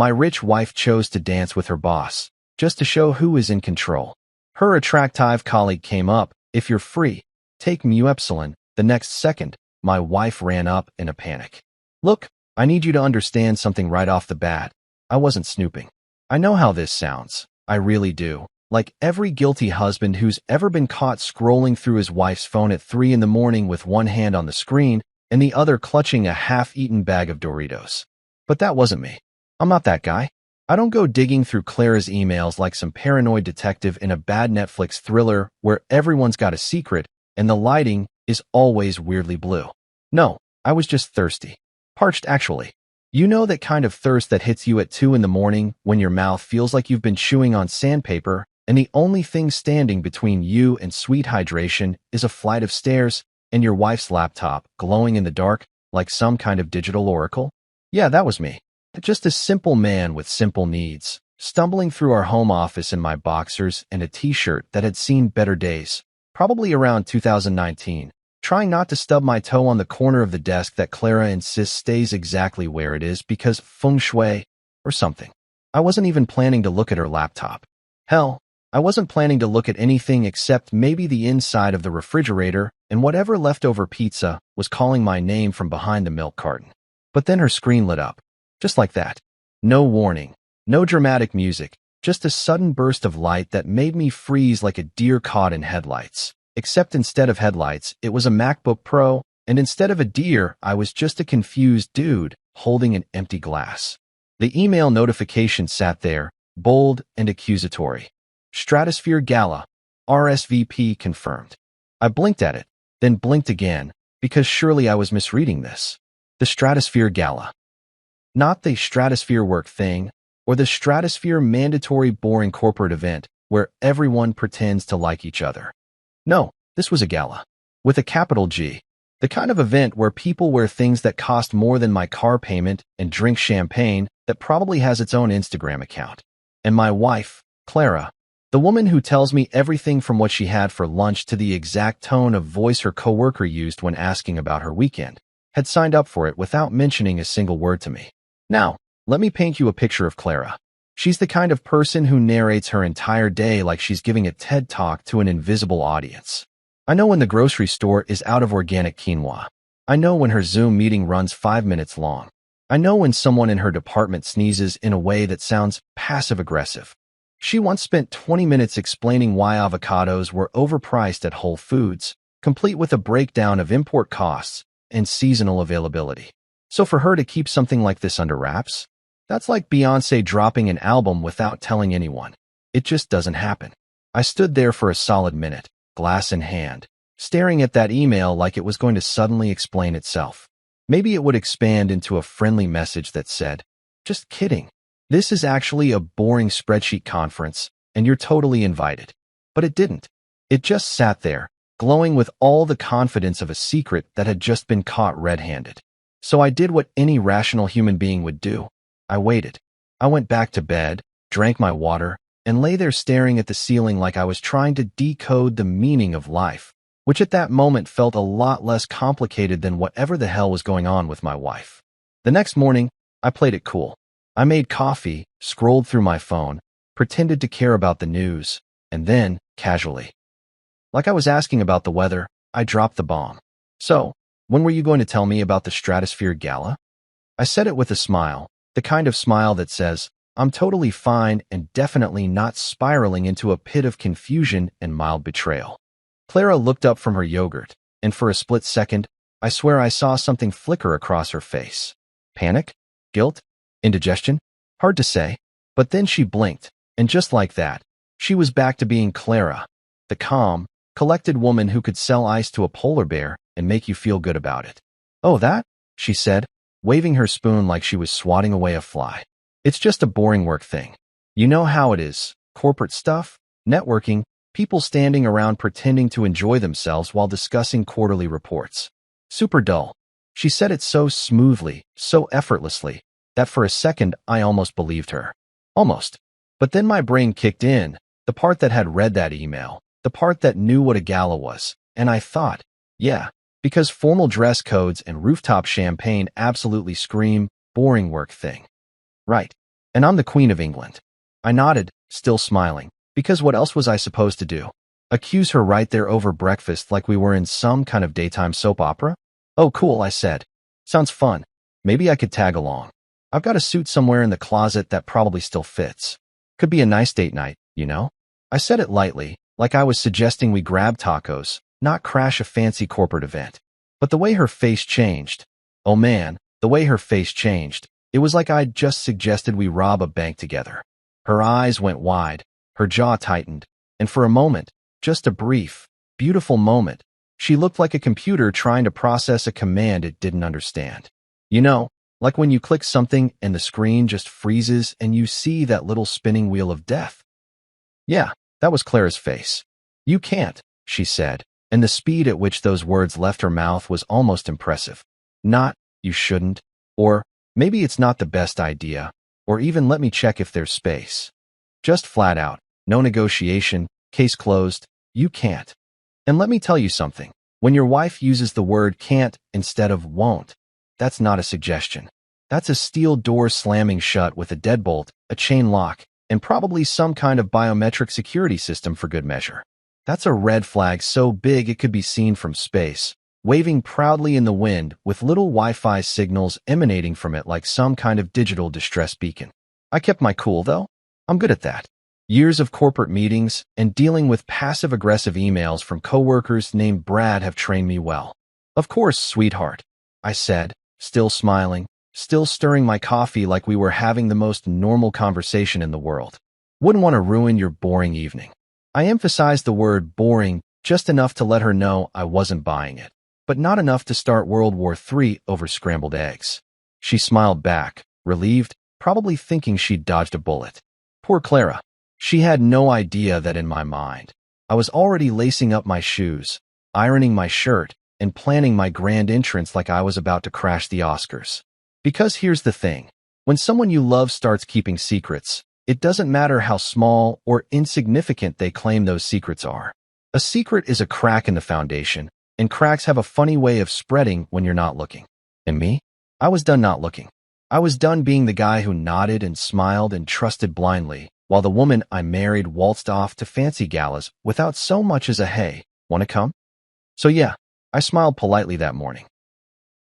My rich wife chose to dance with her boss, just to show who is in control. Her attractive colleague came up, "If you're free, take mu epsilon." The next second, my wife ran up in a panic. "Look, I need you to understand something right off the bat. I wasn't snooping. I know how this sounds. I really do. Like every guilty husband who's ever been caught scrolling through his wife's phone at 3 in the morning with one hand on the screen and the other clutching a half-eaten bag of Doritos. But that wasn't me. I'm not that guy. I don't go digging through Clara's emails like some paranoid detective in a bad Netflix thriller where everyone's got a secret and the lighting is always weirdly blue. No, I was just thirsty. Parched, actually. You know that kind of thirst that hits you at 2 in the morning when your mouth feels like you've been chewing on sandpaper and the only thing standing between you and sweet hydration is a flight of stairs and your wife's laptop glowing in the dark like some kind of digital oracle? Yeah, that was me. Just a simple man with simple needs, stumbling through our home office in my boxers and a t-shirt that had seen better days, probably around 2019, trying not to stub my toe on the corner of the desk that Clara insists stays exactly where it is because feng shui or something. I wasn't even planning to look at her laptop. Hell, I wasn't planning to look at anything except maybe the inside of the refrigerator, and whatever leftover pizza was calling my name from behind the milk carton. But then her screen lit up. Just like that. No warning, no dramatic music, just a sudden burst of light that made me freeze like a deer caught in headlights. Except instead of headlights, it was a MacBook Pro, and instead of a deer, I was just a confused dude holding an empty glass. The email notification sat there, bold and accusatory. Stratosphere Gala, RSVP confirmed. I blinked at it, then blinked again, because surely I was misreading this. The Stratosphere Gala. Not the Stratosphere work thing, or the Stratosphere mandatory boring corporate event where everyone pretends to like each other. No, this was a gala. With a capital G. The kind of event where people wear things that cost more than my car payment and drink champagne that probably has its own Instagram account. And my wife, Clara, the woman who tells me everything from what she had for lunch to the exact tone of voice her coworker used when asking about her weekend, had signed up for it without mentioning a single word to me. Now, let me paint you a picture of Clara. She's the kind of person who narrates her entire day like she's giving a TED Talk to an invisible audience. I know when the grocery store is out of organic quinoa. I know when her Zoom meeting runs 5 minutes long. I know when someone in her department sneezes in a way that sounds passive-aggressive. She once spent 20 minutes explaining why avocados were overpriced at Whole Foods, complete with a breakdown of import costs and seasonal availability. So for her to keep something like this under wraps, that's like Beyoncé dropping an album without telling anyone. It just doesn't happen. I stood there for a solid minute, glass in hand, staring at that email like it was going to suddenly explain itself. Maybe it would expand into a friendly message that said, "Just kidding. This is actually a boring spreadsheet conference, and you're totally invited." But it didn't. It just sat there, glowing with all the confidence of a secret that had just been caught red-handed. So I did what any rational human being would do. I waited. I went back to bed, drank my water, and lay there staring at the ceiling like I was trying to decode the meaning of life, which at that moment felt a lot less complicated than whatever the hell was going on with my wife. The next morning, I played it cool. I made coffee, scrolled through my phone, pretended to care about the news, and then, casually, like I was asking about the weather, I dropped the bomb. "So, when were you going to tell me about the Stratosphere Gala?" I said it with a smile, the kind of smile that says, I'm totally fine and definitely not spiraling into a pit of confusion and mild betrayal. Clara looked up from her yogurt, and for a split second, I swear I saw something flicker across her face. Panic? Guilt? Indigestion? Hard to say. But then she blinked, and just like that, she was back to being Clara, the calm, collected woman who could sell ice to a polar bear and make you feel good about it. "Oh, that?" she said, waving her spoon like she was swatting away a fly. "It's just a boring work thing. You know how it is. Corporate stuff, networking, people standing around pretending to enjoy themselves while discussing quarterly reports. Super dull." She said it so smoothly, so effortlessly, that for a second I almost believed her. Almost. But then my brain kicked in, the part that had read that email, the part that knew what a gala was, and I thought, yeah, because formal dress codes and rooftop champagne absolutely scream, boring work thing. Right. And I'm the Queen of England. I nodded, still smiling, because what else was I supposed to do? Accuse her right there over breakfast like we were in some kind of daytime soap opera? Oh, cool, I said. Sounds fun. Maybe I could tag along. I've got a suit somewhere in the closet that probably still fits. Could be a nice date night, you know? I said it lightly, like I was suggesting we grab tacos, not crash a fancy corporate event. But the way her face changed, oh man, the way her face changed, it was like I'd just suggested we rob a bank together. Her eyes went wide, her jaw tightened, and for a moment, just a brief, beautiful moment, she looked like a computer trying to process a command it didn't understand. You know, like when you click something and the screen just freezes and you see that little spinning wheel of death. Yeah, that was Clara's face. You can't, she said, and the speed at which those words left her mouth was almost impressive. Not, you shouldn't, or maybe it's not the best idea, or even let me check if there's space. Just flat out, no negotiation, case closed, you can't. And let me tell you something, when your wife uses the word can't instead of won't, that's not a suggestion. That's a steel door slamming shut with a deadbolt, a chain lock, and probably some kind of biometric security system for good measure. That's a red flag so big it could be seen from space, waving proudly in the wind with little Wi-Fi signals emanating from it like some kind of digital distress beacon. I kept my cool, though. I'm good at that. Years of corporate meetings and dealing with passive-aggressive emails from coworkers named Brad have trained me well. Of course, sweetheart, I said, still smiling, still stirring my coffee like we were having the most normal conversation in the world. Wouldn't want to ruin your boring evening. I emphasized the word boring just enough to let her know I wasn't buying it, but not enough to start World War III over scrambled eggs. She smiled back, relieved, probably thinking she'd dodged a bullet. Poor Clara. She had no idea that in my mind, I was already lacing up my shoes, ironing my shirt, and planning my grand entrance like I was about to crash the Oscars. Because here's the thing, when someone you love starts keeping secrets, it doesn't matter how small or insignificant they claim those secrets are. A secret is a crack in the foundation, and cracks have a funny way of spreading when you're not looking. And me? I was done not looking. I was done being the guy who nodded and smiled and trusted blindly, while the woman I married waltzed off to fancy galas without so much as a hey, wanna come? So yeah, I smiled politely that morning.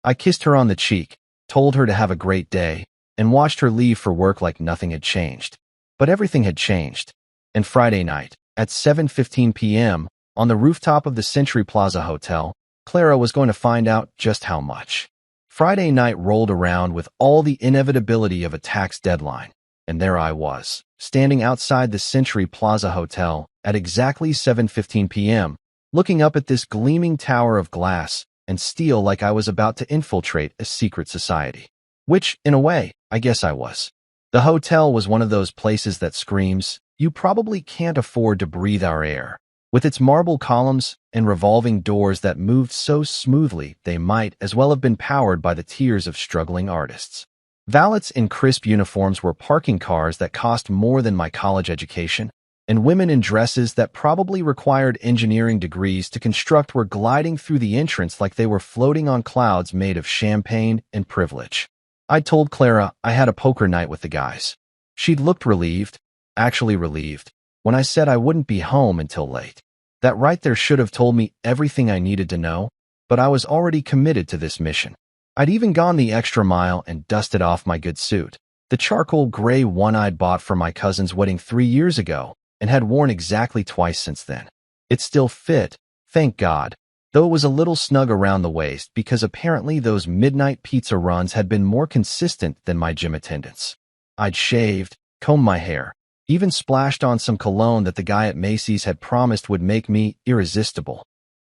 I kissed her on the cheek, told her to have a great day, and watched her leave for work like nothing had changed. But everything had changed. And Friday night, at 7:15 p.m., on the rooftop of the Century Plaza Hotel, Clara was going to find out just how much. Friday night rolled around with all the inevitability of a tax deadline, and there I was, standing outside the Century Plaza Hotel at exactly 7:15 p.m., looking up at this gleaming tower of glass and steel like I was about to infiltrate a secret society. Which, in a way, I guess I was. The hotel was one of those places that screams, you probably can't afford to breathe our air, with its marble columns and revolving doors that moved so smoothly they might as well have been powered by the tears of struggling artists. Valets in crisp uniforms were parking cars that cost more than my college education, and women in dresses that probably required engineering degrees to construct were gliding through the entrance like they were floating on clouds made of champagne and privilege. I told Clara I had a poker night with the guys. She'd looked relieved, actually relieved, when I said I wouldn't be home until late. That right there should have told me everything I needed to know, but I was already committed to this mission. I'd even gone the extra mile and dusted off my good suit, the charcoal gray one I'd bought for my cousin's wedding 3 years ago, and had worn exactly twice since then. It still fit, thank God, though it was a little snug around the waist because apparently those midnight pizza runs had been more consistent than my gym attendance. I'd shaved, combed my hair, even splashed on some cologne that the guy at Macy's had promised would make me irresistible.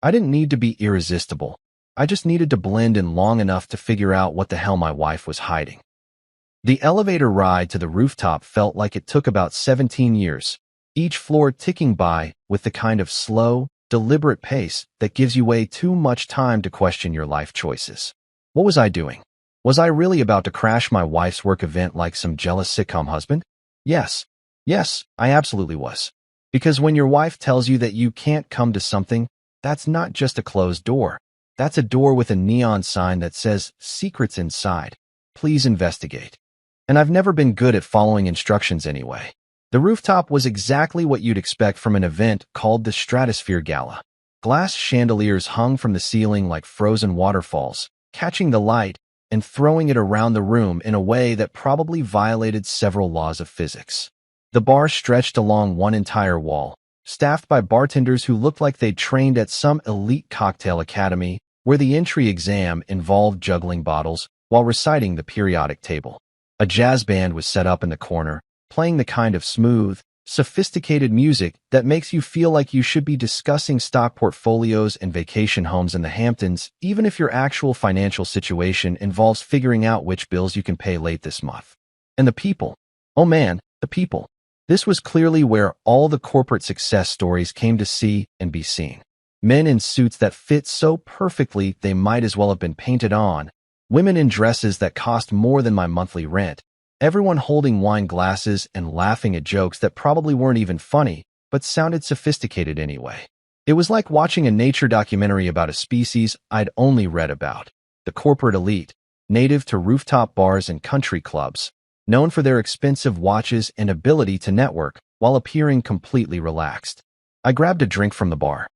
I didn't need to be irresistible. I just needed to blend in long enough to figure out what the hell my wife was hiding. The elevator ride to the rooftop felt like it took about 17 years, each floor ticking by with the kind of slow, deliberate pace that gives you way too much time to question your life choices. What was I doing? Was I really about to crash my wife's work event like some jealous sitcom husband? Yes, I absolutely was. Because when your wife tells you that you can't come to something, that's not just a closed door. That's a door with a neon sign that says, "Secrets inside. Please investigate." and I've never been good at following instructions anyway. The rooftop was exactly what you'd expect from an event called the Stratosphere Gala. Glass chandeliers hung from the ceiling like frozen waterfalls, catching the light and throwing it around the room in a way that probably violated several laws of physics. The bar stretched along one entire wall, staffed by bartenders who looked like they'd trained at some elite cocktail academy where the entry exam involved juggling bottles while reciting the periodic table. A jazz band was set up in the corner, playing the kind of smooth, sophisticated music that makes you feel like you should be discussing stock portfolios and vacation homes in the Hamptons, even if your actual financial situation involves figuring out which bills you can pay late this month. And the people. Oh man, the people. This was clearly where all the corporate success stories came to see and be seen. Men in suits that fit so perfectly they might as well have been painted on, women in dresses that cost more than my monthly rent, everyone holding wine glasses and laughing at jokes that probably weren't even funny, but sounded sophisticated anyway. It was like watching a nature documentary about a species I'd only read about. The corporate elite, native to rooftop bars and country clubs, known for their expensive watches and ability to network while appearing completely relaxed. I grabbed a drink from the bar.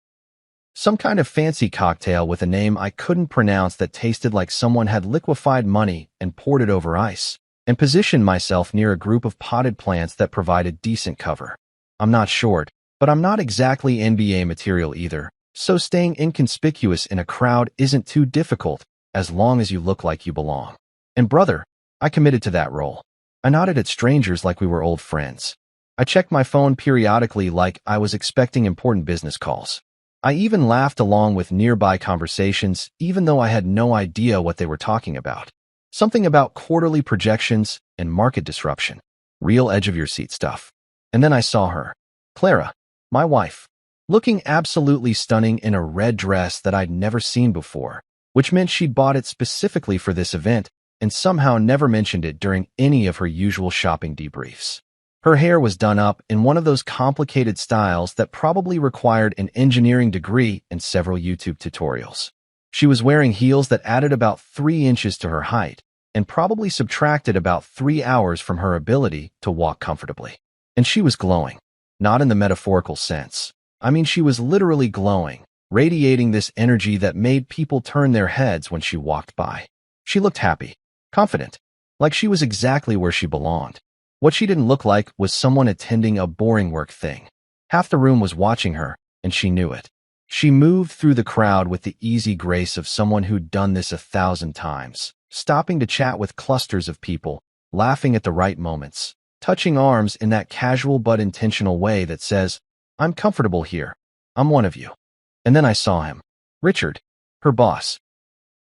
Some kind of fancy cocktail with a name I couldn't pronounce that tasted like someone had liquefied money and poured it over ice, and positioned myself near a group of potted plants that provided decent cover. I'm not short, but I'm not exactly NBA material either, so staying inconspicuous in a crowd isn't too difficult as long as you look like you belong. And brother, I committed to that role. I nodded at strangers like we were old friends. I checked my phone periodically like I was expecting important business calls. I even laughed along with nearby conversations, even though I had no idea what they were talking about. Something about quarterly projections and market disruption. Real edge-of-your-seat stuff. And then I saw her. Clara, my wife. Looking absolutely stunning in a red dress that I'd never seen before, which meant she'd bought it specifically for this event and somehow never mentioned it during any of her usual shopping debriefs. Her hair was done up in one of those complicated styles that probably required an engineering degree and several YouTube tutorials. She was wearing heels that added about 3 inches to her height and probably subtracted about 3 hours from her ability to walk comfortably. And she was glowing. Not in the metaphorical sense. I mean, she was literally glowing, radiating this energy that made people turn their heads when she walked by. She looked happy, confident, like she was exactly where she belonged. What she didn't look like was someone attending a boring work thing. Half the room was watching her, and she knew it. She moved through the crowd with the easy grace of someone who'd done this 1,000 times, stopping to chat with clusters of people, laughing at the right moments, touching arms in that casual but intentional way that says, I'm comfortable here. I'm one of you. And then I saw him. Richard, her boss.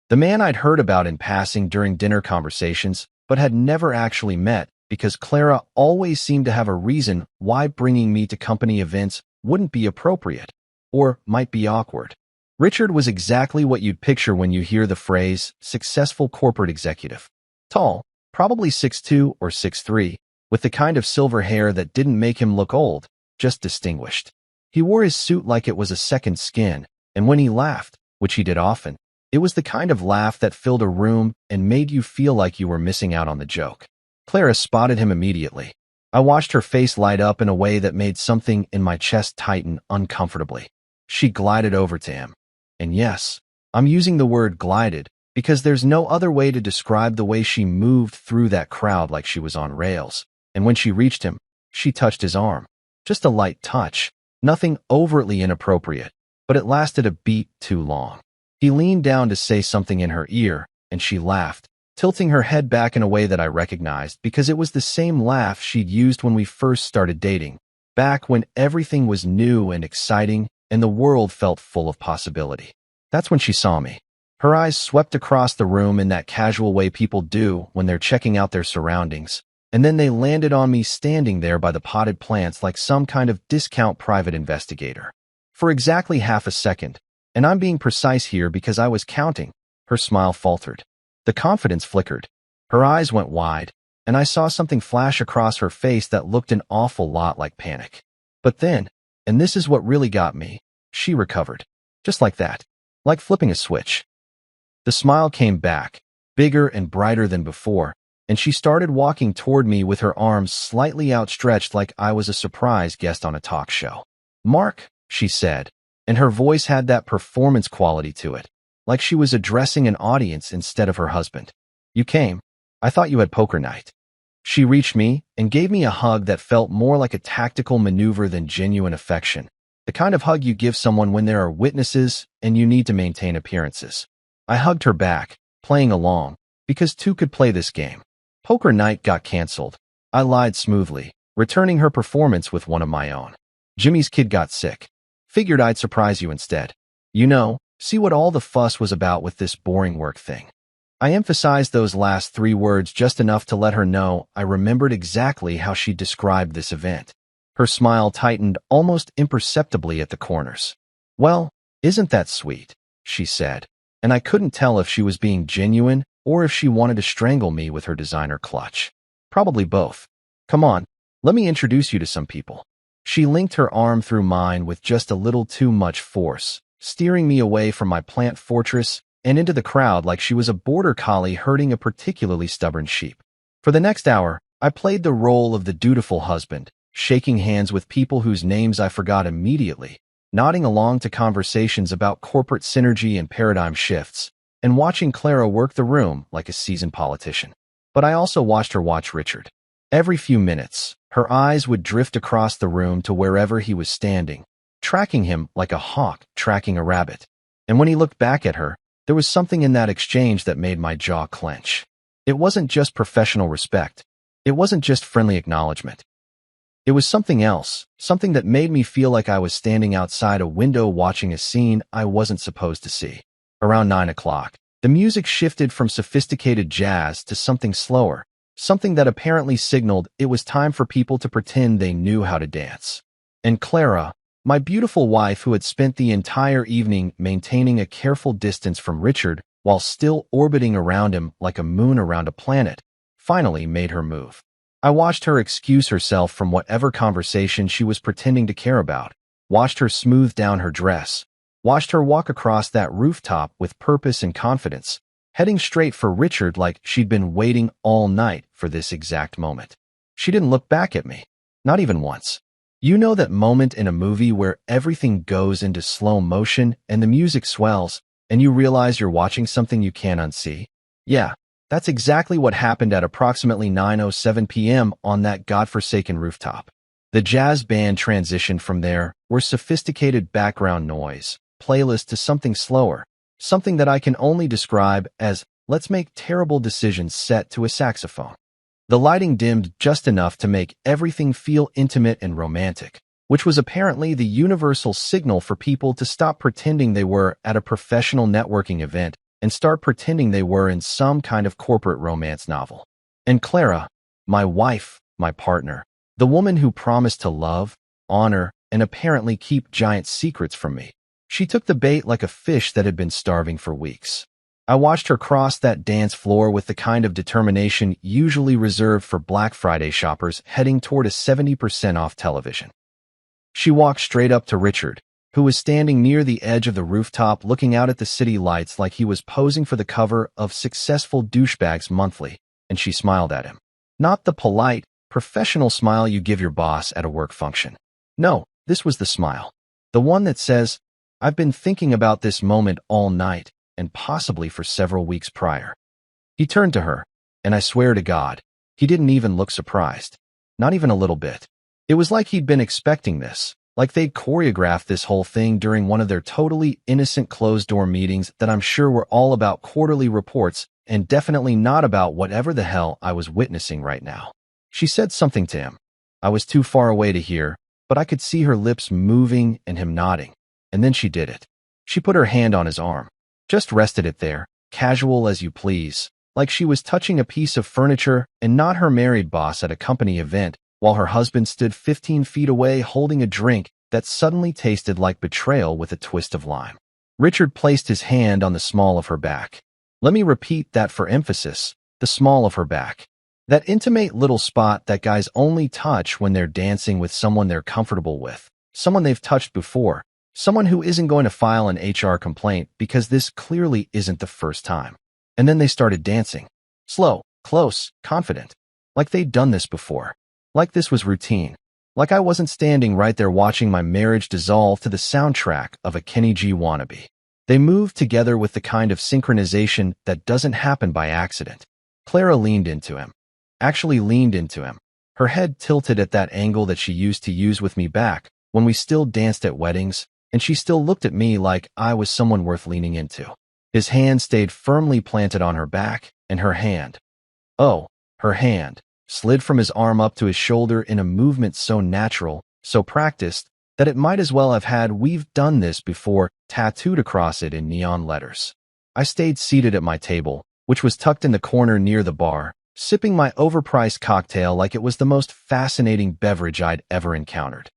The man I'd heard about in passing during dinner conversations, but had never actually met, because Clara always seemed to have a reason why bringing me to company events wouldn't be appropriate, or might be awkward. Richard was exactly what you'd picture when you hear the phrase, successful corporate executive. Tall, probably 6'2" or 6'3", with the kind of silver hair that didn't make him look old, just distinguished. He wore his suit like it was a second skin, and when he laughed, which he did often, it was the kind of laugh that filled a room and made you feel like you were missing out on the joke. Clara spotted him immediately. I watched her face light up in a way that made something in my chest tighten uncomfortably. She glided over to him. And yes, I'm using the word glided because there's no other way to describe the way she moved through that crowd like she was on rails. And when she reached him, she touched his arm. Just a light touch, nothing overtly inappropriate, but it lasted a beat too long. He leaned down to say something in her ear, and she laughed, tilting her head back in a way that I recognized because it was the same laugh she'd used when we first started dating, back when everything was new and exciting and the world felt full of possibility. That's when she saw me. Her eyes swept across the room in that casual way people do when they're checking out their surroundings, and then they landed on me standing there by the potted plants like some kind of discount private investigator. For exactly half a second, and I'm being precise here because I was counting, her smile faltered. The confidence flickered. Her eyes went wide, and I saw something flash across her face that looked an awful lot like panic. But then, and this is what really got me, she recovered. Just like that. Like flipping a switch. The smile came back, bigger and brighter than before, and she started walking toward me with her arms slightly outstretched like I was a surprise guest on a talk show. "Mark," she said, and her voice had that performance quality to it, like she was addressing an audience instead of her husband. "You came. I thought you had poker night." She reached me and gave me a hug that felt more like a tactical maneuver than genuine affection, the kind of hug you give someone when there are witnesses and you need to maintain appearances. I hugged her back, playing along, because two could play this game. Poker night got canceled. I lied smoothly, returning her performance with one of my own. "Jimmy's kid got sick. Figured I'd surprise you instead. See what all the fuss was about with this boring work thing." I emphasized those last 3 words just enough to let her know I remembered exactly how she described this event. Her smile tightened almost imperceptibly at the corners. "Well, isn't that sweet?" she said, and I couldn't tell if she was being genuine or if she wanted to strangle me with her designer clutch. Probably both. "Come on, let me introduce you to some people." She linked her arm through mine with just a little too much force, steering me away from my plant fortress and into the crowd like she was a border collie herding a particularly stubborn sheep. For the next hour, I played the role of the dutiful husband, shaking hands with people whose names I forgot immediately, nodding along to conversations about corporate synergy and paradigm shifts, and watching Clara work the room like a seasoned politician. But I also watched her watch Richard. Every few minutes, her eyes would drift across the room to wherever he was standing, tracking him like a hawk tracking a rabbit. And when he looked back at her, there was something in that exchange that made my jaw clench. It wasn't just professional respect. It wasn't just friendly acknowledgement. It was something else, something that made me feel like I was standing outside a window watching a scene I wasn't supposed to see. Around 9 o'clock, the music shifted from sophisticated jazz to something slower, something that apparently signaled it was time for people to pretend they knew how to dance. And Clara, my beautiful wife who had spent the entire evening maintaining a careful distance from Richard while still orbiting around him like a moon around a planet, finally made her move. I watched her excuse herself from whatever conversation she was pretending to care about, watched her smooth down her dress, watched her walk across that rooftop with purpose and confidence, heading straight for Richard like she'd been waiting all night for this exact moment. She didn't look back at me, not even once. You know that moment in a movie where everything goes into slow motion and the music swells, and you realize you're watching something you can't unsee? Yeah, that's exactly what happened at approximately 9:07 p.m. on that godforsaken rooftop. The jazz band transitioned from there, where sophisticated background noise, playlist to something slower, something that I can only describe as "let's make terrible decisions" set to a saxophone. The lighting dimmed just enough to make everything feel intimate and romantic, which was apparently the universal signal for people to stop pretending they were at a professional networking event and start pretending they were in some kind of corporate romance novel. And Clara, my wife, my partner, the woman who promised to love, honor, and apparently keep giant secrets from me, she took the bait like a fish that had been starving for weeks. I watched her cross that dance floor with the kind of determination usually reserved for Black Friday shoppers heading toward a 70% off television. She walked straight up to Richard, who was standing near the edge of the rooftop looking out at the city lights like he was posing for the cover of Successful Douchebags Monthly, and she smiled at him. Not the polite, professional smile you give your boss at a work function. No, this was the smile. The one that says, "I've been thinking about this moment all night, and possibly for several weeks prior." He turned to her, and I swear to God, he didn't even look surprised. Not even a little bit. It was like he'd been expecting this, like they'd choreographed this whole thing during one of their totally innocent closed-door meetings that I'm sure were all about quarterly reports and definitely not about whatever the hell I was witnessing right now. She said something to him. I was too far away to hear, but I could see her lips moving and him nodding. And then she did it. She put her hand on his arm. Just rested it there, casual as you please, like she was touching a piece of furniture and not her married boss at a company event, while her husband stood 15 feet away holding a drink that suddenly tasted like betrayal with a twist of lime. Richard placed his hand on the small of her back. Let me repeat that for emphasis, the small of her back. That intimate little spot that guys only touch when they're dancing with someone they're comfortable with, someone they've touched before, someone who isn't going to file an HR complaint because this clearly isn't the first time. And then they started dancing. Slow, close, confident. Like they'd done this before. Like this was routine. Like I wasn't standing right there watching my marriage dissolve to the soundtrack of a Kenny G wannabe. They moved together with the kind of synchronization that doesn't happen by accident. Clara leaned into him. Actually leaned into him. Her head tilted at that angle that she used to use with me back when we still danced at weddings, and she still looked at me like I was someone worth leaning into. His hand stayed firmly planted on her back, and her hand, her hand, slid from his arm up to his shoulder in a movement so natural, so practiced, that it might as well have had "We've done this before" tattooed across it in neon letters. I stayed seated at my table, which was tucked in the corner near the bar, sipping my overpriced cocktail like it was the most fascinating beverage I'd ever encountered.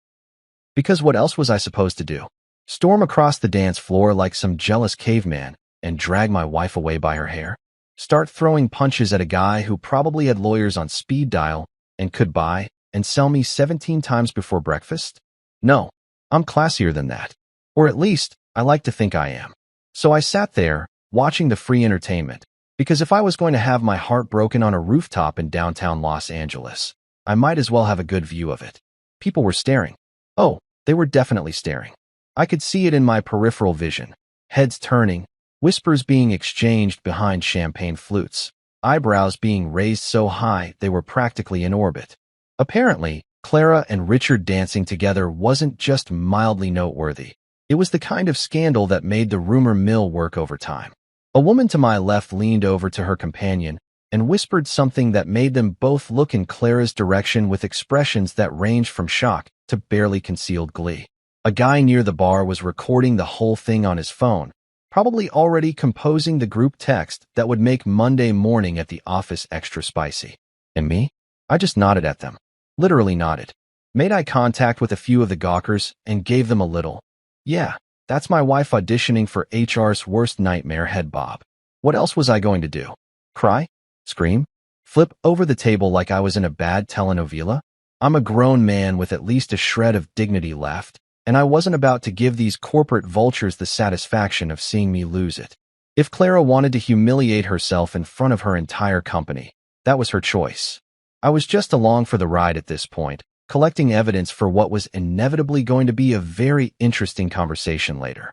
Because what else was I supposed to do? Storm across the dance floor like some jealous caveman and drag my wife away by her hair? Start throwing punches at a guy who probably had lawyers on speed dial and could buy and sell me 17 times before breakfast? No, I'm classier than that. Or at least, I like to think I am. So I sat there, watching the free entertainment, because if I was going to have my heart broken on a rooftop in downtown Los Angeles, I might as well have a good view of it. People were staring. Oh, they were definitely staring. I could see it in my peripheral vision. Heads turning, whispers being exchanged behind champagne flutes, eyebrows being raised so high they were practically in orbit. Apparently, Clara and Richard dancing together wasn't just mildly noteworthy. It was the kind of scandal that made the rumor mill work overtime. A woman to my left leaned over to her companion and whispered something that made them both look in Clara's direction with expressions that ranged from shock to barely concealed glee. A guy near the bar was recording the whole thing on his phone, probably already composing the group text that would make Monday morning at the office extra spicy. And me? I just nodded at them. Literally nodded. Made eye contact with a few of the gawkers and gave them a little, "Yeah, that's my wife auditioning for HR's worst nightmare," head bob. What else was I going to do? Cry? Scream? Flip over the table like I was in a bad telenovela? I'm a grown man with at least a shred of dignity left, and I wasn't about to give these corporate vultures the satisfaction of seeing me lose it. If Clara wanted to humiliate herself in front of her entire company, that was her choice. I was just along for the ride at this point, collecting evidence for what was inevitably going to be a very interesting conversation later.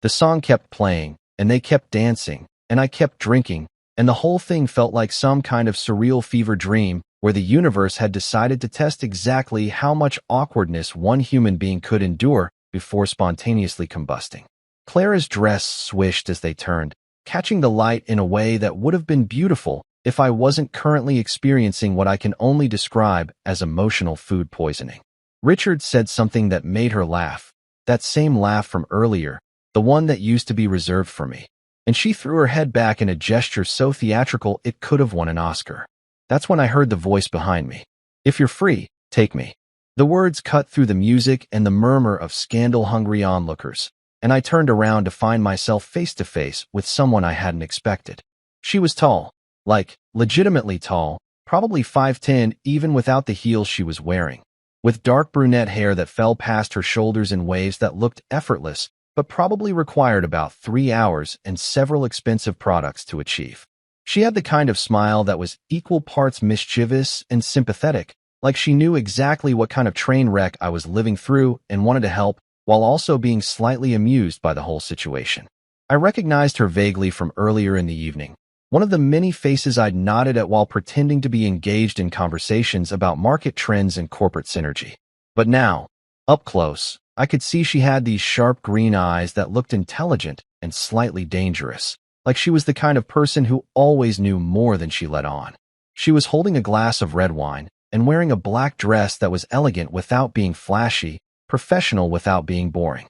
The song kept playing, and they kept dancing, and I kept drinking, and the whole thing felt like some kind of surreal fever dream where the universe had decided to test exactly how much awkwardness one human being could endure before spontaneously combusting. Clara's dress swished as they turned, catching the light in a way that would have been beautiful if I wasn't currently experiencing what I can only describe as emotional food poisoning. Richard said something that made her laugh, that same laugh from earlier, the one that used to be reserved for me, and she threw her head back in a gesture so theatrical it could have won an Oscar. That's when I heard the voice behind me. "If you're free, take me." The words cut through the music and the murmur of scandal-hungry onlookers, and I turned around to find myself face to face with someone I hadn't expected. She was tall. Like, legitimately tall, probably 5'10" even without the heels she was wearing, with dark brunette hair that fell past her shoulders in waves that looked effortless, but probably required about 3 hours and several expensive products to achieve. She had the kind of smile that was equal parts mischievous and sympathetic, like she knew exactly what kind of train wreck I was living through and wanted to help, while also being slightly amused by the whole situation. I recognized her vaguely from earlier in the evening. One of the many faces I'd nodded at while pretending to be engaged in conversations about market trends and corporate synergy. But now, up close, I could see she had these sharp green eyes that looked intelligent and slightly dangerous, like she was the kind of person who always knew more than she let on. She was holding a glass of red wine and wearing a black dress that was elegant without being flashy, professional without being boring.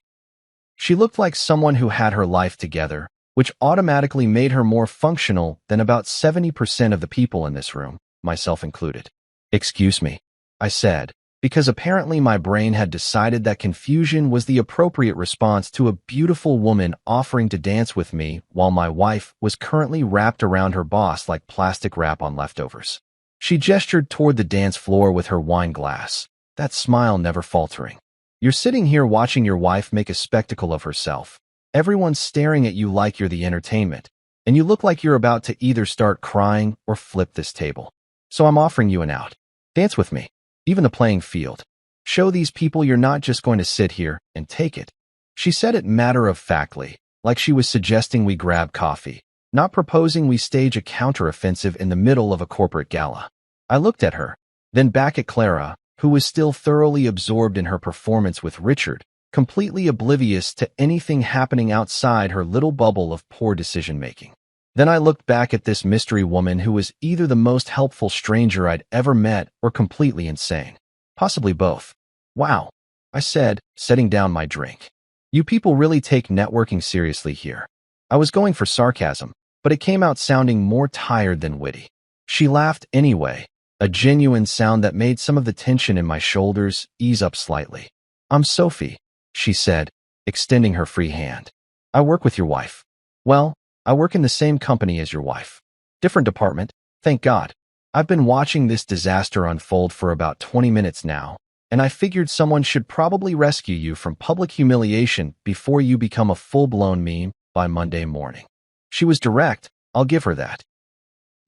She looked like someone who had her life together, which automatically made her more functional than about 70% of the people in this room, myself included. "Excuse me," I said, because apparently my brain had decided that confusion was the appropriate response to a beautiful woman offering to dance with me while my wife was currently wrapped around her boss like plastic wrap on leftovers. She gestured toward the dance floor with her wine glass, that smile never faltering. "You're sitting here watching your wife make a spectacle of herself. Everyone's staring at you like you're the entertainment, and you look like you're about to either start crying or flip this table. So I'm offering you an out. Dance with me. Even the playing field. Show these people you're not just going to sit here and take it. She said it matter-of-factly, like she was suggesting we grab coffee, not proposing we stage a counteroffensive in the middle of a corporate gala. I looked at her, then back at Clara, who was still thoroughly absorbed in her performance with Richard, completely oblivious to anything happening outside her little bubble of poor decision-making. Then I looked back at this mystery woman who was either the most helpful stranger I'd ever met or completely insane. Possibly both. Wow, I said, setting down my drink. You people really take networking seriously here. I was going for sarcasm, but it came out sounding more tired than witty. She laughed anyway, a genuine sound that made some of the tension in my shoulders ease up slightly. I'm Sophie, she said, extending her free hand. I work with your wife. Well, I work in the same company as your wife. Different department, thank God. I've been watching this disaster unfold for about 20 minutes now, and I figured someone should probably rescue you from public humiliation before you become a full-blown meme by Monday morning. She was direct, I'll give her that.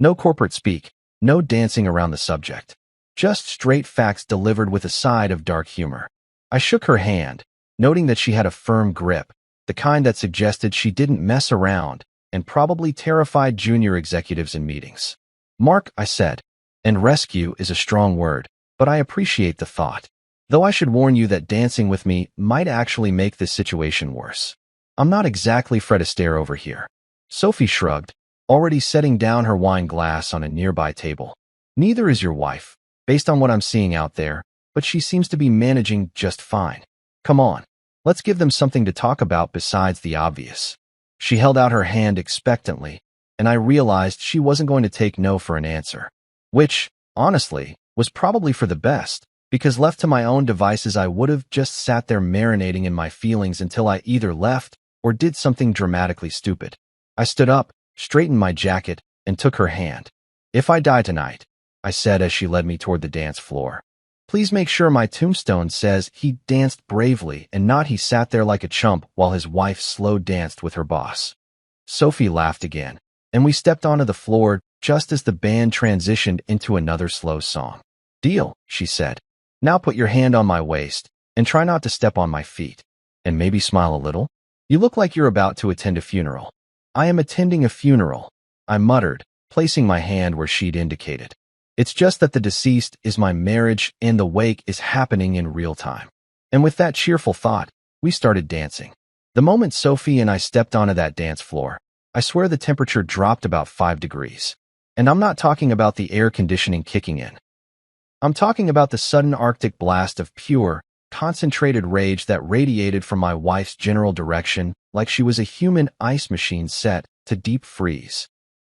No corporate speak, no dancing around the subject. Just straight facts delivered with a side of dark humor. I shook her hand, noting that she had a firm grip, the kind that suggested she didn't mess around and probably terrified junior executives in meetings. Mark, I said, and rescue is a strong word, but I appreciate the thought. Though I should warn you that dancing with me might actually make this situation worse. I'm not exactly Fred Astaire over here. Sophie shrugged, already setting down her wine glass on a nearby table. Neither is your wife, based on what I'm seeing out there, but she seems to be managing just fine. Come on, let's give them something to talk about besides the obvious. She held out her hand expectantly, and I realized she wasn't going to take no for an answer. Which, honestly, was probably for the best, because left to my own devices I would have just sat there marinating in my feelings until I either left or did something dramatically stupid. I stood up, straightened my jacket, and took her hand. If I die tonight, I said as she led me toward the dance floor, please make sure my tombstone says he danced bravely and not he sat there like a chump while his wife slow danced with her boss. Sophie laughed again, and we stepped onto the floor just as the band transitioned into another slow song. Deal, she said. Now put your hand on my waist and try not to step on my feet. And maybe smile a little. You look like you're about to attend a funeral. I am attending a funeral, I muttered, placing my hand where she'd indicated. It's just that the deceased is my marriage and the wake is happening in real time. And with that cheerful thought, we started dancing. The moment Sophie and I stepped onto that dance floor, I swear the temperature dropped about 5 degrees. And I'm not talking about the air conditioning kicking in. I'm talking about the sudden Arctic blast of pure, concentrated rage that radiated from my wife's general direction like she was a human ice machine set to deep freeze.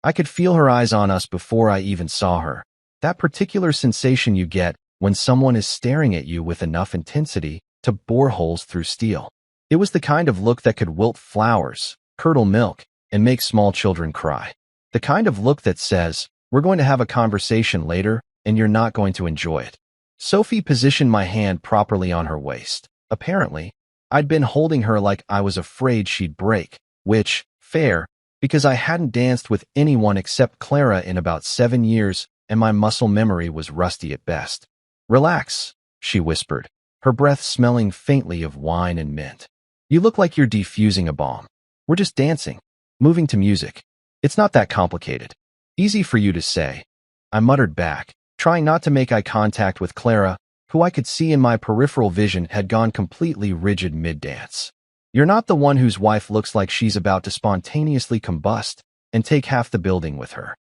I could feel her eyes on us before I even saw her. That particular sensation you get when someone is staring at you with enough intensity to bore holes through steel. It was the kind of look that could wilt flowers, curdle milk, and make small children cry. The kind of look that says, we're going to have a conversation later, and you're not going to enjoy it. Sophie positioned my hand properly on her waist. Apparently, I'd been holding her like I was afraid she'd break, which, fair, because I hadn't danced with anyone except Clara in about 7 years, and my muscle memory was rusty at best. Relax, she whispered, her breath smelling faintly of wine and mint. You look like you're defusing a bomb. We're just dancing, moving to music. It's not that complicated. Easy for you to say. I muttered back, trying not to make eye contact with Clara, who I could see in my peripheral vision had gone completely rigid mid-dance. You're not the one whose wife looks like she's about to spontaneously combust and take half the building with her.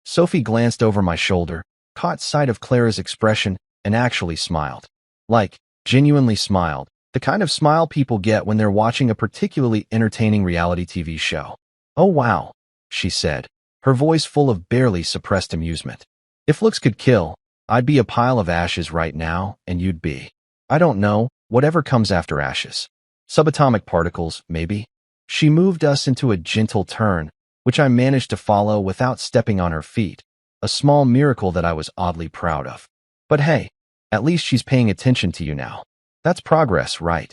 Sophie glanced over my shoulder, caught sight of Clara's expression, and actually smiled. Like, genuinely smiled, the kind of smile people get when they're watching a particularly entertaining reality TV show. Oh wow, she said, her voice full of barely suppressed amusement. If looks could kill, I'd be a pile of ashes right now, and you'd be. I don't know, whatever comes after ashes. Subatomic particles, maybe? She moved us into a gentle turn, which I managed to follow without stepping on her feet, a small miracle that I was oddly proud of. But hey, at least she's paying attention to you now. That's progress, right?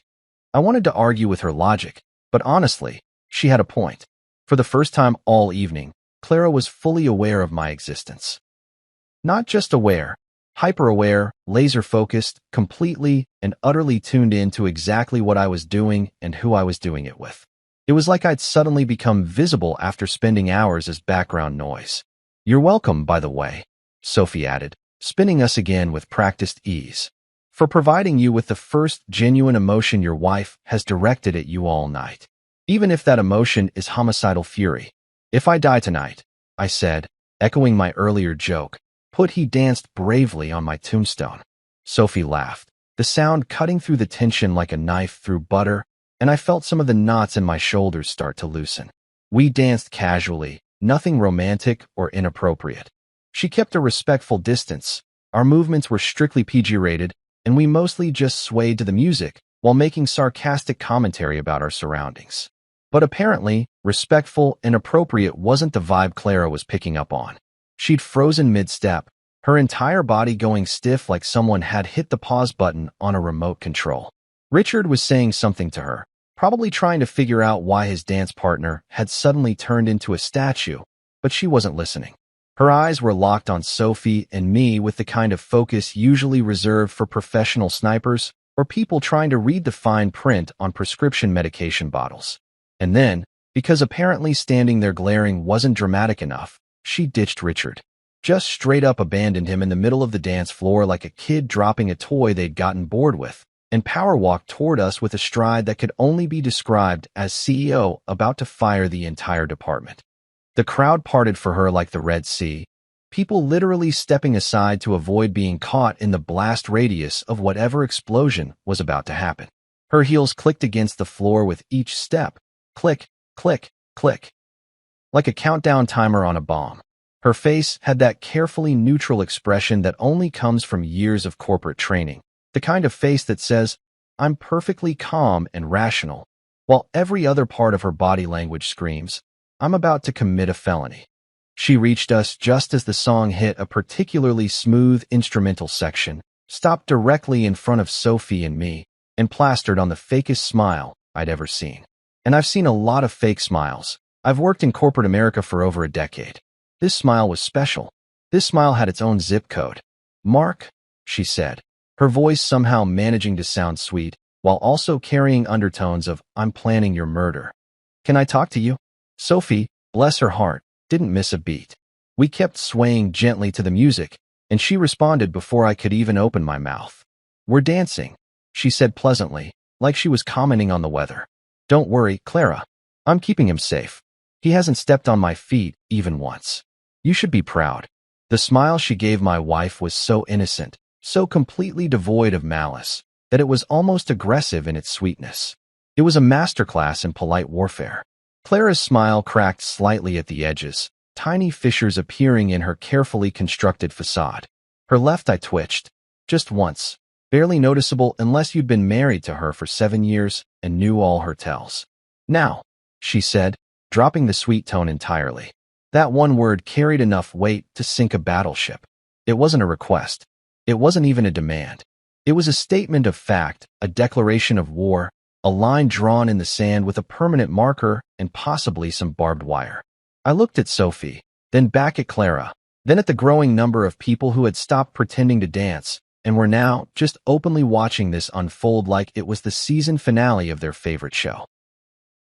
I wanted to argue with her logic, but honestly, she had a point. For the first time all evening, Clara was fully aware of my existence. Not just aware, hyper-aware, laser-focused, completely and utterly tuned in to exactly what I was doing and who I was doing it with. It was like I'd suddenly become visible after spending hours as background noise. "You're welcome, by the way," Sophie added, spinning us again with practiced ease, "for providing you with the first genuine emotion your wife has directed at you all night. Even if that emotion is homicidal fury. If I die tonight," I said, echoing my earlier joke, "put he danced bravely on my tombstone." Sophie laughed, the sound cutting through the tension like a knife through butter, and I felt some of the knots in my shoulders start to loosen. We danced casually, nothing romantic or inappropriate. She kept a respectful distance. Our movements were strictly PG-rated, and we mostly just swayed to the music while making sarcastic commentary about our surroundings. But apparently, respectful and appropriate wasn't the vibe Clara was picking up on. She'd frozen mid-step, her entire body going stiff like someone had hit the pause button on a remote control. Richard was saying something to her, probably trying to figure out why his dance partner had suddenly turned into a statue, but she wasn't listening. Her eyes were locked on Sophie and me with the kind of focus usually reserved for professional snipers or people trying to read the fine print on prescription medication bottles. And then, because apparently standing there glaring wasn't dramatic enough, she ditched Richard. Just straight up abandoned him in the middle of the dance floor like a kid dropping a toy they'd gotten bored with, and power walked toward us with a stride that could only be described as CEO about to fire the entire department. The crowd parted for her like the Red Sea, people literally stepping aside to avoid being caught in the blast radius of whatever explosion was about to happen. Her heels clicked against the floor with each step. Click, click, click. Like a countdown timer on a bomb. Her face had that carefully neutral expression that only comes from years of corporate training. The kind of face that says, "I'm perfectly calm and rational," while every other part of her body language screams, "I'm about to commit a felony." She reached us just as the song hit a particularly smooth instrumental section, stopped directly in front of Sophie and me, and plastered on the fakest smile I'd ever seen. And I've seen a lot of fake smiles. I've worked in corporate America for over a decade. This smile was special. This smile had its own zip code. "Mark," she said, her voice somehow managing to sound sweet, while also carrying undertones of, "I'm planning your murder. Can I talk to you?" Sophie, bless her heart, didn't miss a beat. We kept swaying gently to the music, and she responded before I could even open my mouth. "We're dancing," she said pleasantly, like she was commenting on the weather. "Don't worry, Clara. I'm keeping him safe. He hasn't stepped on my feet even once. You should be proud." The smile she gave my wife was so innocent, so completely devoid of malice, that it was almost aggressive in its sweetness. It was a masterclass in polite warfare. Clara's smile cracked slightly at the edges, tiny fissures appearing in her carefully constructed facade. Her left eye twitched, just once, barely noticeable unless you'd been married to her for 7 years and knew all her tells. "Now," she said, dropping the sweet tone entirely. That one word carried enough weight to sink a battleship. It wasn't a request. It wasn't even a demand. It was a statement of fact, a declaration of war, a line drawn in the sand with a permanent marker and possibly some barbed wire. I looked at Sophie, then back at Clara, then at the growing number of people who had stopped pretending to dance and were now just openly watching this unfold like it was the season finale of their favorite show.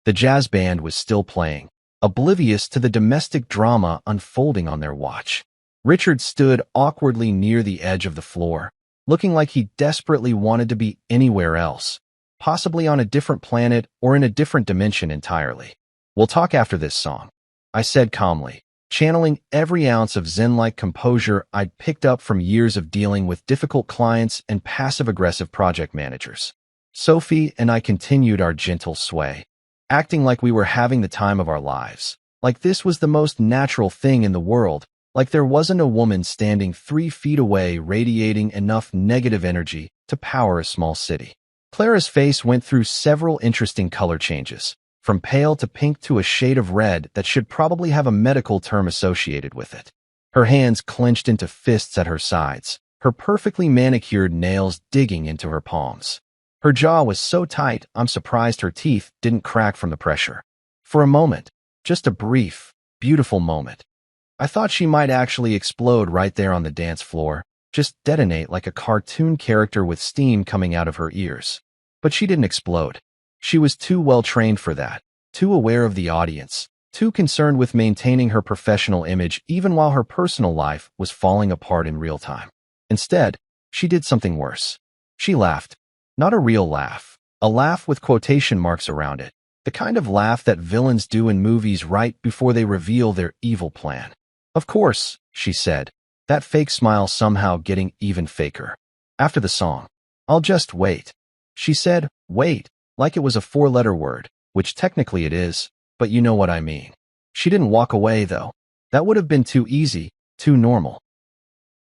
The jazz band was still playing, oblivious to the domestic drama unfolding on their watch. Richard stood awkwardly near the edge of the floor, looking like he desperately wanted to be anywhere else, possibly on a different planet or in a different dimension entirely. "We'll talk after this song," I said calmly, channeling every ounce of zen-like composure I'd picked up from years of dealing with difficult clients and passive-aggressive project managers. Sophie and I continued our gentle sway, acting like we were having the time of our lives, like this was the most natural thing in the world, like there wasn't a woman standing 3 feet away radiating enough negative energy to power a small city. Clara's face went through several interesting color changes, from pale to pink to a shade of red that should probably have a medical term associated with it. Her hands clenched into fists at her sides, her perfectly manicured nails digging into her palms. Her jaw was so tight, I'm surprised her teeth didn't crack from the pressure. For a moment, Just a brief, beautiful moment. I thought she might actually explode right there on the dance floor, just detonate like a cartoon character with steam coming out of her ears. But she didn't explode. She was too well trained for that, too aware of the audience, too concerned with maintaining her professional image even while her personal life was falling apart in real time. Instead, she did something worse. She laughed. Not a real laugh. A laugh with quotation marks around it. The kind of laugh that villains do in movies right before they reveal their evil plan. Of course, she said, that fake smile somehow getting even faker. After the song, I'll just wait. She said, wait, like it was a four-letter word, which technically it is, but you know what I mean. She didn't walk away, though. That would have been too easy, too normal.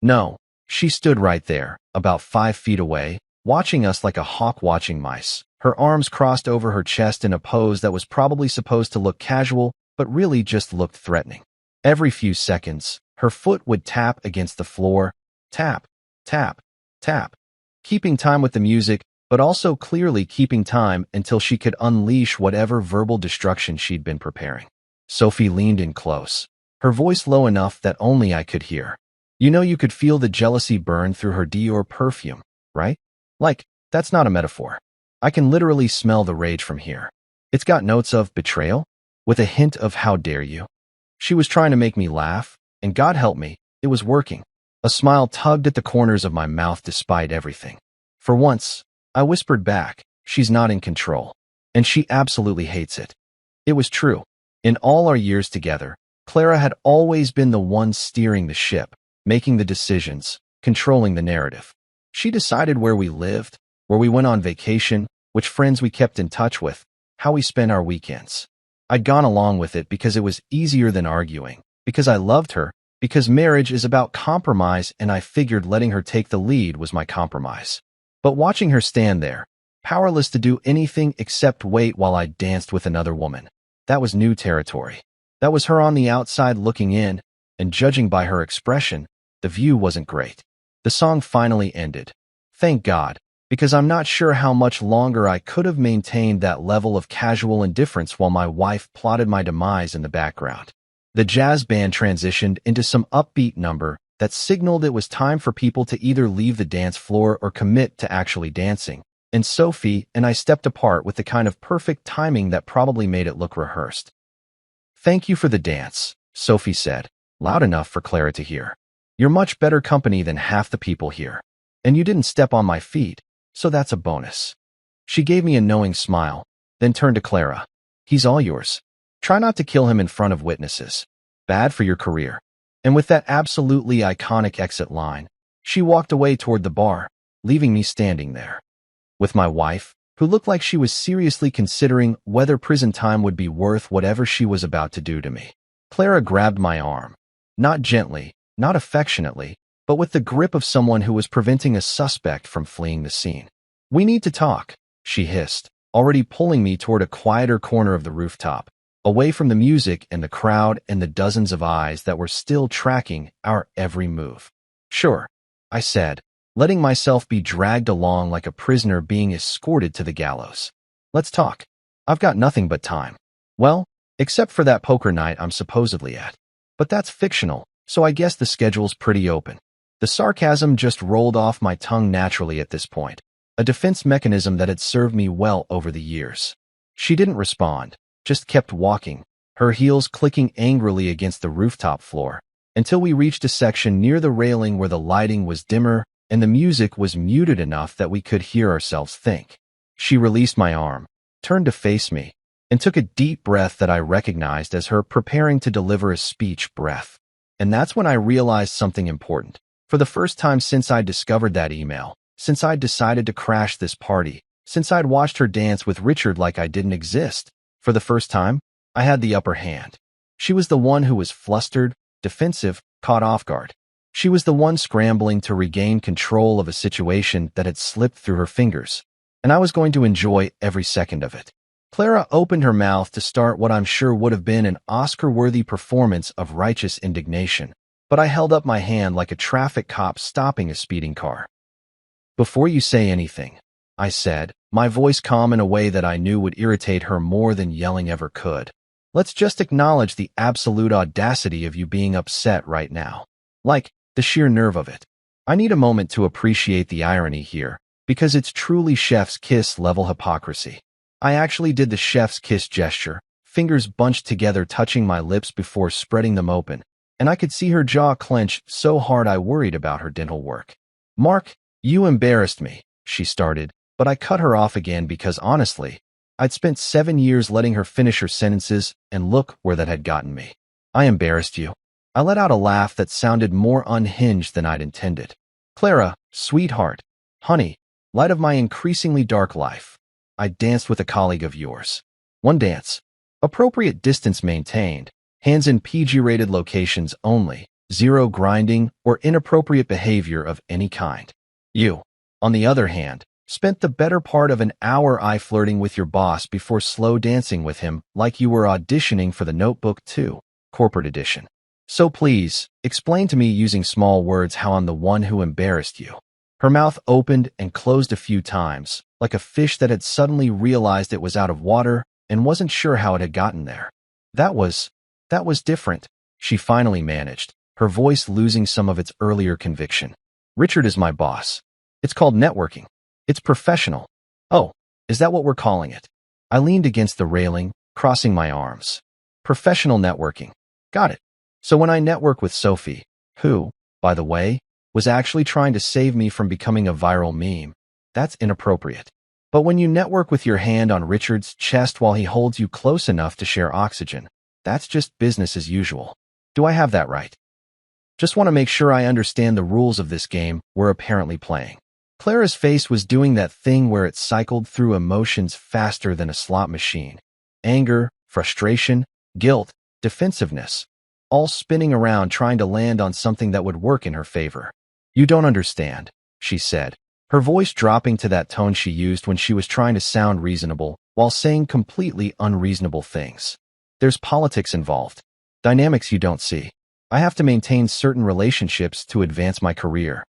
No, she stood right there, about 5 feet away, watching us like a hawk watching mice, her arms crossed over her chest in a pose that was probably supposed to look casual, but really just looked threatening. Every few seconds, her foot would tap against the floor, tap, tap, tap, keeping time with the music, but also clearly keeping time until she could unleash whatever verbal destruction she'd been preparing. Sophie leaned in close, her voice low enough that only I could hear. You know, you could feel the jealousy burn through her Dior perfume, right? Like, that's not a metaphor. I can literally smell the rage from here. It's got notes of betrayal, with a hint of how dare you. She was trying to make me laugh, and God help me, it was working. A smile tugged at the corners of my mouth despite everything. For once, I whispered back, she's not in control. And she absolutely hates it. It was true. In all our years together, Clara had always been the one steering the ship, making the decisions, controlling the narrative. She decided where we lived, where we went on vacation, which friends we kept in touch with, how we spent our weekends. I'd gone along with it because it was easier than arguing, because I loved her, because marriage is about compromise and I figured letting her take the lead was my compromise. But watching her stand there, powerless to do anything except wait while I danced with another woman, that was new territory. That was her on the outside looking in, and judging by her expression, the view wasn't great. The song finally ended. Thank God, because I'm not sure how much longer I could have maintained that level of casual indifference while my wife plotted my demise in the background. The jazz band transitioned into some upbeat number that signaled it was time for people to either leave the dance floor or commit to actually dancing, and Sophie and I stepped apart with the kind of perfect timing that probably made it look rehearsed. Thank you for the dance, Sophie said, loud enough for Clara to hear. You're much better company than half the people here. And you didn't step on my feet, so that's a bonus. She gave me a knowing smile, then turned to Clara. He's all yours. Try not to kill him in front of witnesses. Bad for your career. And with that absolutely iconic exit line, she walked away toward the bar, leaving me standing there. With my wife, who looked like she was seriously considering whether prison time would be worth whatever she was about to do to me. Clara grabbed my arm. Not gently, not affectionately, but with the grip of someone who was preventing a suspect from fleeing the scene. We need to talk, she hissed, already pulling me toward a quieter corner of the rooftop, away from the music and the crowd and the dozens of eyes that were still tracking our every move. Sure, I said, letting myself be dragged along like a prisoner being escorted to the gallows. Let's talk. I've got nothing but time. Well, except for that poker night I'm supposedly at. But that's fictional, so I guess the schedule's pretty open. The sarcasm just rolled off my tongue naturally at this point, a defense mechanism that had served me well over the years. She didn't respond, just kept walking, her heels clicking angrily against the rooftop floor, until we reached a section near the railing where the lighting was dimmer and the music was muted enough that we could hear ourselves think. She released my arm, turned to face me, and took a deep breath that I recognized as her preparing to deliver a speech breath. And that's when I realized something important. For the first time since I'd discovered that email, since I'd decided to crash this party, since I'd watched her dance with Richard like I didn't exist, for the first time, I had the upper hand. She was the one who was flustered, defensive, caught off guard. She was the one scrambling to regain control of a situation that had slipped through her fingers, and I was going to enjoy every second of it. Clara opened her mouth to start what I'm sure would have been an Oscar-worthy performance of righteous indignation, but I held up my hand like a traffic cop stopping a speeding car. Before you say anything, I said, my voice calm in a way that I knew would irritate her more than yelling ever could, Let's just acknowledge the absolute audacity of you being upset right now. Like, the sheer nerve of it. I need a moment to appreciate the irony here, because it's truly chef's kiss level hypocrisy. I actually did the chef's kiss gesture, fingers bunched together touching my lips before spreading them open, and I could see her jaw clench so hard I worried about her dental work. Mark, you embarrassed me, she started, but I cut her off again because honestly, I'd spent 7 years letting her finish her sentences, and look where that had gotten me. I embarrassed you. I let out a laugh that sounded more unhinged than I'd intended. Clara, sweetheart, honey, light of my increasingly dark life. I danced with a colleague of yours. One dance. Appropriate distance maintained, hands in PG-rated locations only, zero grinding or inappropriate behavior of any kind. You, on the other hand, spent the better part of an hour flirting with your boss before slow dancing with him like you were auditioning for The Notebook 2, Corporate Edition. So please, explain to me using small words how I'm the one who embarrassed you. Her mouth opened and closed a few times, like a fish that had suddenly realized it was out of water and wasn't sure how it had gotten there. That was different, she finally managed, her voice losing some of its earlier conviction. Richard is my boss. It's called networking. It's professional. Oh, is that what we're calling it? I leaned against the railing, crossing my arms. Professional networking. Got it. So when I network with Sophie, who, by the way, was actually trying to save me from becoming a viral meme, that's inappropriate. But when you network with your hand on Richard's chest while he holds you close enough to share oxygen, that's just business as usual. Do I have that right? Just want to make sure I understand the rules of this game we're apparently playing. Clara's face was doing that thing where it cycled through emotions faster than a slot machine. Anger, frustration, guilt, defensiveness, all spinning around trying to land on something that would work in her favor. You don't understand, she said, her voice dropping to that tone she used when she was trying to sound reasonable while saying completely unreasonable things. There's politics involved, dynamics you don't see. I have to maintain certain relationships to advance my career.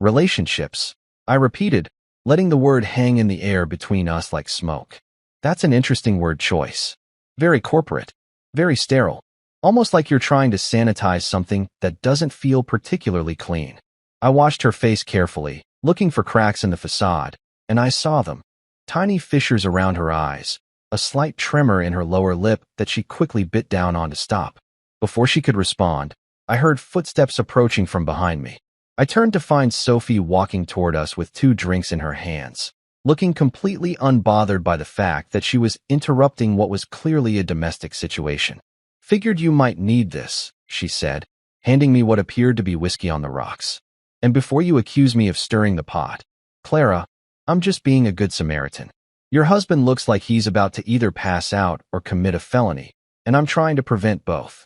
Relationships, I repeated, letting the word hang in the air between us like smoke. That's an interesting word choice. Very corporate, very sterile, almost like you're trying to sanitize something that doesn't feel particularly clean. I watched her face carefully, looking for cracks in the facade, and I saw them. Tiny fissures around her eyes, a slight tremor in her lower lip that she quickly bit down on to stop. Before she could respond, I heard footsteps approaching from behind me. I turned to find Sophie walking toward us with 2 drinks in her hands, looking completely unbothered by the fact that she was interrupting what was clearly a domestic situation. Figured you might need this, she said, handing me what appeared to be whiskey on the rocks. And before you accuse me of stirring the pot, Clara, I'm just being a good Samaritan. Your husband looks like he's about to either pass out or commit a felony, and I'm trying to prevent both.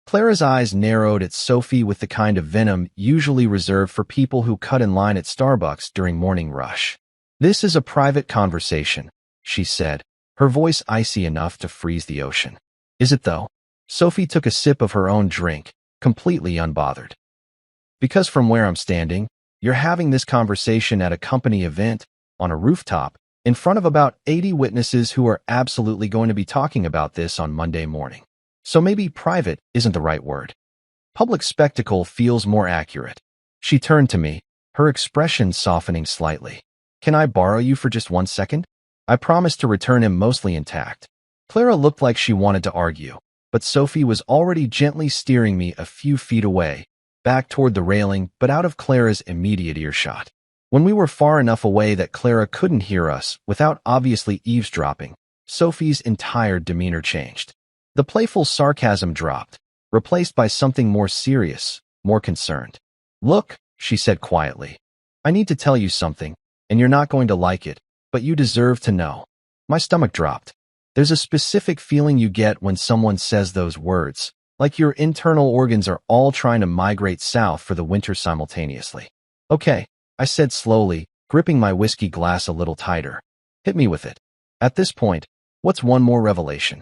Clara's eyes narrowed at Sophie with the kind of venom usually reserved for people who cut in line at Starbucks during morning rush. This is a private conversation, she said, her voice icy enough to freeze the ocean. Is it though? Sophie took a sip of her own drink, completely unbothered. Because from where I'm standing, you're having this conversation at a company event, on a rooftop, in front of about 80 witnesses who are absolutely going to be talking about this on Monday morning. So maybe private isn't the right word. Public spectacle feels more accurate. She turned to me, her expression softening slightly. Can I borrow you for just 1 second? I promised to return him mostly intact. Clara looked like she wanted to argue, but Sophie was already gently steering me a few feet away, back toward the railing but out of Clara's immediate earshot. When we were far enough away that Clara couldn't hear us without obviously eavesdropping, Sophie's entire demeanor changed. The playful sarcasm dropped, replaced by something more serious, more concerned. Look, she said quietly, I need to tell you something, and you're not going to like it, but you deserve to know. My stomach dropped. There's a specific feeling you get when someone says those words, like your internal organs are all trying to migrate south for the winter simultaneously. Okay, I said slowly, gripping my whiskey glass a little tighter. Hit me with it. At this point, what's one more revelation?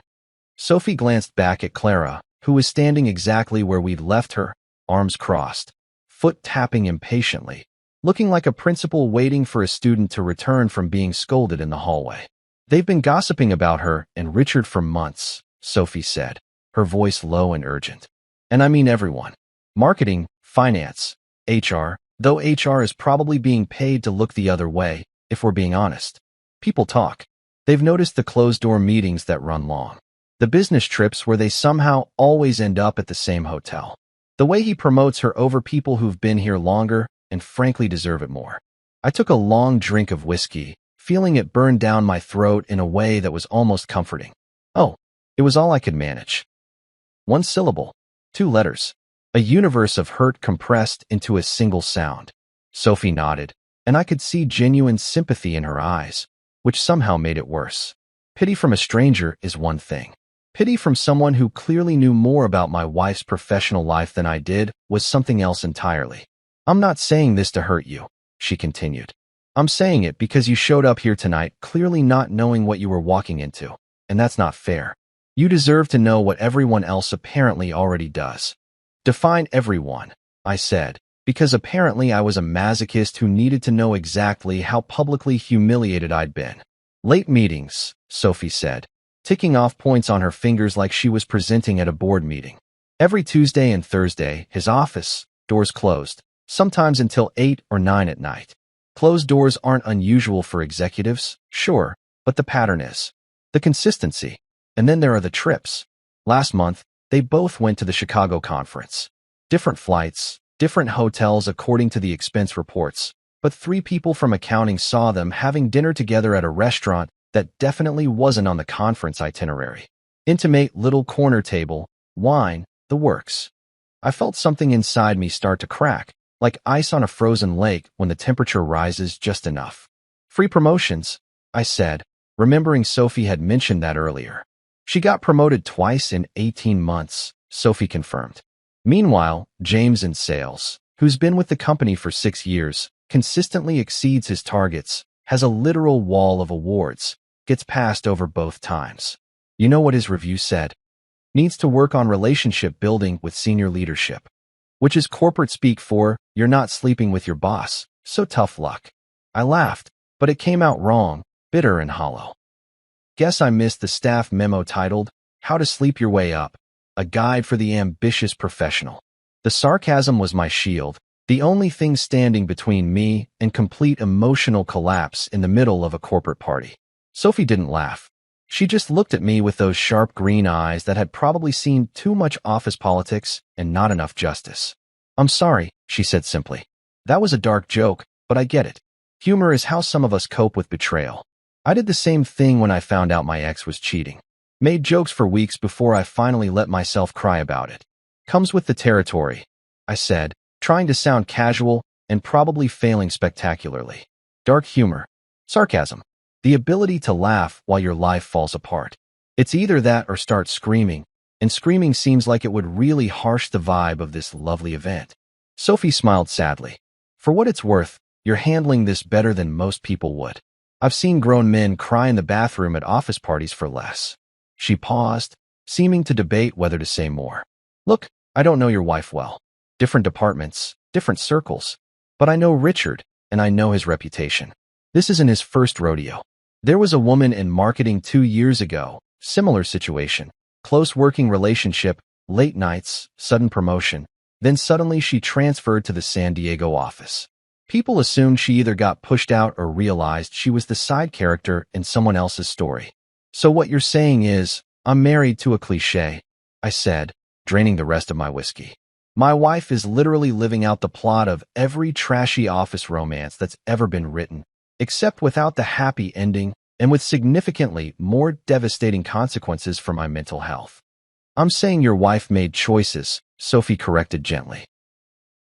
Sophie glanced back at Clara, who was standing exactly where we'd left her, arms crossed, foot tapping impatiently, looking like a principal waiting for a student to return from being scolded in the hallway. They've been gossiping about her and Richard for months, Sophie said, her voice low and urgent. And I mean everyone. Marketing, finance, HR, though HR is probably being paid to look the other way, if we're being honest. People talk. They've noticed the closed-door meetings that run long. The business trips where they somehow always end up at the same hotel. The way he promotes her over people who've been here longer and frankly deserve it more. I took a long drink of whiskey, feeling it burn down my throat in a way that was almost comforting. Oh, it was all I could manage. One syllable, 2 letters. A universe of hurt compressed into a single sound. Sophie nodded, and I could see genuine sympathy in her eyes, which somehow made it worse. Pity from a stranger is one thing. Pity from someone who clearly knew more about my wife's professional life than I did was something else entirely. I'm not saying this to hurt you, she continued. I'm saying it because you showed up here tonight clearly not knowing what you were walking into, and that's not fair. You deserve to know what everyone else apparently already does. Define everyone, I said, because apparently I was a masochist who needed to know exactly how publicly humiliated I'd been. Late meetings, Sophie said, ticking off points on her fingers like she was presenting at a board meeting. Every Tuesday and Thursday, his office, doors closed, sometimes until 8 or 9 at night. Closed doors aren't unusual for executives, sure, but the pattern is. The consistency. And then there are the trips. Last month, they both went to the Chicago conference. Different flights, different hotels according to the expense reports, but 3 people from accounting saw them having dinner together at a restaurant that definitely wasn't on the conference itinerary. Intimate little corner table, wine, the works. I felt something inside me start to crack, like ice on a frozen lake when the temperature rises just enough. Free promotions, I said, remembering Sophie had mentioned that earlier. She got promoted twice in 18 months, Sophie confirmed. Meanwhile, James in sales, who's been with the company for 6 years, consistently exceeds his targets, has a literal wall of awards, gets passed over both times. You know what his review said? Needs to work on relationship building with senior leadership, which is corporate speak for, you're not sleeping with your boss, so tough luck. I laughed, but it came out wrong, bitter and hollow. Guess I missed the staff memo titled, How to Sleep Your Way Up, a guide for the ambitious professional. The sarcasm was my shield, the only thing standing between me and complete emotional collapse in the middle of a corporate party. Sophie didn't laugh. She just looked at me with those sharp green eyes that had probably seen too much office politics and not enough justice. I'm sorry, she said simply. That was a dark joke, but I get it. Humor is how some of us cope with betrayal. I did the same thing when I found out my ex was cheating. Made jokes for weeks before I finally let myself cry about it. Comes with the territory, I said, trying to sound casual and probably failing spectacularly. Dark humor. Sarcasm. The ability to laugh while your life falls apart. It's either that or start screaming, and screaming seems like it would really harsh the vibe of this lovely event. Sophie smiled sadly. For what it's worth, you're handling this better than most people would. I've seen grown men cry in the bathroom at office parties for less. She paused, seeming to debate whether to say more. Look, I don't know your wife well. Different departments, different circles. But I know Richard, and I know his reputation. This isn't his first rodeo. There was a woman in marketing 2 years ago, similar situation. Close working relationship, late nights, sudden promotion. Then suddenly she transferred to the San Diego office. People assumed she either got pushed out or realized she was the side character in someone else's story. So what you're saying is, I'm married to a cliché, I said, draining the rest of my whiskey. My wife is literally living out the plot of every trashy office romance that's ever been written, except without the happy ending and with significantly more devastating consequences for my mental health. I'm saying your wife made choices, Sophie corrected gently.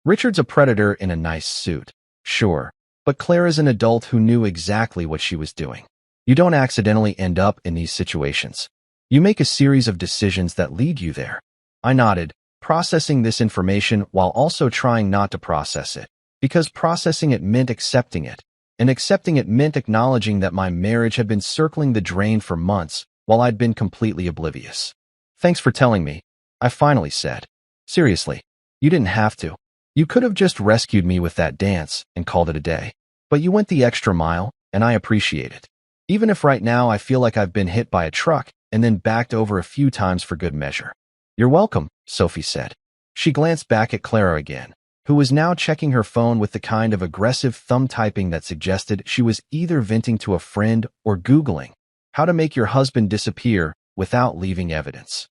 Richard's a predator in a nice suit. Sure, but Clara's an adult who knew exactly what she was doing. You don't accidentally end up in these situations. You make a series of decisions that lead you there. I nodded, processing this information while also trying not to process it, because processing it meant accepting it, and accepting it meant acknowledging that my marriage had been circling the drain for months while I'd been completely oblivious. Thanks for telling me, I finally said. Seriously, you didn't have to. You could have just rescued me with that dance and called it a day. But you went the extra mile, and I appreciate it. Even if right now I feel like I've been hit by a truck, and then backed over a few times for good measure. "You're welcome," Sophie said. She glanced back at Clara again, who was now checking her phone with the kind of aggressive thumb typing that suggested she was either venting to a friend or Googling how to make your husband disappear without leaving evidence.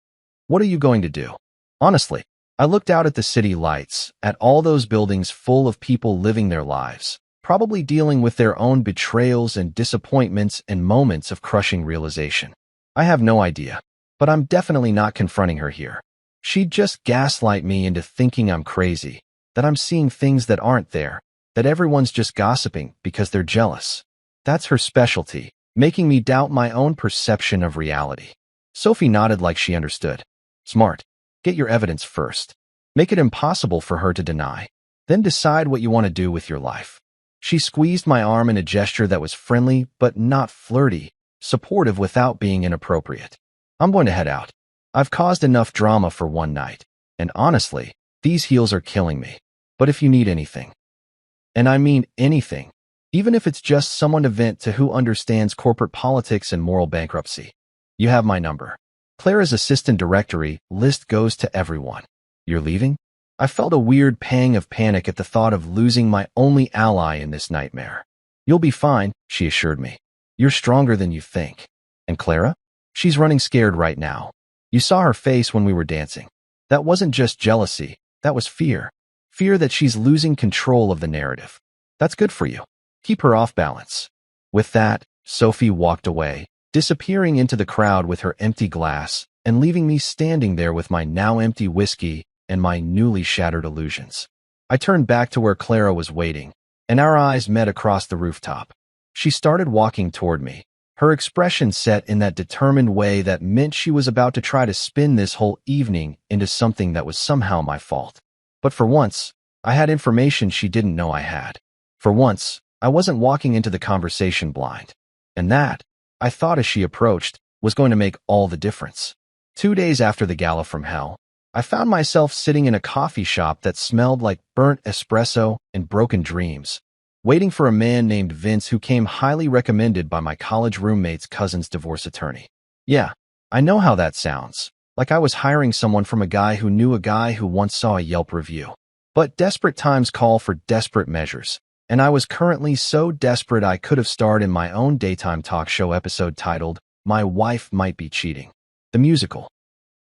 "What are you going to do?" Honestly, I looked out at the city lights, at all those buildings full of people living their lives, probably dealing with their own betrayals and disappointments and moments of crushing realization. I have no idea, but I'm definitely not confronting her here. She'd just gaslight me into thinking I'm crazy, that I'm seeing things that aren't there, that everyone's just gossiping because they're jealous. That's her specialty, making me doubt my own perception of reality. Sophie nodded like she understood. "Smart. Get your evidence first. Make it impossible for her to deny. Then decide what you want to do with your life." She squeezed my arm in a gesture that was friendly but not flirty, supportive without being inappropriate. "I'm going to head out. I've caused enough drama for one night, and honestly, these heels are killing me. But if you need anything," and I mean anything, even if it's just someone to vent to who understands corporate politics and moral bankruptcy, you have my number. Clara's assistant directory list goes to everyone. "You're leaving?" I felt a weird pang of panic at the thought of losing my only ally in this nightmare. "You'll be fine," she assured me. "You're stronger than you think." "And Clara?" "She's running scared right now. You saw her face when we were dancing. That wasn't just jealousy, that was fear. Fear that she's losing control of the narrative. That's good for you. Keep her off balance." With that, Sophie walked away, disappearing into the crowd with her empty glass and leaving me standing there with my now empty whiskey and my newly shattered illusions. I turned back to where Clara was waiting, and our eyes met across the rooftop. She started walking toward me, her expression set in that determined way that meant she was about to try to spin this whole evening into something that was somehow my fault. But for once, I had information she didn't know I had. For once, I wasn't walking into the conversation blind. And that, I thought as she approached, was going to make all the difference. 2 days after the gala from hell, I found myself sitting in a coffee shop that smelled like burnt espresso and broken dreams, waiting for a man named Vince who came highly recommended by my college roommate's cousin's divorce attorney. Yeah, I know how that sounds, like I was hiring someone from a guy who knew a guy who once saw a Yelp review. But desperate times call for desperate measures, and I was currently so desperate I could have starred in my own daytime talk show episode titled, "My Wife Might Be Cheating," the musical.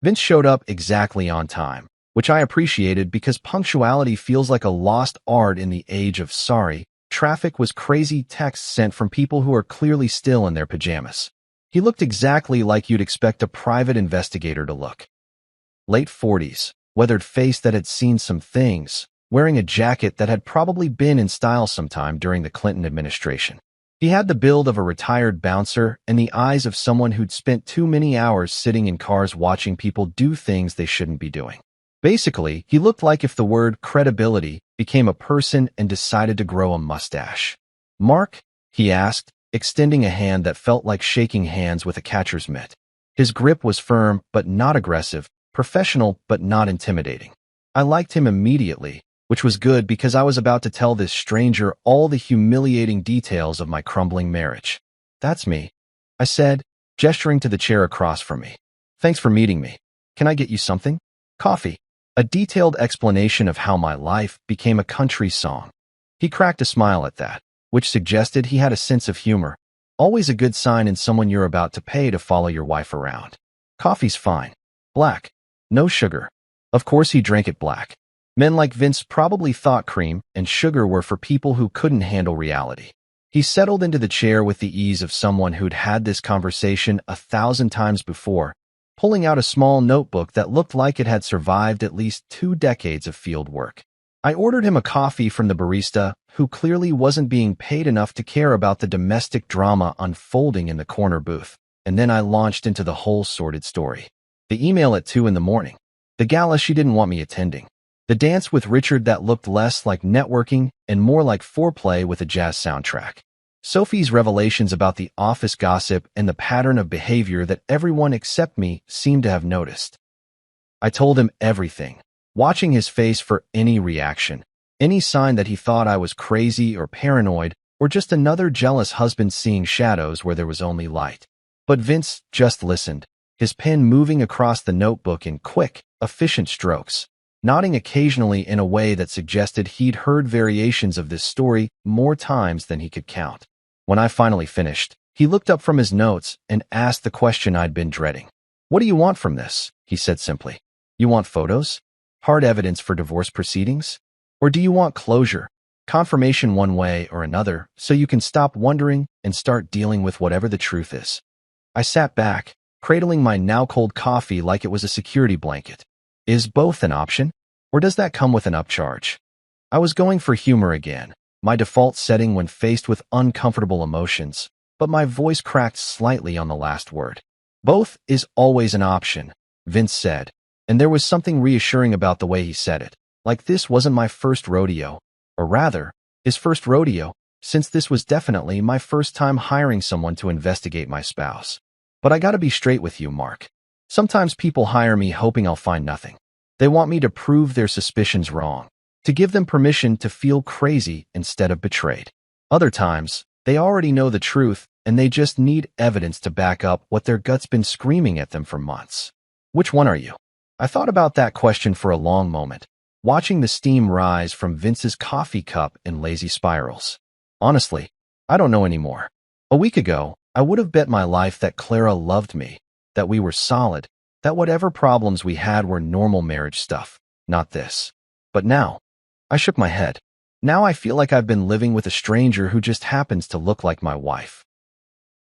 Vince showed up exactly on time, which I appreciated because punctuality feels like a lost art in the age of sorry, traffic was crazy texts sent from people who are clearly still in their pajamas. He looked exactly like you'd expect a private investigator to look. Late 40s, weathered face that had seen some things, wearing a jacket that had probably been in style sometime during the Clinton administration. He had the build of a retired bouncer and the eyes of someone who'd spent too many hours sitting in cars watching people do things they shouldn't be doing. Basically, he looked like if the word credibility became a person and decided to grow a mustache. "Mark?" he asked, extending a hand that felt like shaking hands with a catcher's mitt. His grip was firm but not aggressive, professional but not intimidating. I liked him immediately, which was good because I was about to tell this stranger all the humiliating details of my crumbling marriage. "That's me," I said, gesturing to the chair across from me. "Thanks for meeting me. Can I get you something?" "Coffee." A detailed explanation of how my life became a country song. He cracked a smile at that, which suggested he had a sense of humor. Always a good sign in someone you're about to pay to follow your wife around. "Coffee's fine. Black. No sugar." Of course he drank it black. Men like Vince probably thought cream and sugar were for people who couldn't handle reality. He settled into the chair with the ease of someone who'd had this conversation 1,000 times before, pulling out a small notebook that looked like it had survived at least 2 decades of field work. I ordered him a coffee from the barista, who clearly wasn't being paid enough to care about the domestic drama unfolding in the corner booth, and then I launched into the whole sordid story. The email at 2 in the morning. The gala she didn't want me attending. The dance with Richard that looked less like networking and more like foreplay with a jazz soundtrack. Sophie's revelations about the office gossip and the pattern of behavior that everyone except me seemed to have noticed. I told him everything, watching his face for any reaction, any sign that he thought I was crazy or paranoid or just another jealous husband seeing shadows where there was only light. But Vince just listened, his pen moving across the notebook in quick, efficient strokes, nodding occasionally in a way that suggested he'd heard variations of this story more times than he could count. When I finally finished, he looked up from his notes and asked the question I'd been dreading. "What do you want from this?" he said simply. "You want photos? Hard evidence for divorce proceedings? Or do you want closure, confirmation one way or another, so you can stop wondering and start dealing with whatever the truth is?" I sat back, cradling my now-cold coffee like it was a security blanket. Is both an option? Or does that come with an upcharge? I was going for humor again, my default setting when faced with uncomfortable emotions, but my voice cracked slightly on the last word. "Both is always an option," Vince said, and there was something reassuring about the way he said it, like this wasn't my first rodeo, or rather, his first rodeo, since this was definitely my first time hiring someone to investigate my spouse. "But I gotta be straight with you, Mark. Sometimes people hire me hoping I'll find nothing. They want me to prove their suspicions wrong, to give them permission to feel crazy instead of betrayed. Other times, they already know the truth and they just need evidence to back up what their gut's been screaming at them for months. Which one are you?" I thought about that question for a long moment, watching the steam rise from Vince's coffee cup in lazy spirals. Honestly, I don't know anymore. A week ago, I would have bet my life that Clara loved me, that we were solid, that whatever problems we had were normal marriage stuff, not this. But now, I shook my head. Now I feel like I've been living with a stranger who just happens to look like my wife.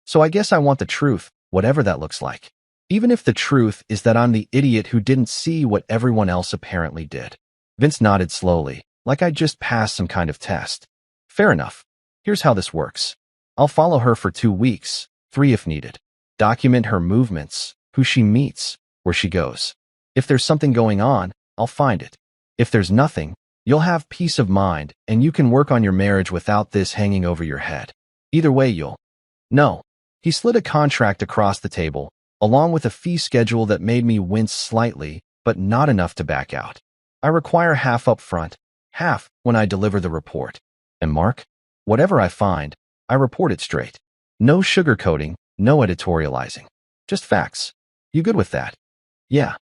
So I guess I want the truth, whatever that looks like. Even if the truth is that I'm the idiot who didn't see what everyone else apparently did. Vince nodded slowly, like I'd just passed some kind of test. "Fair enough. Here's how this works. I'll follow her for 2 weeks, 3 if needed. Document her movements, who she meets, where she goes. If there's something going on, I'll find it. If there's nothing, you'll have peace of mind and you can work on your marriage without this hanging over your head. Either way, you'll..." "No." He slid a contract across the table, along with a fee schedule that made me wince slightly, but not enough to back out. "I require half up front, half when I deliver the report. And Mark, whatever I find, I report it straight. No sugarcoating, no editorializing. Just facts. You good with that?" "Yeah,"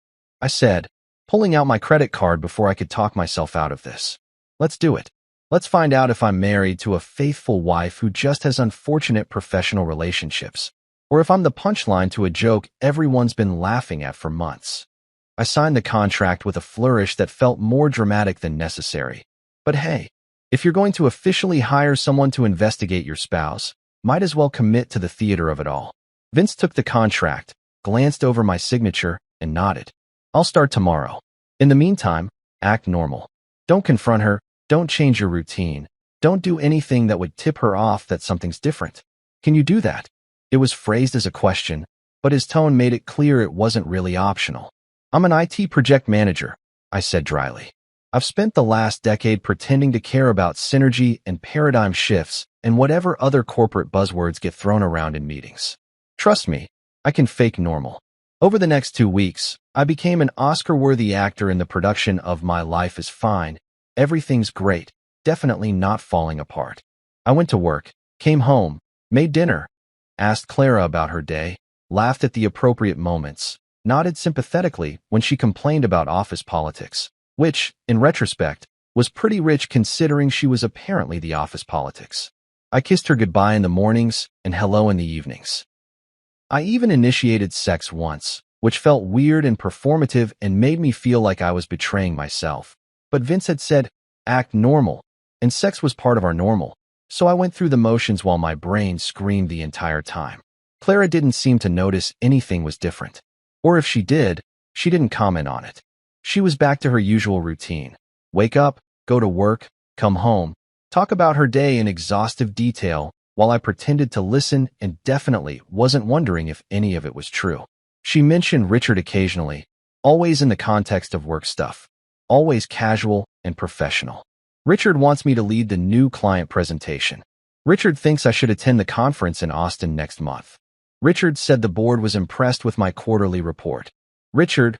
I said, pulling out my credit card before I could talk myself out of this. "Let's do it. Let's find out if I'm married to a faithful wife who just has unfortunate professional relationships, or if I'm the punchline to a joke everyone's been laughing at for months." I signed the contract with a flourish that felt more dramatic than necessary. But hey, if you're going to officially hire someone to investigate your spouse, might as well commit to the theater of it all. Vince took the contract, glanced over my signature, and nodded. "I'll start tomorrow. In the meantime, act normal. Don't confront her, don't change your routine, don't do anything that would tip her off that something's different. Can you do that?" It was phrased as a question, but his tone made it clear it wasn't really optional. "I'm an IT project manager," I said dryly. "I've spent the last decade pretending to care about synergy and paradigm shifts and whatever other corporate buzzwords get thrown around in meetings. Trust me, I can fake normal." Over the next 2 weeks, I became an Oscar-worthy actor in the production of My Life is Fine. Everything's great, definitely not falling apart. I went to work, came home, made dinner, asked Clara about her day, laughed at the appropriate moments, nodded sympathetically when she complained about office politics, which, in retrospect, was pretty rich considering she was apparently the office politics. I kissed her goodbye in the mornings and hello in the evenings. I even initiated sex once, which felt weird and performative and made me feel like I was betraying myself. But Vince had said, act normal, and sex was part of our normal, so I went through the motions while my brain screamed the entire time. Clara didn't seem to notice anything was different. Or if she did, she didn't comment on it. She was back to her usual routine. Wake up, go to work, come home, talk about her day in exhaustive detail, while I pretended to listen and definitely wasn't wondering if any of it was true. She mentioned Richard occasionally, always in the context of work stuff, always casual and professional. Richard wants me to lead the new client presentation. Richard thinks I should attend the conference in Austin next month. Richard said the board was impressed with my quarterly report. Richard.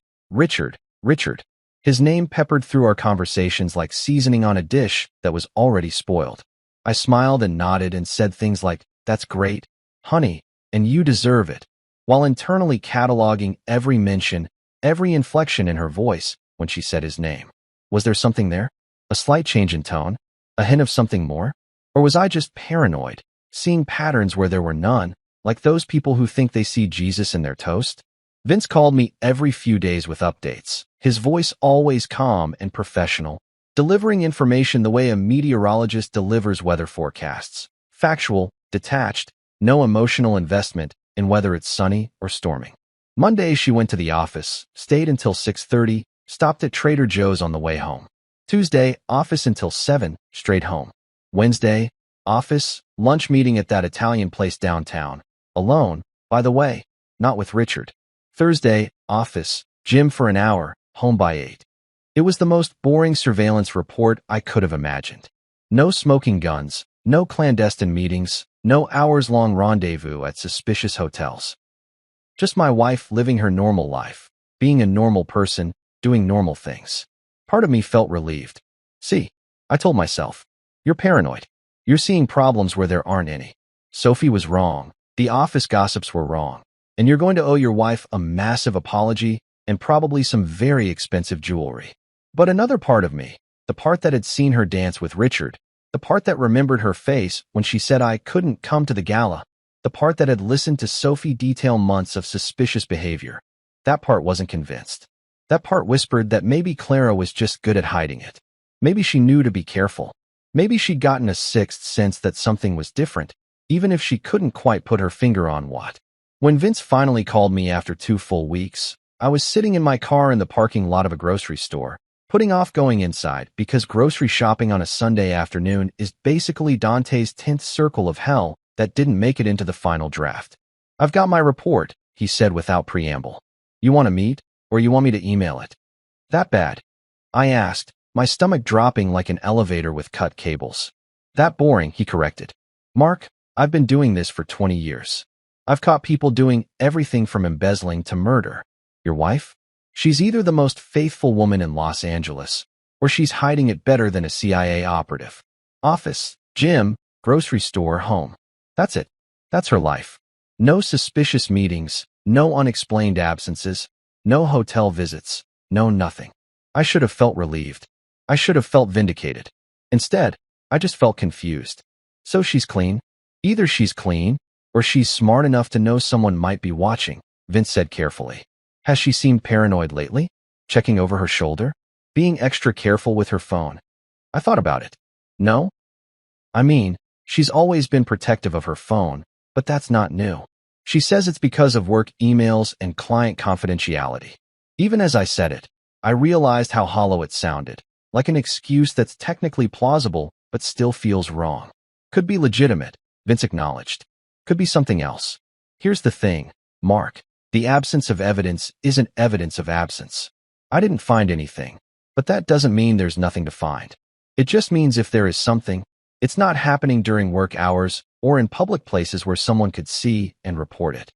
His name peppered through our conversations like seasoning on a dish that was already spoiled. I smiled and nodded and said things like, "That's great, honey, and you deserve it," while internally cataloging every mention, every inflection in her voice when she said his name. Was there something there? A slight change in tone? A hint of something more? Or was I just paranoid, seeing patterns where there were none, like those people who think they see Jesus in their toast? Vince called me every few days with updates, his voice always calm and professional, delivering information the way a meteorologist delivers weather forecasts. Factual, detached, no emotional investment in whether it's sunny or storming. Monday, she went to the office, stayed until 6:30, stopped at Trader Joe's on the way home. Tuesday, office until 7, straight home. Wednesday, office, lunch meeting at that Italian place downtown. Alone, by the way, not with Richard. Thursday, office, gym for an hour, home by 8. It was the most boring surveillance report I could have imagined. No smoking guns, no clandestine meetings, no hours-long rendezvous at suspicious hotels. Just my wife living her normal life, being a normal person, doing normal things. Part of me felt relieved. See, I told myself, you're paranoid. You're seeing problems where there aren't any. Sophie was wrong. The office gossips were wrong. And you're going to owe your wife a massive apology and probably some very expensive jewelry. But another part of me, the part that had seen her dance with Richard, the part that remembered her face when she said I couldn't come to the gala, the part that had listened to Sophie detail months of suspicious behavior, that part wasn't convinced. That part whispered that maybe Clara was just good at hiding it. Maybe she knew to be careful. Maybe she'd gotten a sixth sense that something was different, even if she couldn't quite put her finger on what. When Vince finally called me after 2 full weeks, I was sitting in my car in the parking lot of a grocery store, putting off going inside because grocery shopping on a Sunday afternoon is basically Dante's 10th circle of hell that didn't make it into the final draft. I've got my report, he said without preamble. You want to meet, or you want me to email it? That bad? I asked, my stomach dropping like an elevator with cut cables. That boring, he corrected. Mark, I've been doing this for 20 years. I've caught people doing everything from embezzling to murder. Your wife? She's either the most faithful woman in Los Angeles, or she's hiding it better than a CIA operative. Office, gym, grocery store, home. That's it. That's her life. No suspicious meetings, no unexplained absences, no hotel visits, no nothing. I should have felt relieved. I should have felt vindicated. Instead, I just felt confused. So she's clean? Either she's clean, or she's smart enough to know someone might be watching, Vince said carefully. Has she seemed paranoid lately? Checking over her shoulder? Being extra careful with her phone? I thought about it. No? I mean, she's always been protective of her phone, but that's not new. She says it's because of work emails and client confidentiality. Even as I said it, I realized how hollow it sounded, like an excuse that's technically plausible but still feels wrong. Could be legitimate, Vince acknowledged. Could be something else. Here's the thing, Mark. The absence of evidence isn't evidence of absence. I didn't find anything, but that doesn't mean there's nothing to find. It just means if there is something, it's not happening during work hours or in public places where someone could see and report it.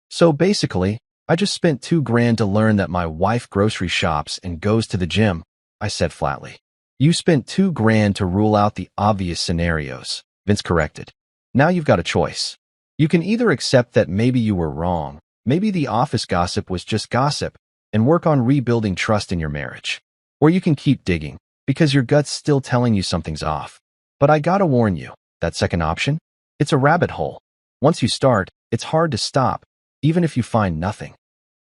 So basically, I just spent $2,000 to learn that my wife grocery shops and goes to the gym, I said flatly. You spent $2,000 to rule out the obvious scenarios, Vince corrected. Now you've got a choice. You can either accept that maybe you were wrong, maybe the office gossip was just gossip, and work on rebuilding trust in your marriage. Or you can keep digging, because your gut's still telling you something's off. But I gotta warn you, that second option? It's a rabbit hole. Once you start, it's hard to stop, even if you find nothing.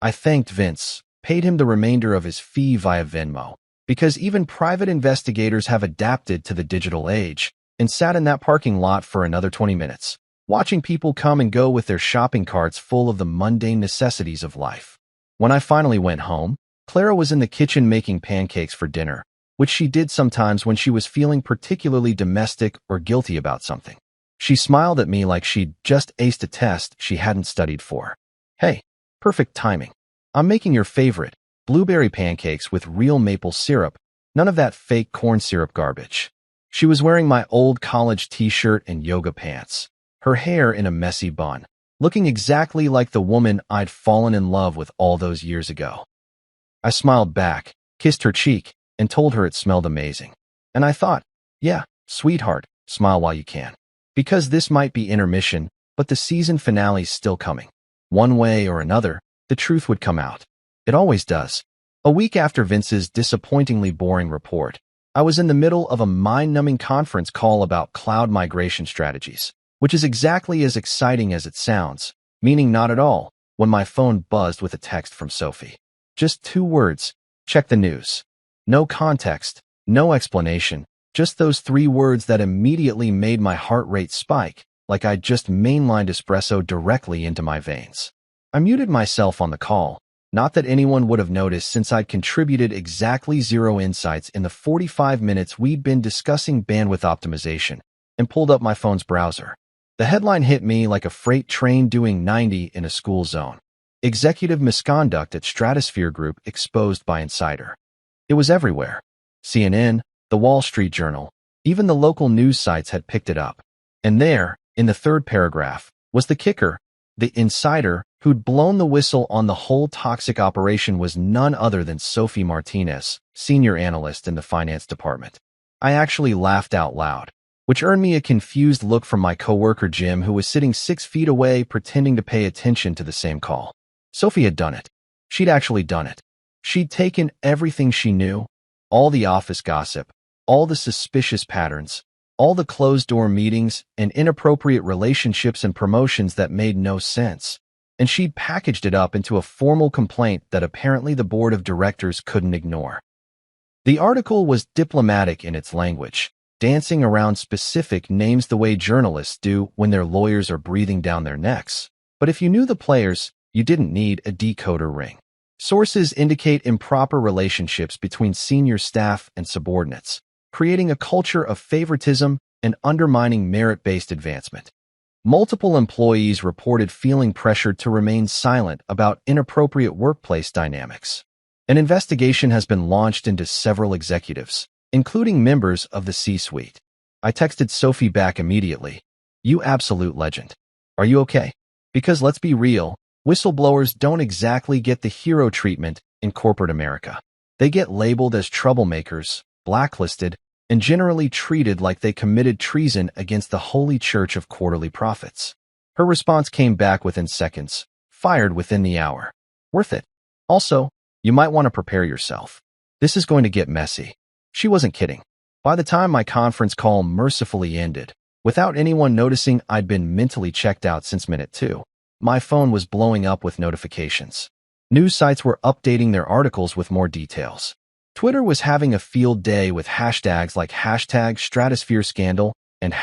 I thanked Vince, paid him the remainder of his fee via Venmo, because even private investigators have adapted to the digital age, and sat in that parking lot for another 20 minutes. Watching people come and go with their shopping carts full of the mundane necessities of life. When I finally went home, Clara was in the kitchen making pancakes for dinner, which she did sometimes when she was feeling particularly domestic or guilty about something. She smiled at me like she'd just aced a test she hadn't studied for. Hey, perfect timing. I'm making your favorite, blueberry pancakes with real maple syrup, none of that fake corn syrup garbage. She was wearing my old college t-shirt and yoga pants, her hair in a messy bun, looking exactly like the woman I'd fallen in love with all those years ago. I smiled back, kissed her cheek, and told her it smelled amazing. And I thought, yeah, sweetheart, smile while you can. Because this might be intermission, but the season finale's still coming. One way or another, the truth would come out. It always does. A week after Vince's disappointingly boring report, I was in the middle of a mind-numbing conference call about cloud migration strategies, which is exactly as exciting as it sounds, meaning not at all, when my phone buzzed with a text from Sophie. Just 2 words: check the news. No context, no explanation, just those 3 words that immediately made my heart rate spike, like I'd just mainlined espresso directly into my veins. I muted myself on the call, not that anyone would have noticed since I'd contributed exactly 0 insights in the 45 minutes we'd been discussing bandwidth optimization, and pulled up my phone's browser. The headline hit me like a freight train doing 90 in a school zone. Executive misconduct at Stratosphere Group exposed by insider. It was everywhere. CNN, The Wall Street Journal, even the local news sites had picked it up. And there, in the 3rd paragraph, was the kicker. The insider who'd blown the whistle on the whole toxic operation was none other than Sophie Martinez, senior analyst in the finance department. I actually laughed out loud, which earned me a confused look from my coworker Jim, who was sitting 6 feet away pretending to pay attention to the same call. Sophie had done it. She'd actually done it. She'd taken everything she knew, all the office gossip, all the suspicious patterns, all the closed-door meetings and inappropriate relationships and promotions that made no sense, and she'd packaged it up into a formal complaint that apparently the board of directors couldn't ignore. The article was diplomatic in its language, dancing around specific names the way journalists do when their lawyers are breathing down their necks. But if you knew the players, you didn't need a decoder ring. Sources indicate improper relationships between senior staff and subordinates, creating a culture of favoritism and undermining merit-based advancement. Multiple employees reported feeling pressured to remain silent about inappropriate workplace dynamics. An investigation has been launched into several executives, including members of the C-suite. I texted Sophie back immediately. "You absolute legend. Are you okay?" Because let's be real, whistleblowers don't exactly get the hero treatment in corporate America. They get labeled as troublemakers, blacklisted, and generally treated like they committed treason against the holy church of quarterly profits. Her response came back within seconds, fired within the hour. Worth it. Also, you might want to prepare yourself. This is going to get messy. She wasn't kidding. By the time my conference call mercifully ended, without anyone noticing I'd been mentally checked out since minute 2, my phone was blowing up with notifications. News sites were updating their articles with more details. Twitter was having a field day with hashtags like #StratosphereScandal and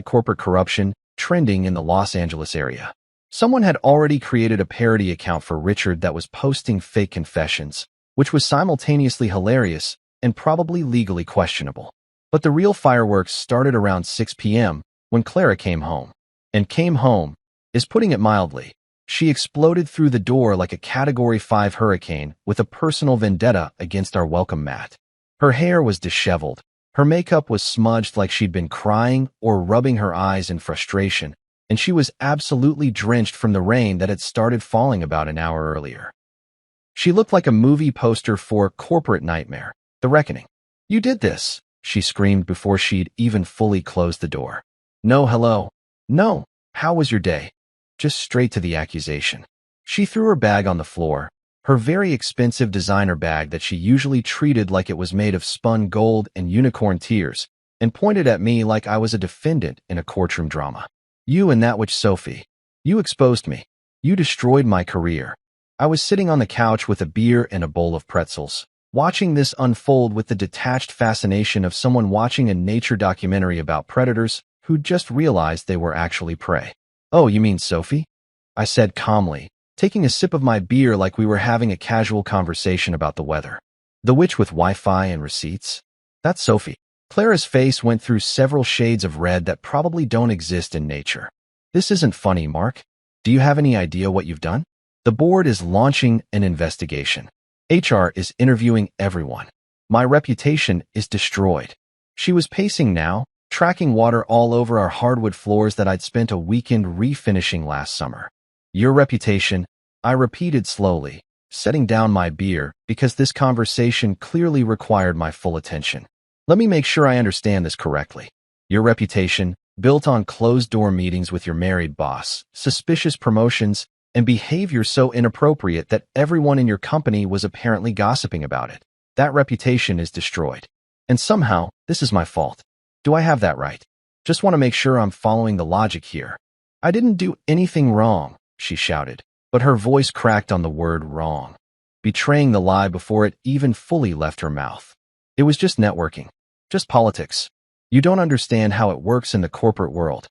#corporate trending in the Los Angeles area. Someone had already created a parody account for Richard that was posting fake confessions, which was simultaneously hilarious and probably legally questionable. But the real fireworks started around 6 p.m. when Clara came home. And came home is putting it mildly. She exploded through the door like a Category 5 hurricane with a personal vendetta against our welcome mat. Her hair was disheveled. Her makeup was smudged like she'd been crying or rubbing her eyes in frustration, and she was absolutely drenched from the rain that had started falling about an hour earlier. She looked like a movie poster for Corporate Nightmare, The Reckoning. "You did this," she screamed before she'd even fully closed the door. "No hello. No, how was your day?" Just straight to the accusation. She threw her bag on the floor, her very expensive designer bag that she usually treated like it was made of spun gold and unicorn tears, and pointed at me like I was a defendant in a courtroom drama. "You and that witch Sophie. You exposed me. You destroyed my career." I was sitting on the couch with a beer and a bowl of pretzels, watching this unfold with the detached fascination of someone watching a nature documentary about predators who'd just realized they were actually prey. "Oh, you mean Sophie?" I said calmly, taking a sip of my beer like we were having a casual conversation about the weather. "The witch with Wi-Fi and receipts? That's Sophie." Clara's face went through several shades of red that probably don't exist in nature. "This isn't funny, Mark. Do you have any idea what you've done? The board is launching an investigation. HR is interviewing everyone. My reputation is destroyed." She was pacing now, tracking water all over our hardwood floors that I'd spent a weekend refinishing last summer. "Your reputation," I repeated slowly, setting down my beer because this conversation clearly required my full attention. "Let me make sure I understand this correctly. Your reputation, built on closed-door meetings with your married boss, suspicious promotions, and behavior so inappropriate that everyone in your company was apparently gossiping about it. That reputation is destroyed. And somehow, this is my fault. Do I have that right? Just want to make sure I'm following the logic here. I didn't do anything wrong, she shouted, but her voice cracked on the word wrong, betraying the lie before it even fully left her mouth. It was just networking, just politics. You don't understand how it works in the corporate world.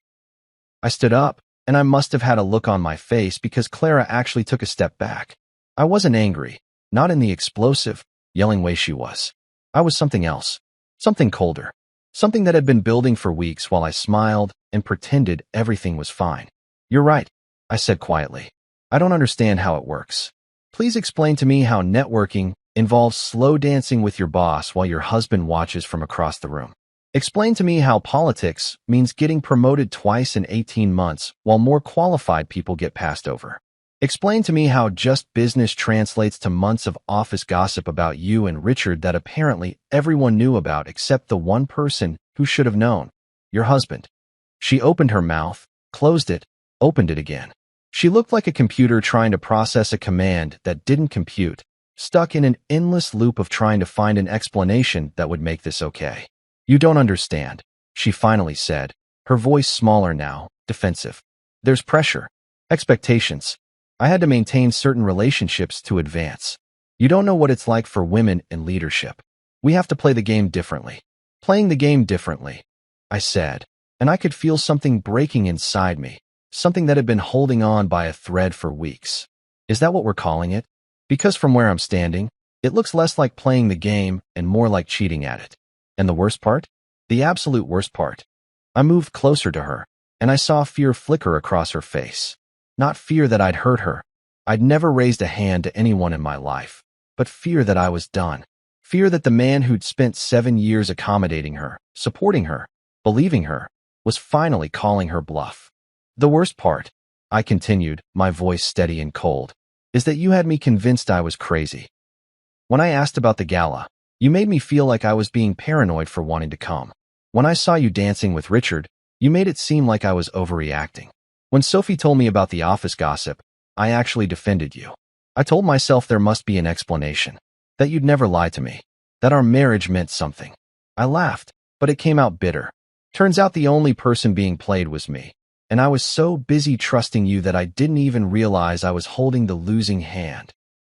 I stood up, and I must have had a look on my face because Clara actually took a step back. I wasn't angry, not in the explosive, yelling way she was. I was something else, something colder, something that had been building for weeks while I smiled and pretended everything was fine. You're right, I said quietly. I don't understand how it works. Please explain to me how networking involves slow dancing with your boss while your husband watches from across the room. Explain to me how politics means getting promoted twice in 18 months while more qualified people get passed over. Explain to me how just business translates to months of office gossip about you and Richard that apparently everyone knew about except the one person who should have known, your husband. She opened her mouth, closed it, opened it again. She looked like a computer trying to process a command that didn't compute, stuck in an endless loop of trying to find an explanation that would make this okay. You don't understand, she finally said, her voice smaller now, defensive. There's pressure, expectations. I had to maintain certain relationships to advance. You don't know what it's like for women in leadership. We have to play the game differently. Playing the game differently, I said, and I could feel something breaking inside me, something that had been holding on by a thread for weeks. Is that what we're calling it? Because from where I'm standing, it looks less like playing the game and more like cheating at it. And the worst part? The absolute worst part. I moved closer to her, and I saw fear flicker across her face. Not fear that I'd hurt her. I'd never raised a hand to anyone in my life, but fear that I was done. Fear that the man who'd spent 7 years accommodating her, supporting her, believing her, was finally calling her bluff. The worst part, I continued, my voice steady and cold, is that you had me convinced I was crazy. When I asked about the gala, you made me feel like I was being paranoid for wanting to come. When I saw you dancing with Richard, you made it seem like I was overreacting. When Sophie told me about the office gossip, I actually defended you. I told myself there must be an explanation, that you'd never lie to me, that our marriage meant something. I laughed, but it came out bitter. Turns out the only person being played was me, and I was so busy trusting you that I didn't even realize I was holding the losing hand.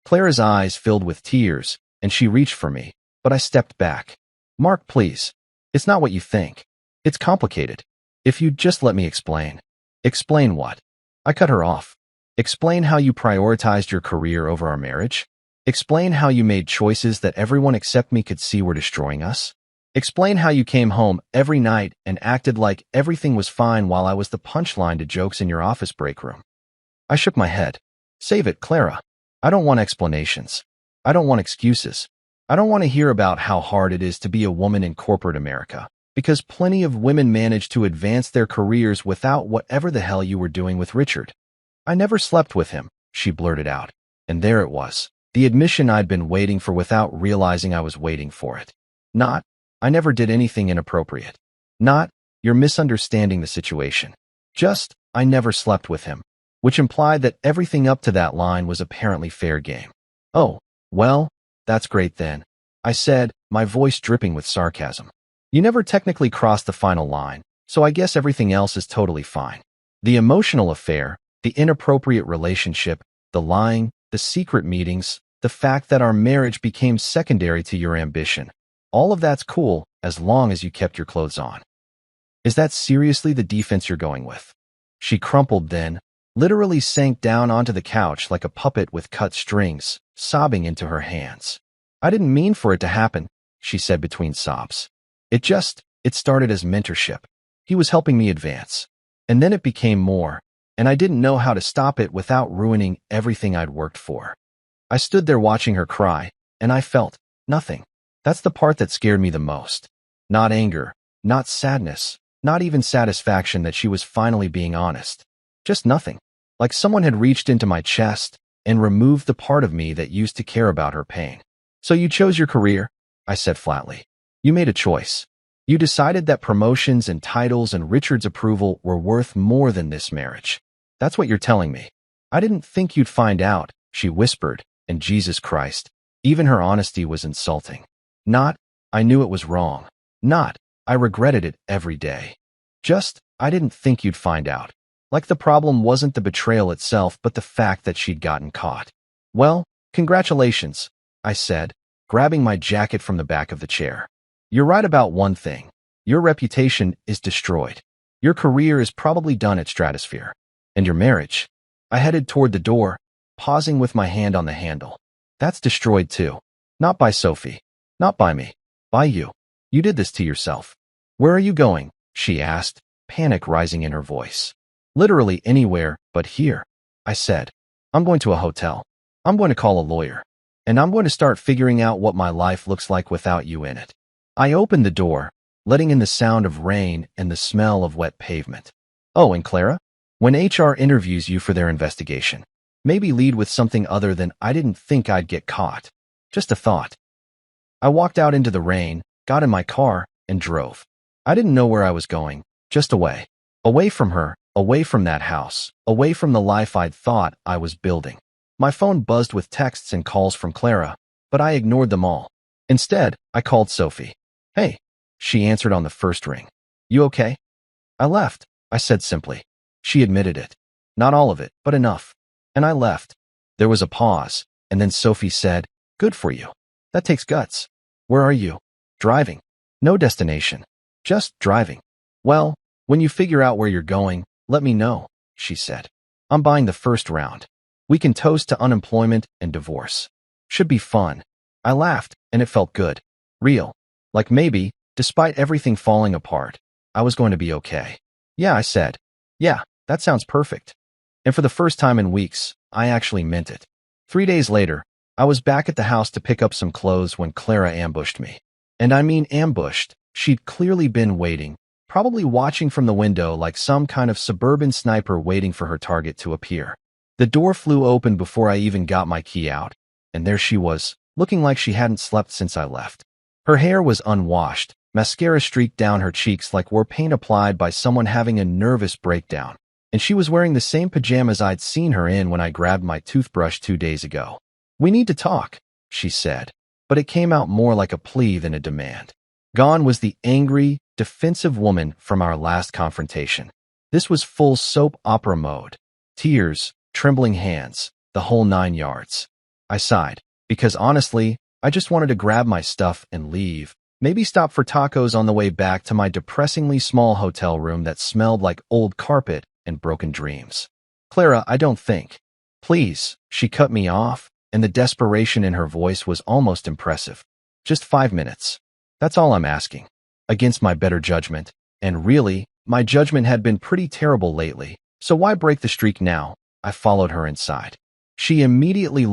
Clara's eyes filled with tears, and she reached for me, but I stepped back. Mark, please. It's not what you think. It's complicated. If you'd just let me explain. Explain what? I cut her off. Explain how you prioritized your career over our marriage. Explain how you made choices that everyone except me could see were destroying us. Explain how you came home every night and acted like everything was fine while I was the punchline to jokes in your office break room. I shook my head. Save it, Clara. I don't want explanations. I don't want excuses. I don't want to hear about how hard it is to be a woman in corporate America, because plenty of women manage to advance their careers without whatever the hell you were doing with Richard. I never slept with him, she blurted out. And there it was, the admission I'd been waiting for without realizing I was waiting for it. Not, I never did anything inappropriate. Not, you're misunderstanding the situation. Just, I never slept with him, which implied that everything up to that line was apparently fair game. Oh, well, that's great then, I said, my voice dripping with sarcasm. You never technically crossed the final line, so I guess everything else is totally fine. The emotional affair, the inappropriate relationship, the lying, the secret meetings, the fact that our marriage became secondary to your ambition. All of that's cool as long as you kept your clothes on. Is that seriously the defense you're going with? She crumpled then, literally sank down onto the couch like a puppet with cut strings, sobbing into her hands. I didn't mean for it to happen, she said between sobs. It started as mentorship. He was helping me advance. And then it became more, and I didn't know how to stop it without ruining everything I'd worked for. I stood there watching her cry, and I felt nothing. That's the part that scared me the most. Not anger, not sadness, not even satisfaction that she was finally being honest. Just nothing. Like someone had reached into my chest and removed the part of me that used to care about her pain. So you chose your career? I said flatly. You made a choice. You decided that promotions and titles and Richard's approval were worth more than this marriage. That's what you're telling me. I didn't think you'd find out, she whispered, and Jesus Christ, even her honesty was insulting. Not, I knew it was wrong. Not, I regretted it every day. Just, I didn't think you'd find out. Like the problem wasn't the betrayal itself, but the fact that she'd gotten caught. Well, congratulations, I said, grabbing my jacket from the back of the chair. You're right about one thing. Your reputation is destroyed. Your career is probably done at Stratosphere. And your marriage. I headed toward the door, pausing with my hand on the handle. That's destroyed too. Not by Sophie. Not by me. By you. You did this to yourself. Where are you going? She asked, panic rising in her voice. Literally anywhere but here, I said. I'm going to a hotel. I'm going to call a lawyer. And I'm going to start figuring out what my life looks like without you in it. I opened the door, letting in the sound of rain and the smell of wet pavement. Oh, and Clara? When HR interviews you for their investigation, maybe lead with something other than I didn't think I'd get caught. Just a thought. I walked out into the rain, got in my car, and drove. I didn't know where I was going, just away. Away from her, away from that house, away from the life I'd thought I was building. My phone buzzed with texts and calls from Clara, but I ignored them all. Instead, I called Sophie. Hey, she answered on the first ring. You okay? I left, I said simply. She admitted it. Not all of it, but enough. And I left. There was a pause, and then Sophie said, Good for you. That takes guts. Where are you? Driving. No destination. Just driving. Well, when you figure out where you're going, let me know, she said. I'm buying the first round. We can toast to unemployment and divorce. Should be fun. I laughed, and it felt good. Real. Like maybe, despite everything falling apart, I was going to be okay. Yeah, I said. Yeah, that sounds perfect. And for the first time in weeks, I actually meant it. 3 days later, I was back at the house to pick up some clothes when Clara ambushed me. And I mean ambushed. She'd clearly been waiting, probably watching from the window like some kind of suburban sniper waiting for her target to appear. The door flew open before I even got my key out, and there she was, looking like she hadn't slept since I left. Her hair was unwashed, mascara streaked down her cheeks like were paint applied by someone having a nervous breakdown, and she was wearing the same pajamas I'd seen her in when I grabbed my toothbrush 2 days ago. We need to talk, she said, but it came out more like a plea than a demand. Gone was the angry, defensive woman from our last confrontation. This was full soap opera mode. Tears, trembling hands, the whole 9 yards. I sighed, because honestly, I just wanted to grab my stuff and leave, maybe stop for tacos on the way back to my depressingly small hotel room that smelled like old carpet and broken dreams. Clara, I don't think. Please, she cut me off, and the desperation in her voice was almost impressive. Just 5 minutes. That's all I'm asking. Against my better judgment, and really, my judgment had been pretty terrible lately, so why break the streak now? I followed her inside. She immediately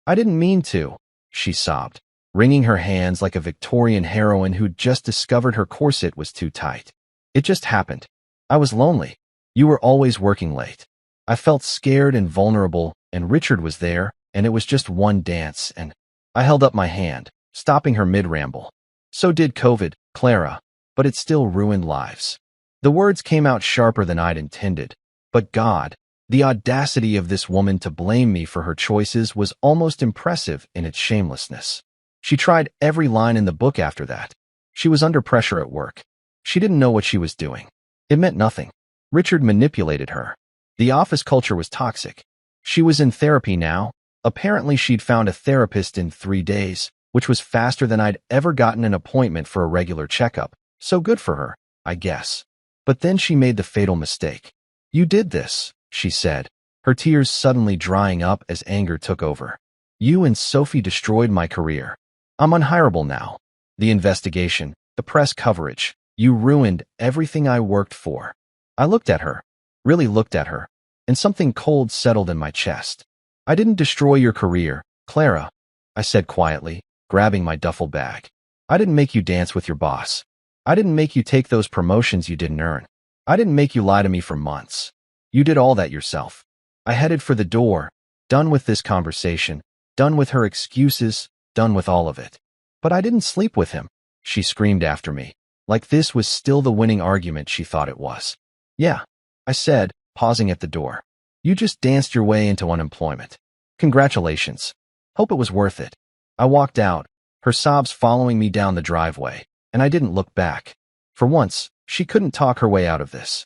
I didn't mean to, she sobbed, wringing her hands like a Victorian heroine who'd just discovered her corset was too tight. It just happened. I was lonely. You were always working late. I felt scared and vulnerable, and Richard was there, and it was just one dance, and I held up my hand, stopping her mid-ramble. So did COVID, Clara, but it still ruined lives. The words came out sharper than I'd intended, but God, the audacity of this woman to blame me for her choices was almost impressive in its shamelessness. She tried every line in the book after that. She was under pressure at work. She didn't know what she was doing. It meant nothing. Richard manipulated her. The office culture was toxic. She was in therapy now. Apparently she'd found a therapist in 3 days, which was faster than I'd ever gotten an appointment for a regular checkup. So good for her, I guess. But then she made the fatal mistake. You did this, she said, her tears suddenly drying up as anger took over. You and Sophie destroyed my career. I'm unhireable now. The investigation, the press coverage, you ruined everything I worked for. I looked at her, really looked at her, and something cold settled in my chest. I didn't destroy your career, Clara, I said quietly, grabbing my duffel bag. I didn't make you dance with your boss. I didn't make you take those promotions you didn't earn. I didn't make you lie to me for months. You did all that yourself. I headed for the door, done with this conversation, done with her excuses, done with all of it. But I didn't sleep with him, she screamed after me, like this was still the winning argument she thought it was. Yeah, I said, pausing at the door. You just danced your way into unemployment. Congratulations. Hope it was worth it. I walked out, her sobs following me down the driveway, and I didn't look back. For once, she couldn't talk her way out of this.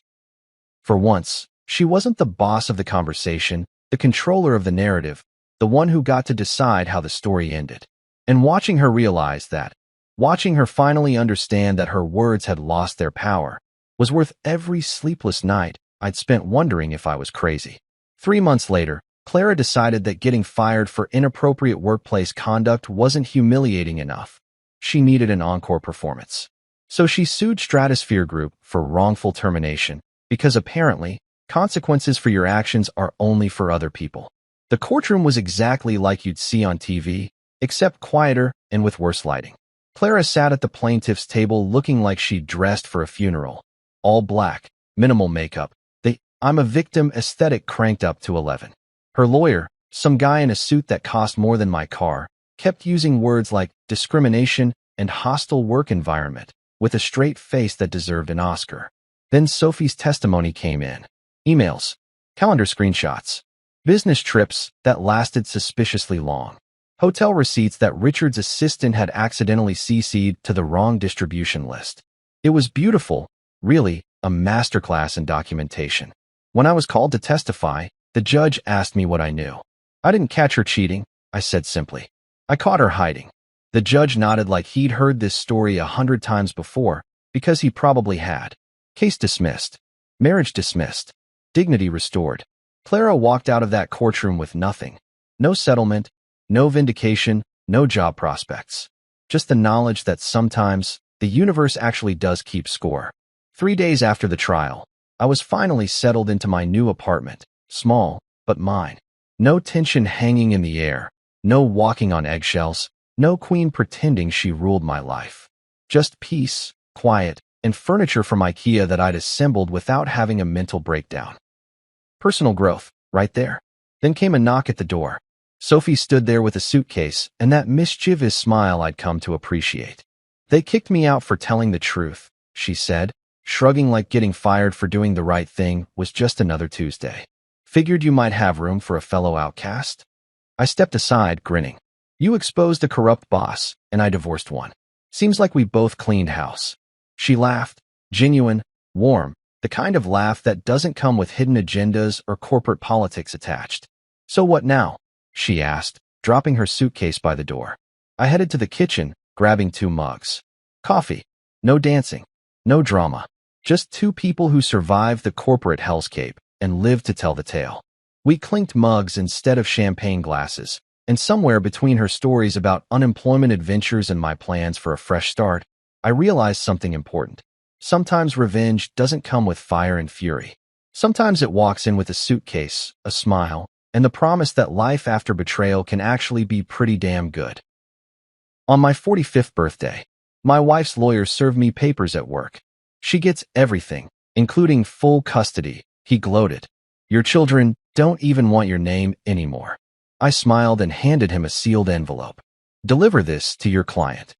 For once, she wasn't the boss of the conversation, the controller of the narrative, the one who got to decide how the story ended. And watching her realize that, watching her finally understand that her words had lost their power, was worth every sleepless night I'd spent wondering if I was crazy. 3 months later, Clara decided that getting fired for inappropriate workplace conduct wasn't humiliating enough. She needed an encore performance. So she sued Stratosphere Group for wrongful termination, because apparently, consequences for your actions are only for other people. The courtroom was exactly like you'd see on TV, except quieter and with worse lighting. Clara sat at the plaintiff's table looking like she'd dressed for a funeral. All black, minimal makeup, the "I'm a victim" aesthetic cranked up to 11. Her lawyer, some guy in a suit that cost more than my car, kept using words like discrimination and hostile work environment, with a straight face that deserved an Oscar. Then Sophie's testimony came in. Emails, calendar screenshots, business trips that lasted suspiciously long, hotel receipts that Richard's assistant had accidentally CC'd to the wrong distribution list. It was beautiful, really, a masterclass in documentation. When I was called to testify, the judge asked me what I knew. I didn't catch her cheating, I said simply. I caught her hiding. The judge nodded like he'd heard this story 100 times before, because he probably had. Case dismissed. Marriage dismissed. Dignity restored. Clara walked out of that courtroom with nothing. No settlement, no vindication, no job prospects. Just the knowledge that sometimes the universe actually does keep score. 3 days after the trial, I was finally settled into my new apartment. Small, but mine. No tension hanging in the air. No walking on eggshells. No queen pretending she ruled my life. Just peace, quiet, and furniture from IKEA that I'd assembled without having a mental breakdown. Personal growth, right there. Then came a knock at the door. Sophie stood there with a suitcase and that mischievous smile I'd come to appreciate. They kicked me out for telling the truth, she said, shrugging like getting fired for doing the right thing was just another Tuesday. Figured you might have room for a fellow outcast? I stepped aside, grinning. You exposed a corrupt boss, and I divorced one. Seems like we both cleaned house. She laughed, genuine, warm, the kind of laugh that doesn't come with hidden agendas or corporate politics attached. So what now? She asked, dropping her suitcase by the door. I headed to the kitchen, grabbing 2 mugs. Coffee. No dancing. No drama. Just 2 people who survived the corporate hellscape and lived to tell the tale. We clinked mugs instead of champagne glasses, and somewhere between her stories about unemployment adventures and my plans for a fresh start, I realized something important. Sometimes revenge doesn't come with fire and fury. Sometimes it walks in with a suitcase, a smile, and the promise that life after betrayal can actually be pretty damn good. On my 45th birthday, my wife's lawyer served me papers at work. She gets everything, including full custody, he gloated. Your children don't even want your name anymore. I smiled and handed him a sealed envelope. Deliver this to your client.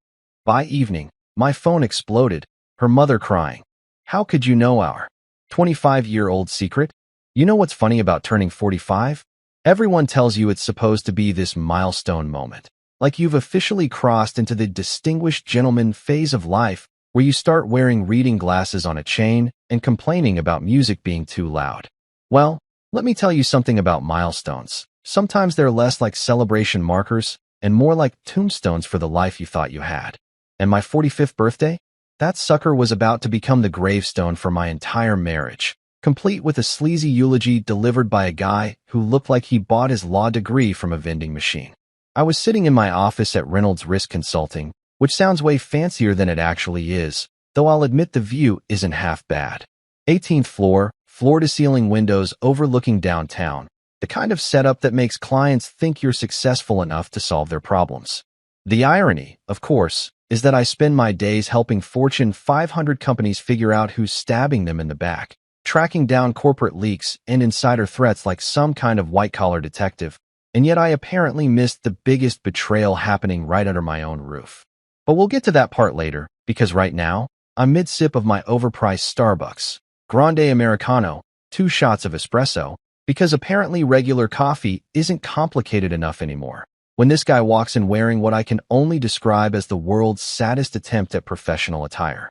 By evening, my phone exploded, her mother crying. How could you know our 25-year-old secret? You know what's funny about turning 45? Everyone tells you it's supposed to be this milestone moment. Like you've officially crossed into the distinguished gentleman phase of life where you start wearing reading glasses on a chain and complaining about music being too loud. Well, let me tell you something about milestones. Sometimes they're less like celebration markers and more like tombstones for the life you thought you had. And my 45th birthday? That sucker was about to become the gravestone for my entire marriage, complete with a sleazy eulogy delivered by a guy who looked like he bought his law degree from a vending machine. I was sitting in my office at Reynolds Risk Consulting, which sounds way fancier than it actually is, though I'll admit the view isn't half bad. 18th floor, floor-to-ceiling windows overlooking downtown, the kind of setup that makes clients think you're successful enough to solve their problems. The irony, of course, is that I spend my days helping Fortune 500 companies figure out who's stabbing them in the back, tracking down corporate leaks and insider threats like some kind of white-collar detective, and yet I apparently missed the biggest betrayal happening right under my own roof. But we'll get to that part later, because right now, I'm mid-sip of my overpriced Starbucks, Grande Americano, 2 shots of espresso, Because apparently regular coffee isn't complicated enough anymore. When this guy walks in wearing what I can only describe as the world's saddest attempt at professional attire.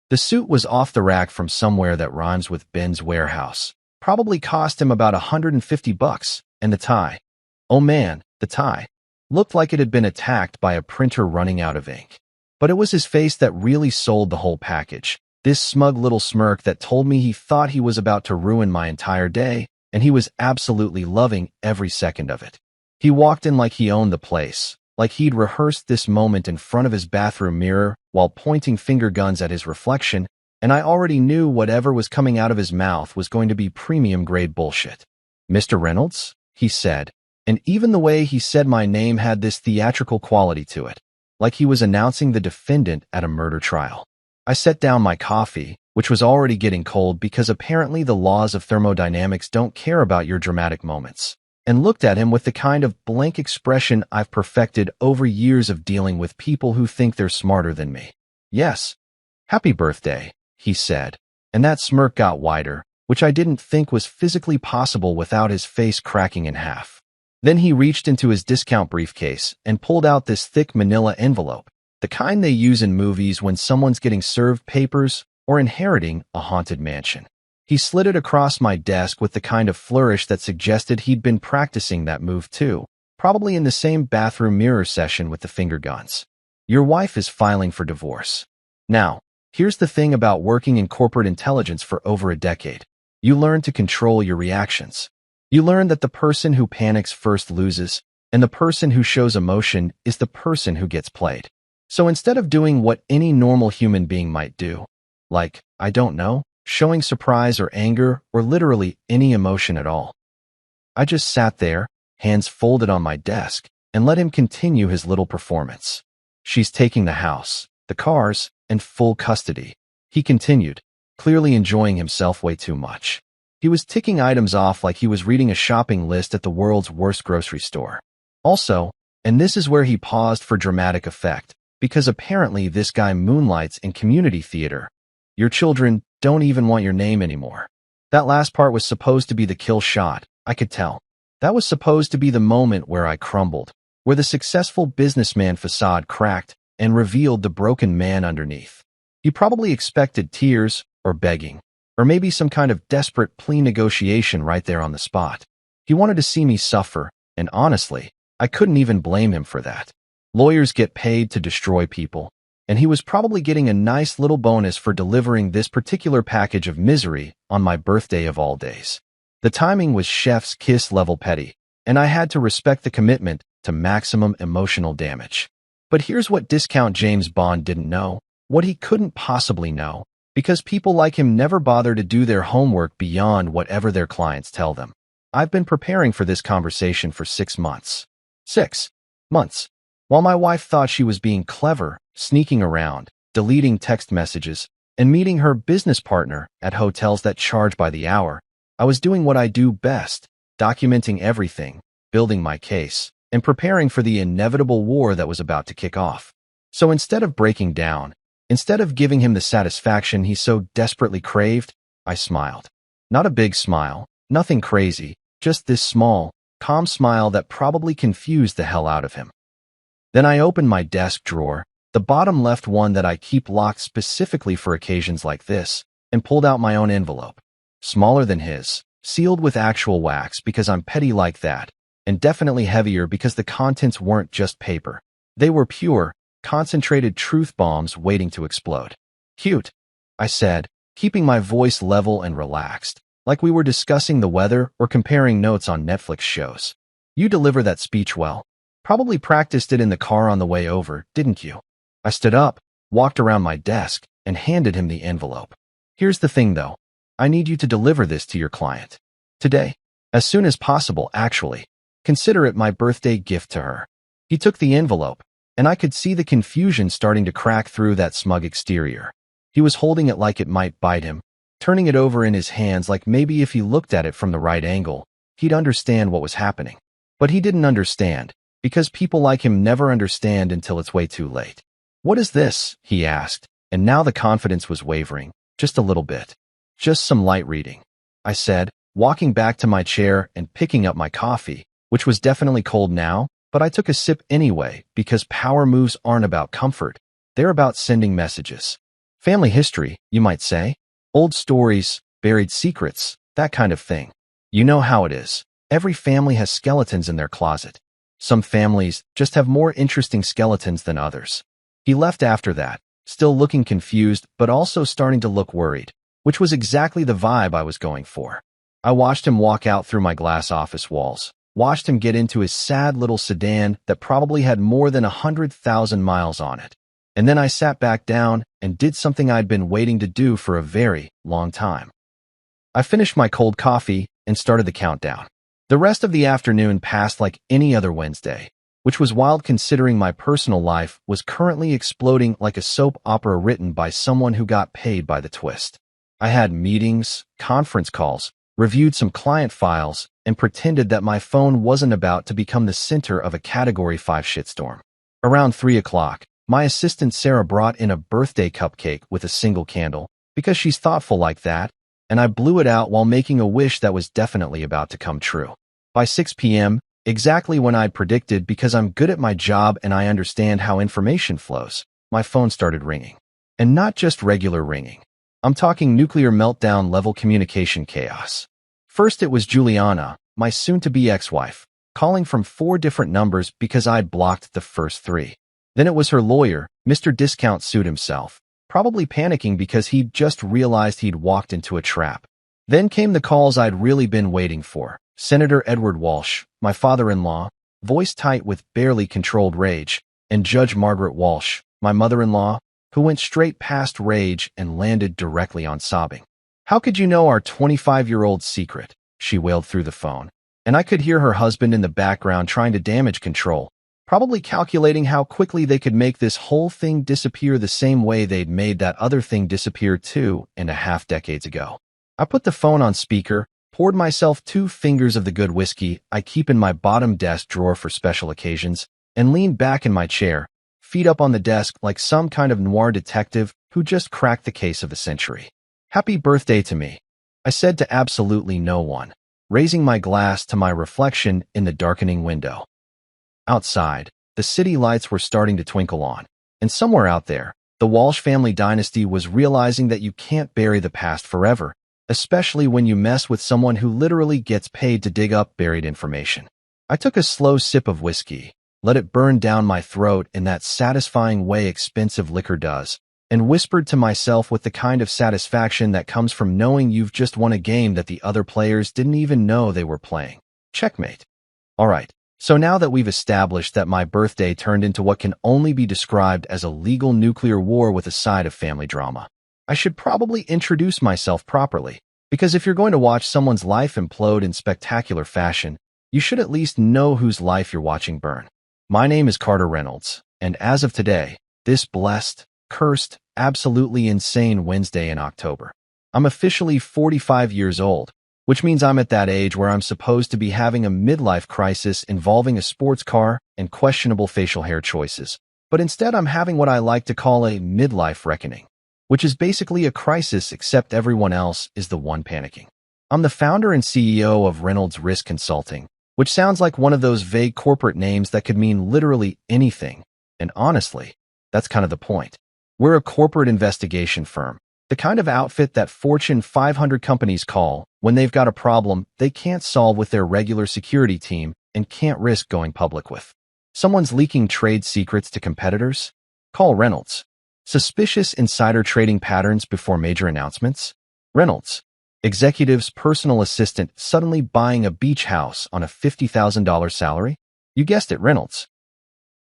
The suit was off the rack from somewhere that rhymes with Ben's Warehouse. Probably cost him about $150, and the tie. Oh man, the tie. Looked like it had been attacked by a printer running out of ink. But it was his face that really sold the whole package. This smug little smirk that told me he thought he was about to ruin my entire day, and he was absolutely loving every second of it. He walked in like he owned the place, like he'd rehearsed this moment in front of his bathroom mirror while pointing finger guns at his reflection, and I already knew whatever was coming out of his mouth was going to be premium-grade bullshit. "Mr. Reynolds?" he said, and even the way he said my name had this theatrical quality to it, like he was announcing the defendant at a murder trial. I set down my coffee, which was already getting cold because apparently the laws of thermodynamics don't care about your dramatic moments, and looked at him with the kind of blank expression I've perfected over years of dealing with people who think they're smarter than me. "Yes. Happy birthday," he said, and that smirk got wider, which I didn't think was physically possible without his face cracking in half. Then he reached into his discount briefcase and pulled out this thick manila envelope, the kind they use in movies when someone's getting served papers or inheriting a haunted mansion. He slid it across my desk with the kind of flourish that suggested he'd been practicing that move too, probably in the same bathroom mirror session with the finger guns. "Your wife is filing for divorce." Now, here's the thing about working in corporate intelligence for over a decade. You learn to control your reactions. You learn that the person who panics first loses, and the person who shows emotion is the person who gets played. So instead of doing what any normal human being might do, like, I don't know, showing surprise or anger or literally any emotion at all, I just sat there, hands folded on my desk, and let him continue his little performance. "She's taking the house, the cars, and full custody," he continued, clearly enjoying himself way too much. He was ticking items off like he was reading a shopping list at the world's worst grocery store. Also, and this is where he paused for dramatic effect, because apparently this guy moonlights in community theater. "Your children don't even want your name anymore." That last part was supposed to be the kill shot, I could tell. That was supposed to be the moment where I crumbled, where the successful businessman facade cracked and revealed the broken man underneath. He probably expected tears or begging, or maybe some kind of desperate plea negotiation right there on the spot. He wanted to see me suffer, and honestly, I couldn't even blame him for that. Lawyers get paid to destroy people, and he was probably getting a nice little bonus for delivering this particular package of misery on my birthday of all days. The timing was chef's kiss level petty, and I had to respect the commitment to maximum emotional damage. But here's what Discount James Bond didn't know, what he couldn't possibly know, because people like him never bother to do their homework beyond whatever their clients tell them. I've been preparing for this conversation for 6 months. 6 months. While my wife thought she was being clever, sneaking around, deleting text messages, and meeting her business partner at hotels that charge by the hour, I was doing what I do best, documenting everything, building my case, and preparing for the inevitable war that was about to kick off. So instead of breaking down, instead of giving him the satisfaction he so desperately craved, I smiled. Not a big smile, nothing crazy, just this small, calm smile that probably confused the hell out of him. Then I opened my desk drawer, the bottom left one that I keep locked specifically for occasions like this, and pulled out my own envelope. Smaller than his, sealed with actual wax because I'm petty like that, and definitely heavier because the contents weren't just paper. They were pure, concentrated truth bombs waiting to explode. "Cute," I said, keeping my voice level and relaxed, like we were discussing the weather or comparing notes on Netflix shows. "You deliver that speech well. Probably practiced it in the car on the way over, didn't you?" I stood up, walked around my desk, and handed him the envelope. "Here's the thing, though. I need you to deliver this to your client. Today. As soon as possible, actually. Consider it my birthday gift to her." He took the envelope, and I could see the confusion starting to crack through that smug exterior. He was holding it like it might bite him, turning it over in his hands like maybe if he looked at it from the right angle, he'd understand what was happening. But he didn't understand, because people like him never understand until it's way too late. "What is this?" he asked, and now the confidence was wavering, just a little bit. "Just some light reading," I said, walking back to my chair and picking up my coffee, which was definitely cold now, but I took a sip anyway because power moves aren't about comfort. They're about sending messages. Family history, you might say. Old stories, buried secrets, that kind of thing. You know how it is. Every family has skeletons in their closet. Some families just have more interesting skeletons than others. He left after that, still looking confused but also starting to look worried, which was exactly the vibe I was going for. I watched him walk out through my glass office walls, watched him get into his sad little sedan that probably had more than 100,000 miles on it. And then I sat back down and did something I'd been waiting to do for a very long time. I finished my cold coffee and started the countdown. The rest of the afternoon passed like any other Wednesday, which was wild considering my personal life was currently exploding like a soap opera written by someone who got paid by the twist. I had meetings, conference calls, reviewed some client files, and pretended that my phone wasn't about to become the center of a Category 5 shitstorm. Around 3 o'clock, my assistant Sarah brought in a birthday cupcake with a single candle, because she's thoughtful like that, and I blew it out while making a wish that was definitely about to come true. By 6 p.m., exactly when I'd predicted because I'm good at my job and I understand how information flows, my phone started ringing. And not just regular ringing. I'm talking nuclear meltdown level communication chaos. First it was Juliana, my soon-to-be ex-wife, calling from 4 different numbers because I'd blocked the first 3. Then it was her lawyer, Mr. Discount sued himself, probably panicking because he'd just realized he'd walked into a trap. Then came the calls I'd really been waiting for. Senator Edward Walsh, my father-in-law, voice tight with barely controlled rage, and Judge Margaret Walsh, my mother-in-law, who went straight past rage and landed directly on sobbing. "How could you know our 25-year-old secret?" she wailed through the phone. And I could hear her husband in the background trying to damage control, probably calculating how quickly they could make this whole thing disappear the same way they'd made that other thing disappear 2.5 decades ago. I put the phone on speaker, poured myself 2 fingers of the good whiskey I keep in my bottom desk drawer for special occasions, and leaned back in my chair, feet up on the desk like some kind of noir detective who just cracked the case of the century. "Happy birthday to me," I said to absolutely no one, raising my glass to my reflection in the darkening window. Outside, the city lights were starting to twinkle on, and somewhere out there, the Walsh family dynasty was realizing that you can't bury the past forever, especially when you mess with someone who literally gets paid to dig up buried information. I took a slow sip of whiskey, let it burn down my throat in that satisfying way expensive liquor does, and whispered to myself with the kind of satisfaction that comes from knowing you've just won a game that the other players didn't even know they were playing. Checkmate. All right. So now that we've established that my birthday turned into what can only be described as a legal nuclear war with a side of family drama, I should probably introduce myself properly, because if you're going to watch someone's life implode in spectacular fashion, you should at least know whose life you're watching burn. My name is Carter Reynolds, and as of today, this blessed, cursed, absolutely insane Wednesday in October, I'm officially 45 years old, which means I'm at that age where I'm supposed to be having a midlife crisis involving a sports car and questionable facial hair choices. But instead I'm having what I like to call a midlife reckoning, which is basically a crisis except everyone else is the one panicking. I'm the founder and CEO of Reynolds Risk Consulting, which sounds like one of those vague corporate names that could mean literally anything. And honestly, that's kind of the point. We're a corporate investigation firm, the kind of outfit that Fortune 500 companies call when they've got a problem they can't solve with their regular security team and can't risk going public with. Someone's leaking trade secrets to competitors? Call Reynolds. Suspicious insider trading patterns before major announcements? Reynolds. Executive's personal assistant suddenly buying a beach house on a $50,000 salary? You guessed it, Reynolds.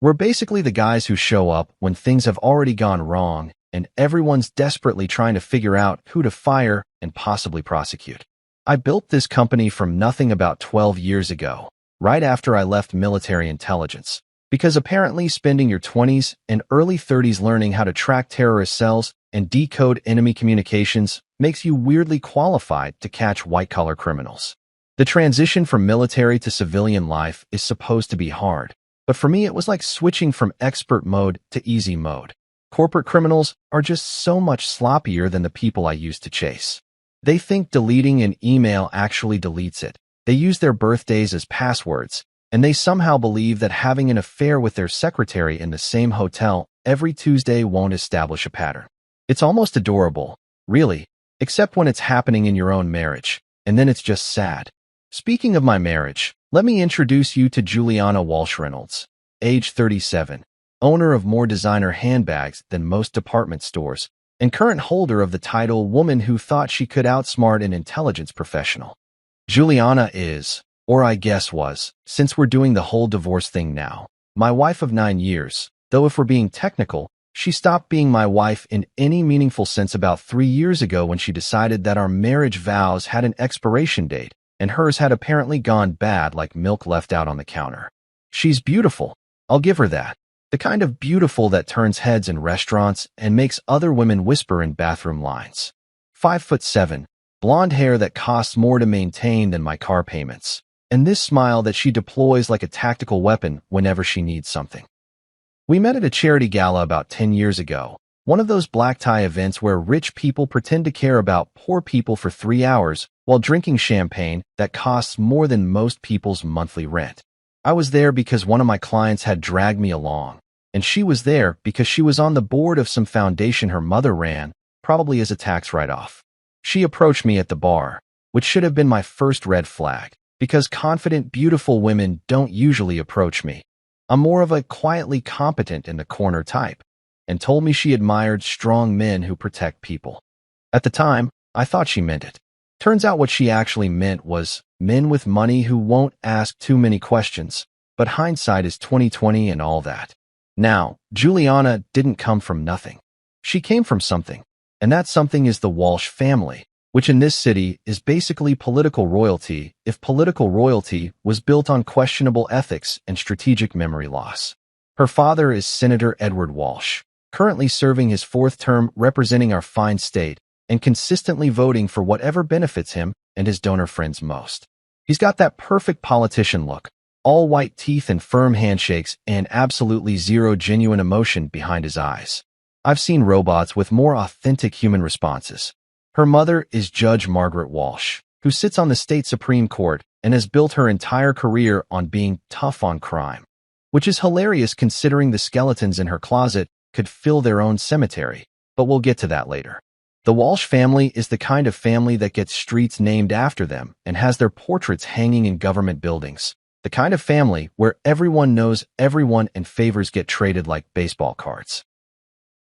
We're basically the guys who show up when things have already gone wrong and everyone's desperately trying to figure out who to fire and possibly prosecute. I built this company from nothing about 12 years ago, right after I left military intelligence, because apparently spending your 20s and early 30s learning how to track terrorist cells and decode enemy communications makes you weirdly qualified to catch white-collar criminals. The transition from military to civilian life is supposed to be hard, but for me it was like switching from expert mode to easy mode. Corporate criminals are just so much sloppier than the people I used to chase. They think deleting an email actually deletes it. They use their birthdays as passwords, and they somehow believe that having an affair with their secretary in the same hotel every Tuesday won't establish a pattern. It's almost adorable, really, except when it's happening in your own marriage, and then it's just sad. Speaking of my marriage, let me introduce you to Juliana Walsh Reynolds, age 37, owner of more designer handbags than most department stores, and current holder of the title Woman Who Thought She Could Outsmart an Intelligence Professional. Juliana is, or I guess was, since we're doing the whole divorce thing now, my wife of 9 years, though if we're being technical, she stopped being my wife in any meaningful sense about 3 years ago when she decided that our marriage vows had an expiration date, and hers had apparently gone bad like milk left out on the counter. She's beautiful, I'll give her that. The kind of beautiful that turns heads in restaurants and makes other women whisper in bathroom lines. 5'7", blonde hair that costs more to maintain than my car payments, and this smile that she deploys like a tactical weapon whenever she needs something. We met at a charity gala about 10 years ago, one of those black tie events where rich people pretend to care about poor people for 3 hours while drinking champagne that costs more than most people's monthly rent. I was there because one of my clients had dragged me along, and she was there because she was on the board of some foundation her mother ran, probably as a tax write-off. She approached me at the bar, which should have been my first red flag, because confident, beautiful women don't usually approach me. I'm more of a quietly competent in the corner type, and told me she admired strong men who protect people. At the time, I thought she meant it. Turns out what she actually meant was men with money who won't ask too many questions, but hindsight is 20/20 and all that. Now, Juliana didn't come from nothing. She came from something, and that something is the Walsh family, which in this city is basically political royalty if political royalty was built on questionable ethics and strategic memory loss. Her father is Senator Edward Walsh, currently serving his 4th term representing our fine state and consistently voting for whatever benefits him and his donor friends most. He's got that perfect politician look, all white teeth and firm handshakes and absolutely zero genuine emotion behind his eyes. I've seen robots with more authentic human responses. Her mother is Judge Margaret Walsh, who sits on the state Supreme Court and has built her entire career on being tough on crime, which is hilarious considering the skeletons in her closet could fill their own cemetery, but we'll get to that later. The Walsh family is the kind of family that gets streets named after them and has their portraits hanging in government buildings, the kind of family where everyone knows everyone and favors get traded like baseball cards.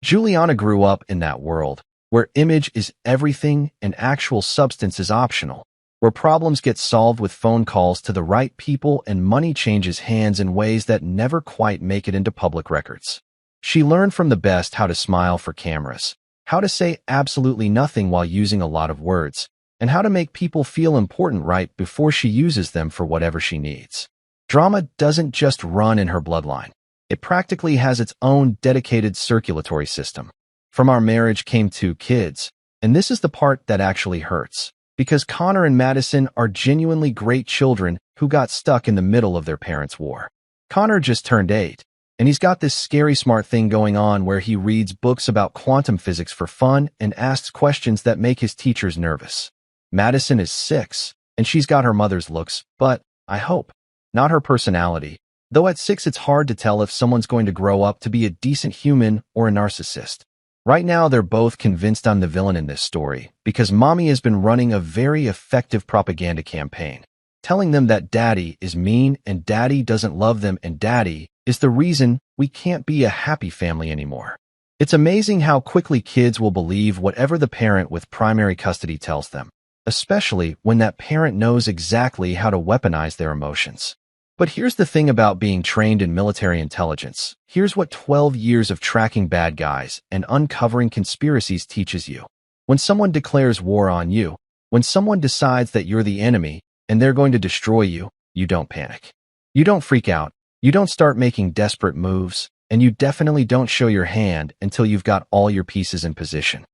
Juliana grew up in that world, where image is everything and actual substance is optional, where problems get solved with phone calls to the right people and money changes hands in ways that never quite make it into public records. She learned from the best how to smile for cameras, how to say absolutely nothing while using a lot of words, and how to make people feel important right before she uses them for whatever she needs. Drama doesn't just run in her bloodline. It practically has its own dedicated circulatory system. From our marriage came 2 kids, and this is the part that actually hurts, because Connor and Madison are genuinely great children who got stuck in the middle of their parents' war. Connor just turned 8, and he's got this scary smart thing going on where he reads books about quantum physics for fun and asks questions that make his teachers nervous. Madison is 6, and she's got her mother's looks, but, I hope, not her personality. Though at 6 it's hard to tell if someone's going to grow up to be a decent human or a narcissist. Right now they're both convinced I'm the villain in this story because mommy has been running a very effective propaganda campaign, telling them that daddy is mean and daddy doesn't love them and daddy is the reason we can't be a happy family anymore. It's amazing how quickly kids will believe whatever the parent with primary custody tells them, especially when that parent knows exactly how to weaponize their emotions. But here's the thing about being trained in military intelligence. Here's what 12 years of tracking bad guys and uncovering conspiracies teaches you. When someone declares war on you, when someone decides that you're the enemy and they're going to destroy you, you don't panic. You don't freak out. You don't start making desperate moves, and you definitely don't show your hand until you've got all your pieces in position.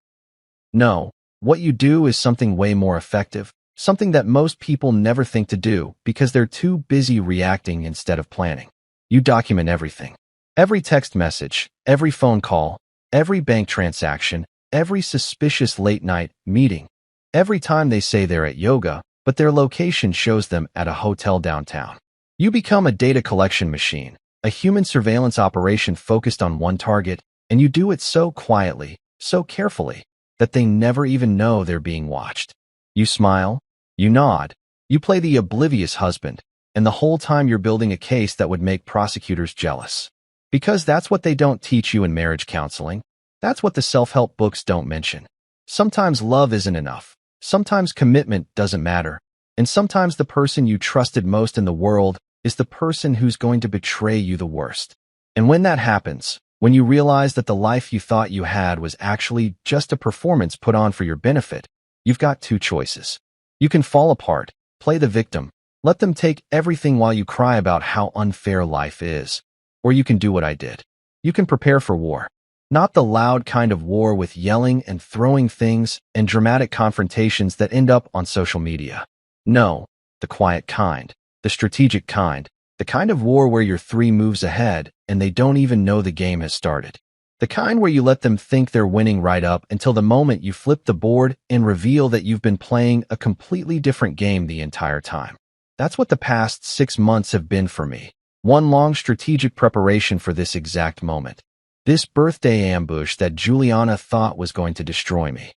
No, what you do is something way more effective, something that most people never think to do because they're too busy reacting instead of planning. You document everything. Every text message, every phone call, every bank transaction, every suspicious late-night meeting. Every time they say they're at yoga, but their location shows them at a hotel downtown. You become a data collection machine, a human surveillance operation focused on one target, and you do it so quietly, so carefully, that they never even know they're being watched. You smile, you nod, you play the oblivious husband, and the whole time you're building a case that would make prosecutors jealous. Because that's what they don't teach you in marriage counseling. That's what the self-help books don't mention. Sometimes love isn't enough. Sometimes commitment doesn't matter. And sometimes the person you trusted most in the world is the person who's going to betray you the worst. And when that happens, when you realize that the life you thought you had was actually just a performance put on for your benefit, you've got two choices. You can fall apart, play the victim, let them take everything while you cry about how unfair life is. Or you can do what I did. You can prepare for war. Not the loud kind of war with yelling and throwing things and dramatic confrontations that end up on social media. No, the quiet kind, the strategic kind, the kind of war where you're 3 moves ahead and they don't even know the game has started. The kind where you let them think they're winning right up until the moment you flip the board and reveal that you've been playing a completely different game the entire time. That's what the past 6 months have been for me. One long strategic preparation for this exact moment. This birthday ambush that Juliana thought was going to destroy me.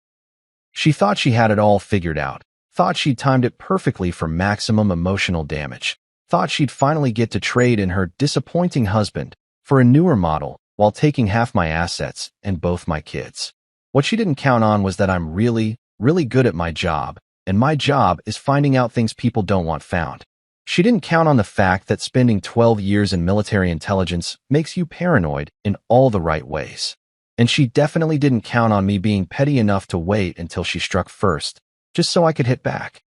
She thought she had it all figured out, thought she'd timed it perfectly for maximum emotional damage, thought she'd finally get to trade in her disappointing husband for a newer model while taking half my assets and both my kids. What she didn't count on was that I'm really, really good at my job, and my job is finding out things people don't want found. She didn't count on the fact that spending 12 years in military intelligence makes you paranoid in all the right ways. And she definitely didn't count on me being petty enough to wait until she struck first, just so I could hit back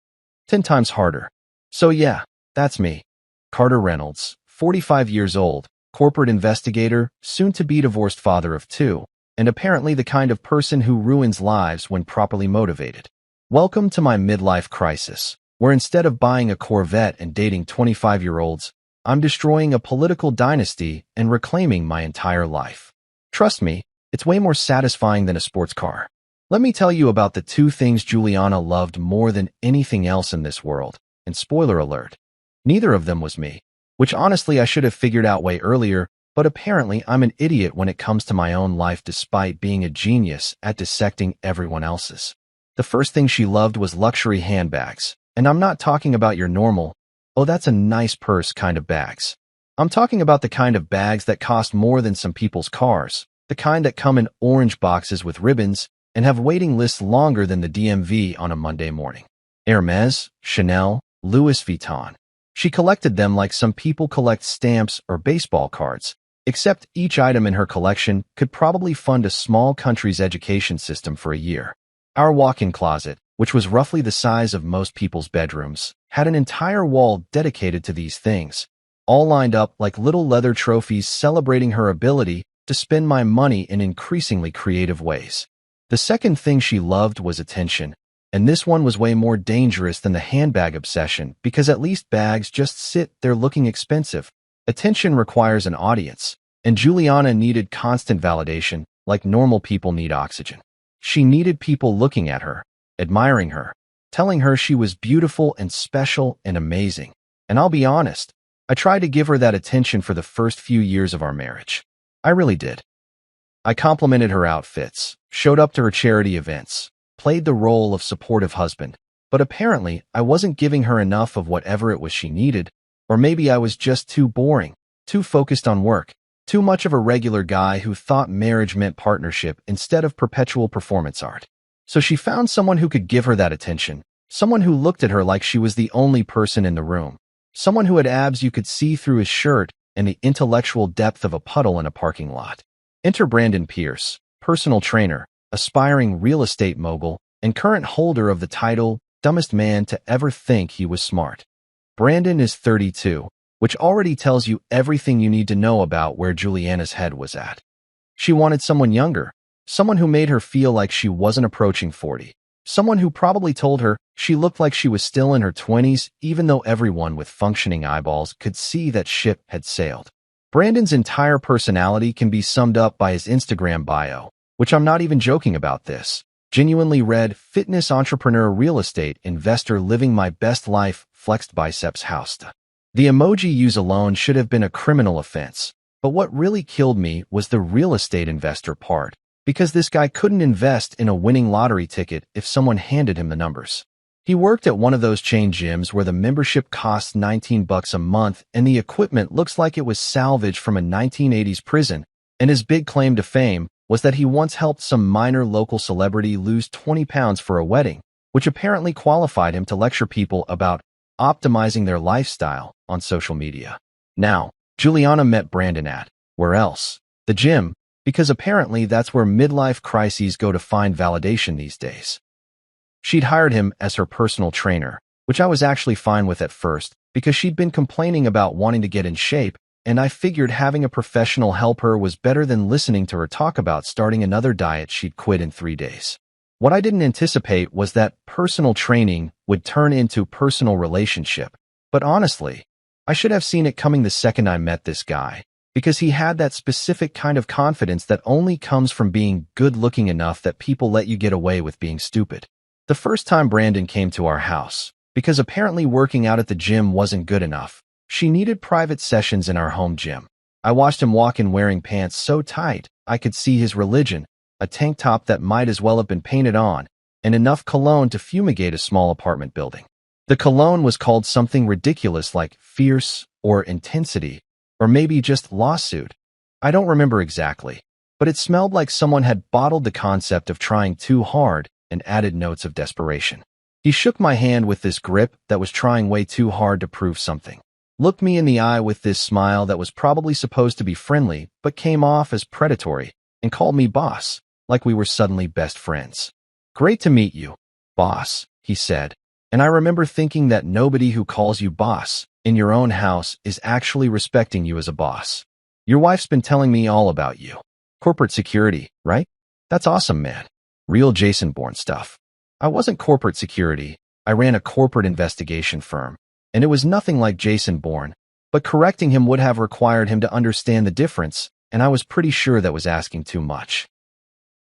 10 times harder. So yeah, that's me. Carter Reynolds, 45 years old, corporate investigator, soon-to-be divorced father of 2, and apparently the kind of person who ruins lives when properly motivated. Welcome to my midlife crisis, where instead of buying a Corvette and dating 25-year-olds, I'm destroying a political dynasty and reclaiming my entire life. Trust me, it's way more satisfying than a sports car. Let me tell you about the 2 things Juliana loved more than anything else in this world, and spoiler alert, neither of them was me, which honestly I should have figured out way earlier, but apparently I'm an idiot when it comes to my own life despite being a genius at dissecting everyone else's. The first thing she loved was luxury handbags. And I'm not talking about your normal, oh that's a nice purse kind of bags. I'm talking about the kind of bags that cost more than some people's cars, the kind that come in orange boxes with ribbons and have waiting lists longer than the DMV on a Monday morning. Hermes, Chanel, Louis Vuitton. She collected them like some people collect stamps or baseball cards, except each item in her collection could probably fund a small country's education system for a year. Our walk-in closet, which was roughly the size of most people's bedrooms, had an entire wall dedicated to these things, all lined up like little leather trophies celebrating her ability to spend my money in increasingly creative ways. The second thing she loved was attention, and this one was way more dangerous than the handbag obsession because at least bags just sit there looking expensive. Attention requires an audience, and Juliana needed constant validation like normal people need oxygen. She needed people looking at her, admiring her, telling her she was beautiful and special and amazing. And I'll be honest, I tried to give her that attention for the first few years of our marriage. I really did. I complimented her outfits, showed up to her charity events, played the role of supportive husband, but apparently I wasn't giving her enough of whatever it was she needed, or maybe I was just too boring, too focused on work, too much of a regular guy who thought marriage meant partnership instead of perpetual performance art. So she found someone who could give her that attention, someone who looked at her like she was the only person in the room, someone who had abs you could see through his shirt and the intellectual depth of a puddle in a parking lot. Enter Brandon Pierce, personal trainer, aspiring real estate mogul, and current holder of the title, Dumbest Man to Ever Think He Was Smart. Brandon is 32, which already tells you everything you need to know about where Juliana's head was at. She wanted someone younger, someone who made her feel like she wasn't approaching 40. Someone who probably told her she looked like she was still in her 20s, even though everyone with functioning eyeballs could see that ship had sailed. Brandon's entire personality can be summed up by his Instagram bio, which I'm not even joking about this. Genuinely read, fitness entrepreneur real estate investor living my best life, flexed biceps housed. The emoji use alone should have been a criminal offense, but what really killed me was the real estate investor part, because this guy couldn't invest in a winning lottery ticket if someone handed him the numbers. He worked at one of those chain gyms where the membership costs $19 a month and the equipment looks like it was salvaged from a 1980s prison, and his big claim to fame was that he once helped some minor local celebrity lose 20 pounds for a wedding, which apparently qualified him to lecture people about optimizing their lifestyle on social media. Now, Juliana met Brandon at, where else? The gym, because apparently that's where midlife crises go to find validation these days. She'd hired him as her personal trainer, which I was actually fine with at first because she'd been complaining about wanting to get in shape, and I figured having a professional help her was better than listening to her talk about starting another diet she'd quit in 3 days. What I didn't anticipate was that personal training would turn into personal relationship, but honestly, I should have seen it coming the second I met this guy, because he had that specific kind of confidence that only comes from being good-looking enough that people let you get away with being stupid. The first time Brandon came to our house, because apparently working out at the gym wasn't good enough, she needed private sessions in our home gym. I watched him walk in wearing pants so tight I could see his religion, a tank top that might as well have been painted on, and enough cologne to fumigate a small apartment building. The cologne was called something ridiculous like fierce or intensity, or maybe just lawsuit. I don't remember exactly, but it smelled like someone had bottled the concept of trying too hard and added notes of desperation. He shook my hand with this grip that was trying way too hard to prove something, looked me in the eye with this smile that was probably supposed to be friendly but came off as predatory, and called me boss, like we were suddenly best friends. "Great to meet you, boss," he said, and I remember thinking that nobody who calls you boss in your own house is actually respecting you as a boss. "Your wife's been telling me all about you. Corporate security, right? That's awesome, man. Real Jason Bourne stuff." I wasn't corporate security. I ran a corporate investigation firm, and it was nothing like Jason Bourne, but correcting him would have required him to understand the difference, and I was pretty sure that was asking too much.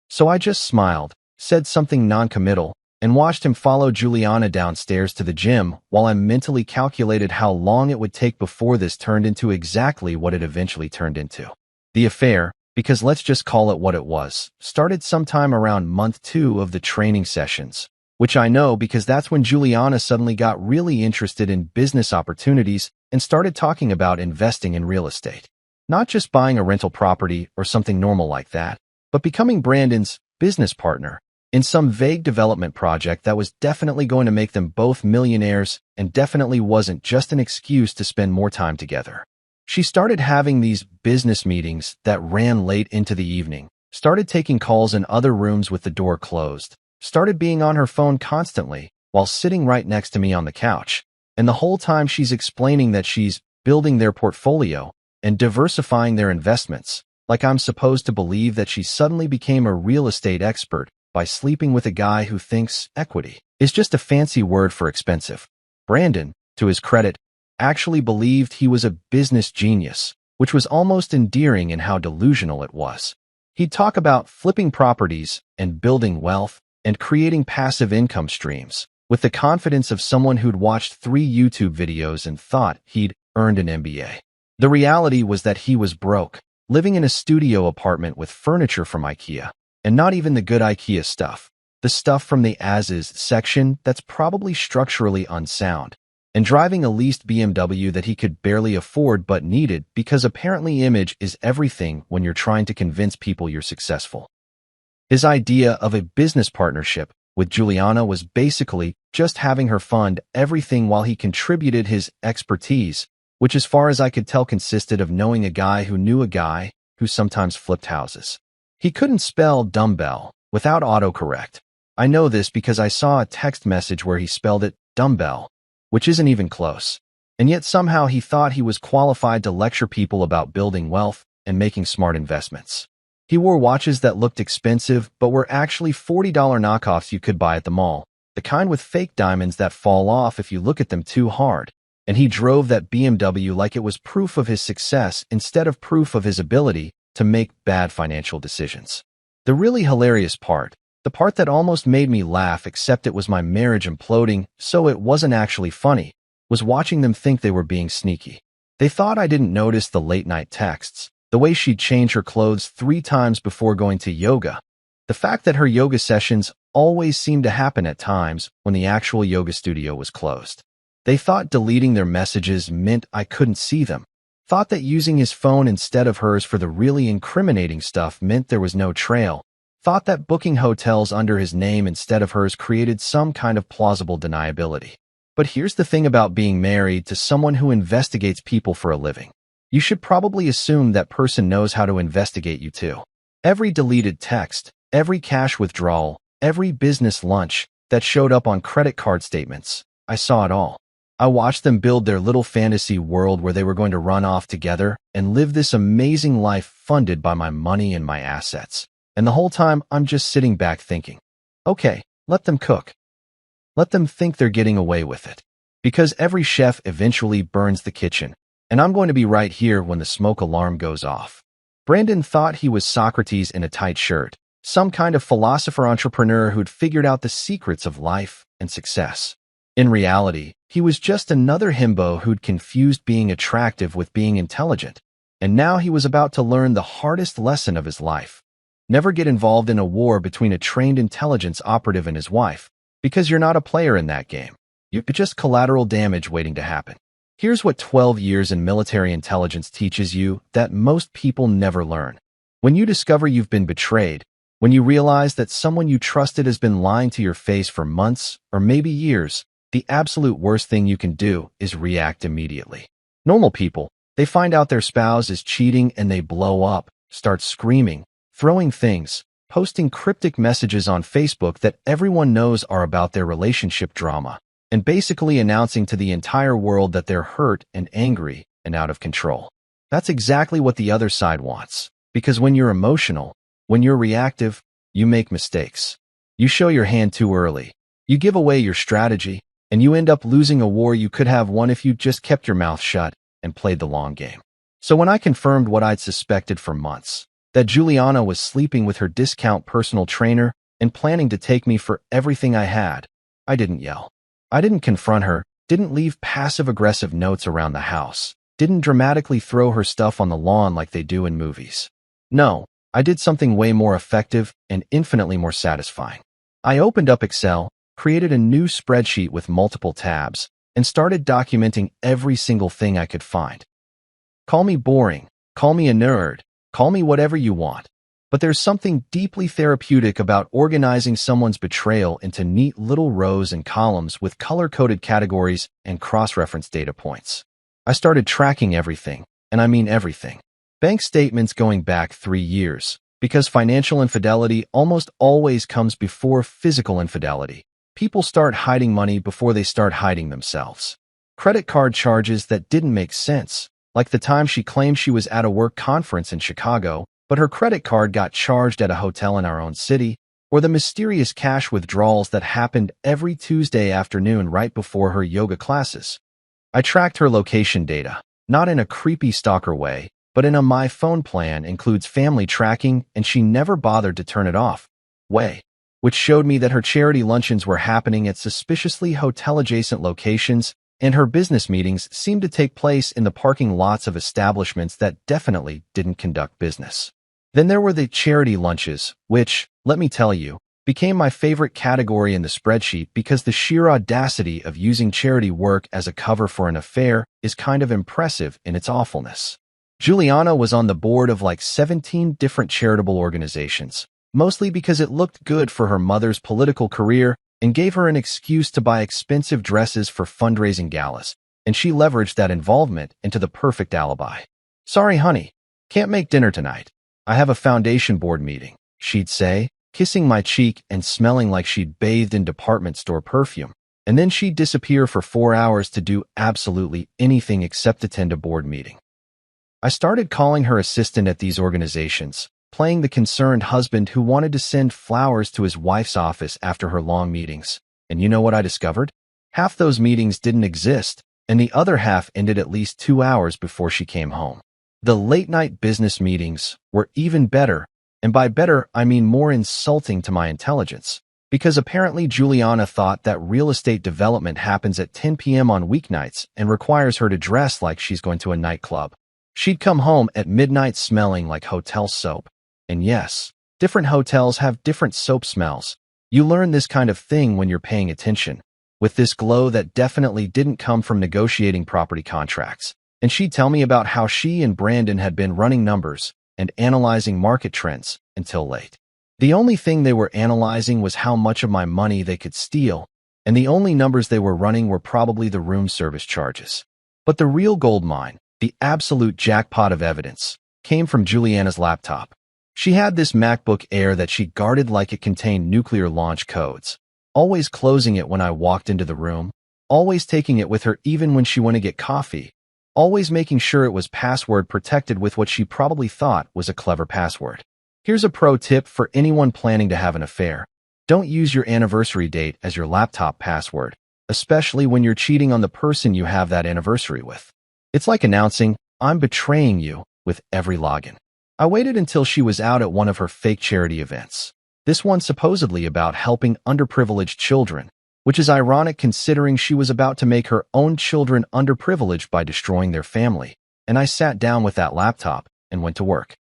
So I just smiled, said something non-committal, and watched him follow Juliana downstairs to the gym while I mentally calculated how long it would take before this turned into exactly what it eventually turned into. The affair, because let's just call it what it was, started sometime around month 2 of the training sessions, which I know because that's when Juliana suddenly got really interested in business opportunities and started talking about investing in real estate. Not just buying a rental property or something normal like that, but becoming Brandon's business partner in some vague development project that was definitely going to make them both millionaires and definitely wasn't just an excuse to spend more time together. She started having these business meetings that ran late into the evening, started taking calls in other rooms with the door closed, started being on her phone constantly while sitting right next to me on the couch, and the whole time she's explaining that she's building their portfolio and diversifying their investments, like I'm supposed to believe that she suddenly became a real estate expert by sleeping with a guy who thinks equity is just a fancy word for expensive. Brandon, to his credit, actually believed he was a business genius, which was almost endearing in how delusional it was. He'd talk about flipping properties and building wealth and creating passive income streams with the confidence of someone who'd watched 3 YouTube videos and thought he'd earned an MBA. The reality was that he was broke, living in a studio apartment with furniture from IKEA, and not even the good IKEA stuff, the stuff from the as-is section that's probably structurally unsound, and driving a leased BMW that he could barely afford but needed because apparently image is everything when you're trying to convince people you're successful. His idea of a business partnership with Juliana was basically just having her fund everything while he contributed his expertise, which as far as I could tell consisted of knowing a guy who knew a guy who sometimes flipped houses. He couldn't spell dumbbell without autocorrect. I know this because I saw a text message where he spelled it dumbbell, which isn't even close. And yet somehow he thought he was qualified to lecture people about building wealth and making smart investments. He wore watches that looked expensive but were actually $40 knockoffs you could buy at the mall, the kind with fake diamonds that fall off if you look at them too hard. And he drove that BMW like it was proof of his success instead of proof of his ability to make bad financial decisions. The really hilarious part The part that almost made me laugh, except it was my marriage imploding, so it wasn't actually funny, was watching them think they were being sneaky. They thought I didn't notice the late-night texts, the way she'd change her clothes 3 times before going to yoga, the fact that her yoga sessions always seemed to happen at times when the actual yoga studio was closed. They thought deleting their messages meant I couldn't see them, thought that using his phone instead of hers for the really incriminating stuff meant there was no trail, thought that booking hotels under his name instead of hers created some kind of plausible deniability. But here's the thing about being married to someone who investigates people for a living. You should probably assume that person knows how to investigate you too. Every deleted text, every cash withdrawal, every business lunch that showed up on credit card statements, I saw it all. I watched them build their little fantasy world where they were going to run off together and live this amazing life funded by my money and my assets. And the whole time, I'm just sitting back thinking, okay, let them cook. Let them think they're getting away with it. Because every chef eventually burns the kitchen, and I'm going to be right here when the smoke alarm goes off. Brandon thought he was Socrates in a tight shirt, some kind of philosopher entrepreneur who'd figured out the secrets of life and success. In reality, he was just another himbo who'd confused being attractive with being intelligent, and now he was about to learn the hardest lesson of his life. Never get involved in a war between a trained intelligence operative and his wife, because you're not a player in that game. You're just collateral damage waiting to happen. Here's what 12 years in military intelligence teaches you that most people never learn. When you discover you've been betrayed, when you realize that someone you trusted has been lying to your face for months or maybe years, the absolute worst thing you can do is react immediately. Normal people, they find out their spouse is cheating and they blow up, start screaming, throwing things, posting cryptic messages on Facebook that everyone knows are about their relationship drama, and basically announcing to the entire world that they're hurt and angry and out of control. That's exactly what the other side wants, because when you're emotional, when you're reactive, you make mistakes. You show your hand too early. You give away your strategy, and you end up losing a war you could have won if you just kept your mouth shut and played the long game. So when I confirmed what I'd suspected for months, that Juliana was sleeping with her discount personal trainer and planning to take me for everything I had, I didn't yell. I didn't confront her, didn't leave passive-aggressive notes around the house, didn't dramatically throw her stuff on the lawn like they do in movies. No, I did something way more effective and infinitely more satisfying. I opened up Excel, created a new spreadsheet with multiple tabs, and started documenting every single thing I could find. Call me boring, call me a nerd, call me whatever you want, but there's something deeply therapeutic about organizing someone's betrayal into neat little rows and columns with color-coded categories and cross-reference data points. I started tracking everything, and I mean everything. Bank statements going back 3 years, because financial infidelity almost always comes before physical infidelity. People start hiding money before they start hiding themselves. Credit card charges that didn't make sense, like the time she claimed she was at a work conference in Chicago, but her credit card got charged at a hotel in our own city, or the mysterious cash withdrawals that happened every Tuesday afternoon right before her yoga classes. I tracked her location data, not in a creepy stalker way, but in a My Phone plan includes family tracking, and she never bothered to turn it off way, which showed me that her charity luncheons were happening at suspiciously hotel-adjacent locations, and her business meetings seemed to take place in the parking lots of establishments that definitely didn't conduct business. Then there were the charity lunches, which, let me tell you, became my favorite category in the spreadsheet because the sheer audacity of using charity work as a cover for an affair is kind of impressive in its awfulness. Juliana was on the board of like 17 different charitable organizations, mostly because it looked good for her mother's political career and gave her an excuse to buy expensive dresses for fundraising galas, and she leveraged that involvement into the perfect alibi. "Sorry, honey, can't make dinner tonight. I have a foundation board meeting," she'd say, kissing my cheek and smelling like she'd bathed in department store perfume. And then she'd disappear for 4 hours to do absolutely anything except attend a board meeting. I started calling her assistant at these organizations, playing the concerned husband who wanted to send flowers to his wife's office after her long meetings. And you know what I discovered? Half those meetings didn't exist, and the other half ended at least 2 hours before she came home. The late-night business meetings were even better, And by better, I mean more insulting to my intelligence. Because apparently Juliana thought that real estate development happens at 10 p.m. on weeknights and requires her to dress like she's going to a nightclub. She'd come home at midnight smelling like hotel soap. And yes, different hotels have different soap smells. You learn this kind of thing when you're paying attention. With this glow that definitely didn't come from negotiating property contracts. And she'd tell me about how she and Brandon had been running numbers and analyzing market trends until late. The only thing they were analyzing was how much of my money they could steal, and the only numbers they were running were probably the room service charges. But the real gold mine, the absolute jackpot of evidence, came from Juliana's laptop. She had this MacBook Air that she guarded like it contained nuclear launch codes, always closing it when I walked into the room, always taking it with her even when she went to get coffee, always making sure it was password protected with what she probably thought was a clever password. Here's a pro tip for anyone planning to have an affair. Don't use your anniversary date as your laptop password, especially when you're cheating on the person you have that anniversary with. It's like announcing, "I'm betraying you," with every login. I waited until she was out at one of her fake charity events. This one supposedly about helping underprivileged children, which is ironic considering she was about to make her own children underprivileged by destroying their family. And I sat down with that laptop and went to work.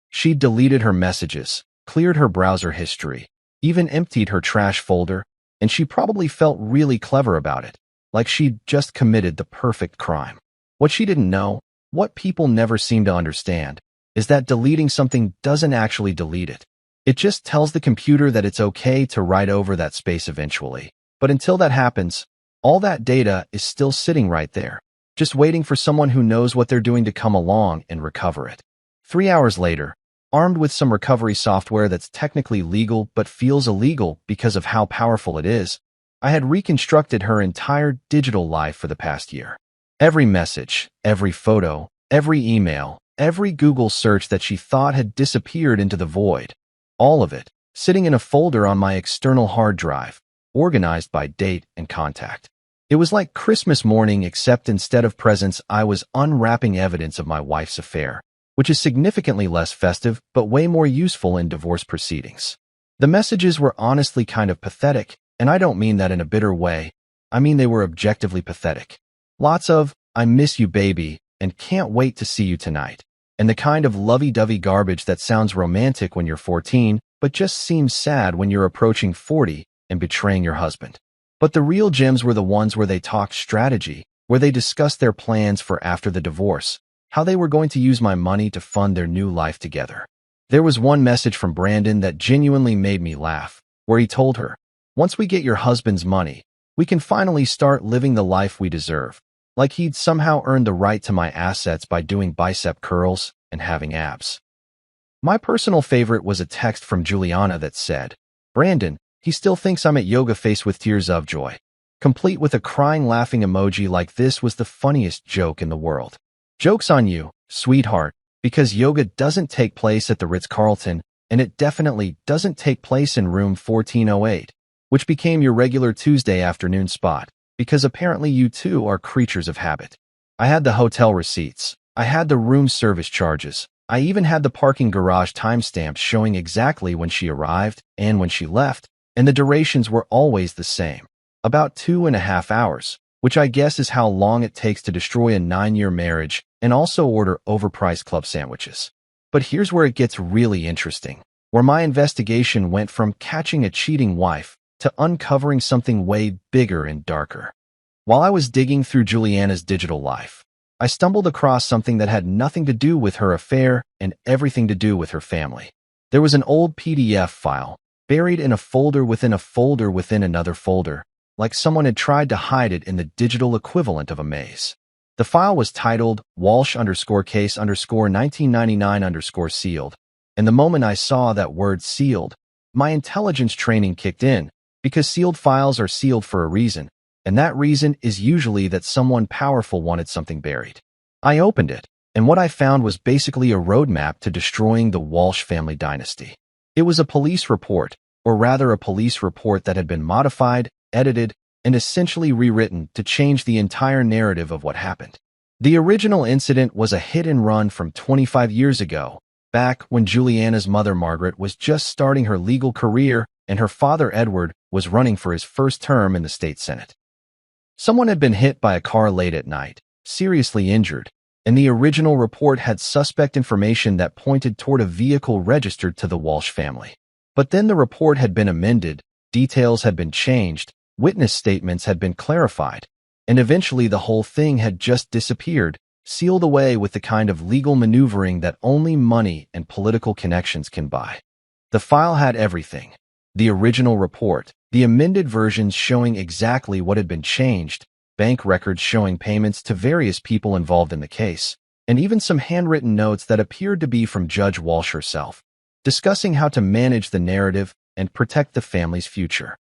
She deleted her messages, cleared her browser history, even emptied her trash folder, and she probably felt really clever about it, like she'd just committed the perfect crime. What she didn't know, what people never seem to understand, is that deleting something doesn't actually delete it. It just tells the computer that it's okay to write over that space eventually. But until that happens, all that data is still sitting right there, just waiting for someone who knows what they're doing to come along and recover it. 3 hours later, armed with some recovery software that's technically legal but feels illegal because of how powerful it is, I had reconstructed her entire digital life for the past year. Every message, every photo, every email, every Google search that she thought had disappeared into the void, all of it, sitting in a folder on my external hard drive, organized by date and contact. It was like Christmas morning, except instead of presents, I was unwrapping evidence of my wife's affair, which is significantly less festive but way more useful in divorce proceedings. The messages were honestly kind of pathetic, and I don't mean that in a bitter way. I mean they were objectively pathetic. Lots of, "I miss you, baby," and "can't wait to see you tonight," and the kind of lovey-dovey garbage that sounds romantic when you're 14, but just seems sad when you're approaching 40 and betraying your husband. But the real gems were the ones where they talked strategy, where they discussed their plans for after the divorce, how they were going to use my money to fund their new life together. There was one message from Brandon that genuinely made me laugh, where he told her, "Once we get your husband's money, we can finally start living the life we deserve," like he'd somehow earned the right to my assets by doing bicep curls and having abs. My personal favorite was a text from Juliana that said, "Brandon, he still thinks I'm at yoga face with tears of joy," complete with a crying laughing emoji like this was the funniest joke in the world. Joke's on you, sweetheart, because yoga doesn't take place at the Ritz-Carlton, and it definitely doesn't take place in room 1408, which became your regular Tuesday afternoon spot, because apparently you too are creatures of habit. I had the hotel receipts. I had the room service charges. I even had the parking garage timestamps showing exactly when she arrived and when she left, and the durations were always the same, about 2.5 hours, which I guess is how long it takes to destroy a 9-year marriage and also order overpriced club sandwiches. But here's where it gets really interesting, where my investigation went from catching a cheating wife to uncovering something way bigger and darker. While I was digging through Juliana's digital life, I stumbled across something that had nothing to do with her affair and everything to do with her family. There was an old PDF file, buried in a folder within a folder within another folder, like someone had tried to hide it in the digital equivalent of a maze. The file was titled Walsh_case_1999_sealed, and the moment I saw that word sealed, my intelligence training kicked in, because sealed files are sealed for a reason, and that reason is usually that someone powerful wanted something buried. I opened it, and what I found was basically a roadmap to destroying the Walsh family dynasty. It was a police report, or rather a police report that had been modified, edited, and essentially rewritten to change the entire narrative of what happened. The original incident was a hit and run from 25 years ago, back when Juliana's mother Margaret was just starting her legal career and her father Edward was running for his first term in the state senate. Someone had been hit by a car late at night, seriously injured, and the original report had suspect information that pointed toward a vehicle registered to the Walsh family. But then the report had been amended, details had been changed, witness statements had been clarified, and eventually the whole thing had just disappeared, sealed away with the kind of legal maneuvering that only money and political connections can buy. The file had everything. The original report, the amended versions showing exactly what had been changed, bank records showing payments to various people involved in the case, and even some handwritten notes that appeared to be from Judge Walsh herself, discussing how to manage the narrative and protect the family's future.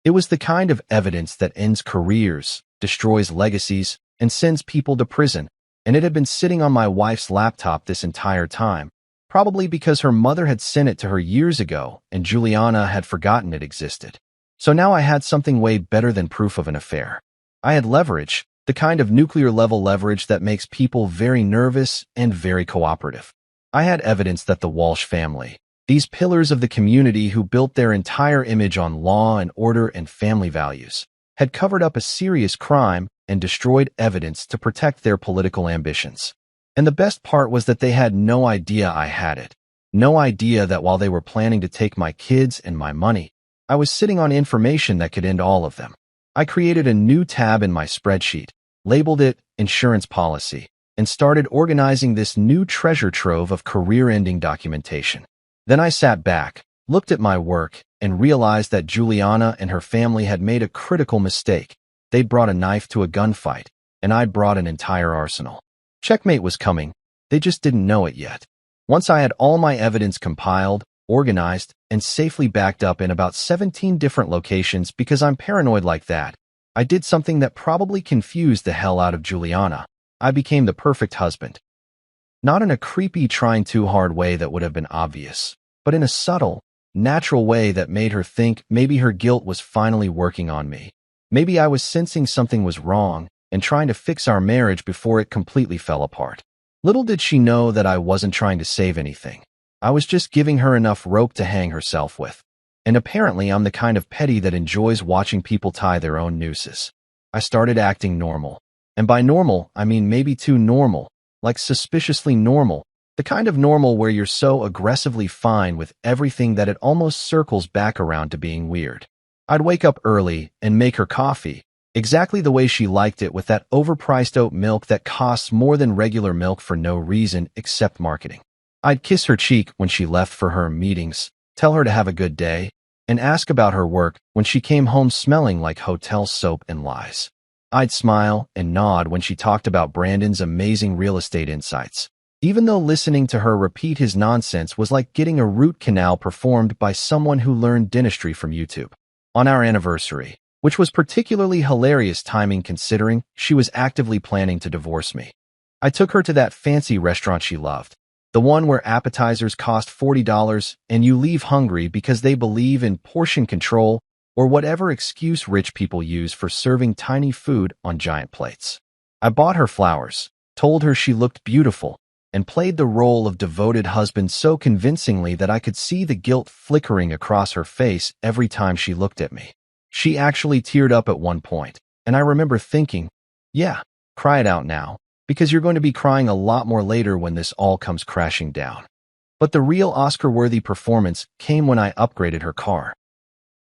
It was the kind of evidence that ends careers, destroys legacies, and sends people to prison, and it had been sitting on my wife's laptop this entire time, probably because her mother had sent it to her years ago and Juliana had forgotten it existed. So now I had something way better than proof of an affair. I had leverage, the kind of nuclear-level leverage that makes people very nervous and very cooperative. I had evidence that the Walsh family, these pillars of the community who built their entire image on law and order and family values, had covered up a serious crime and destroyed evidence to protect their political ambitions. And the best part was that they had no idea I had it. No idea that while they were planning to take my kids and my money, I was sitting on information that could end all of them. I created a new tab in my spreadsheet, labeled it Insurance Policy, and started organizing this new treasure trove of career-ending documentation. Then I sat back, looked at my work, and realized that Juliana and her family had made a critical mistake. They'd brought a knife to a gunfight, and I'd brought an entire arsenal. Checkmate was coming. They just didn't know it yet. Once I had all my evidence compiled, organized, and safely backed up in about 17 different locations because I'm paranoid like that, I did something that probably confused the hell out of Juliana. I became the perfect husband. Not in a creepy, trying too hard way that would have been obvious, but in a subtle, natural way that made her think maybe her guilt was finally working on me. Maybe I was sensing something was wrong and trying to fix our marriage before it completely fell apart. Little did she know that I wasn't trying to save anything. I was just giving her enough rope to hang herself with. And apparently I'm the kind of petty that enjoys watching people tie their own nooses. I started acting normal. And by normal, I mean maybe too normal, like suspiciously normal, the kind of normal where you're so aggressively fine with everything that it almost circles back around to being weird. I'd wake up early and make her coffee, exactly the way she liked it with that overpriced oat milk that costs more than regular milk for no reason except marketing. I'd kiss her cheek when she left for her meetings, tell her to have a good day, and ask about her work when she came home smelling like hotel soap and lies. I'd smile and nod when she talked about Brandon's amazing real estate insights, even though listening to her repeat his nonsense was like getting a root canal performed by someone who learned dentistry from YouTube. On our anniversary, which was particularly hilarious timing considering she was actively planning to divorce me, I took her to that fancy restaurant she loved, the one where appetizers cost $40 and you leave hungry because they believe in portion control or whatever excuse rich people use for serving tiny food on giant plates. I bought her flowers, told her she looked beautiful, and played the role of devoted husband so convincingly that I could see the guilt flickering across her face every time she looked at me. She actually teared up at one point, and I remember thinking, yeah, cry it out now, because you're going to be crying a lot more later when this all comes crashing down. But the real Oscar-worthy performance came when I upgraded her car.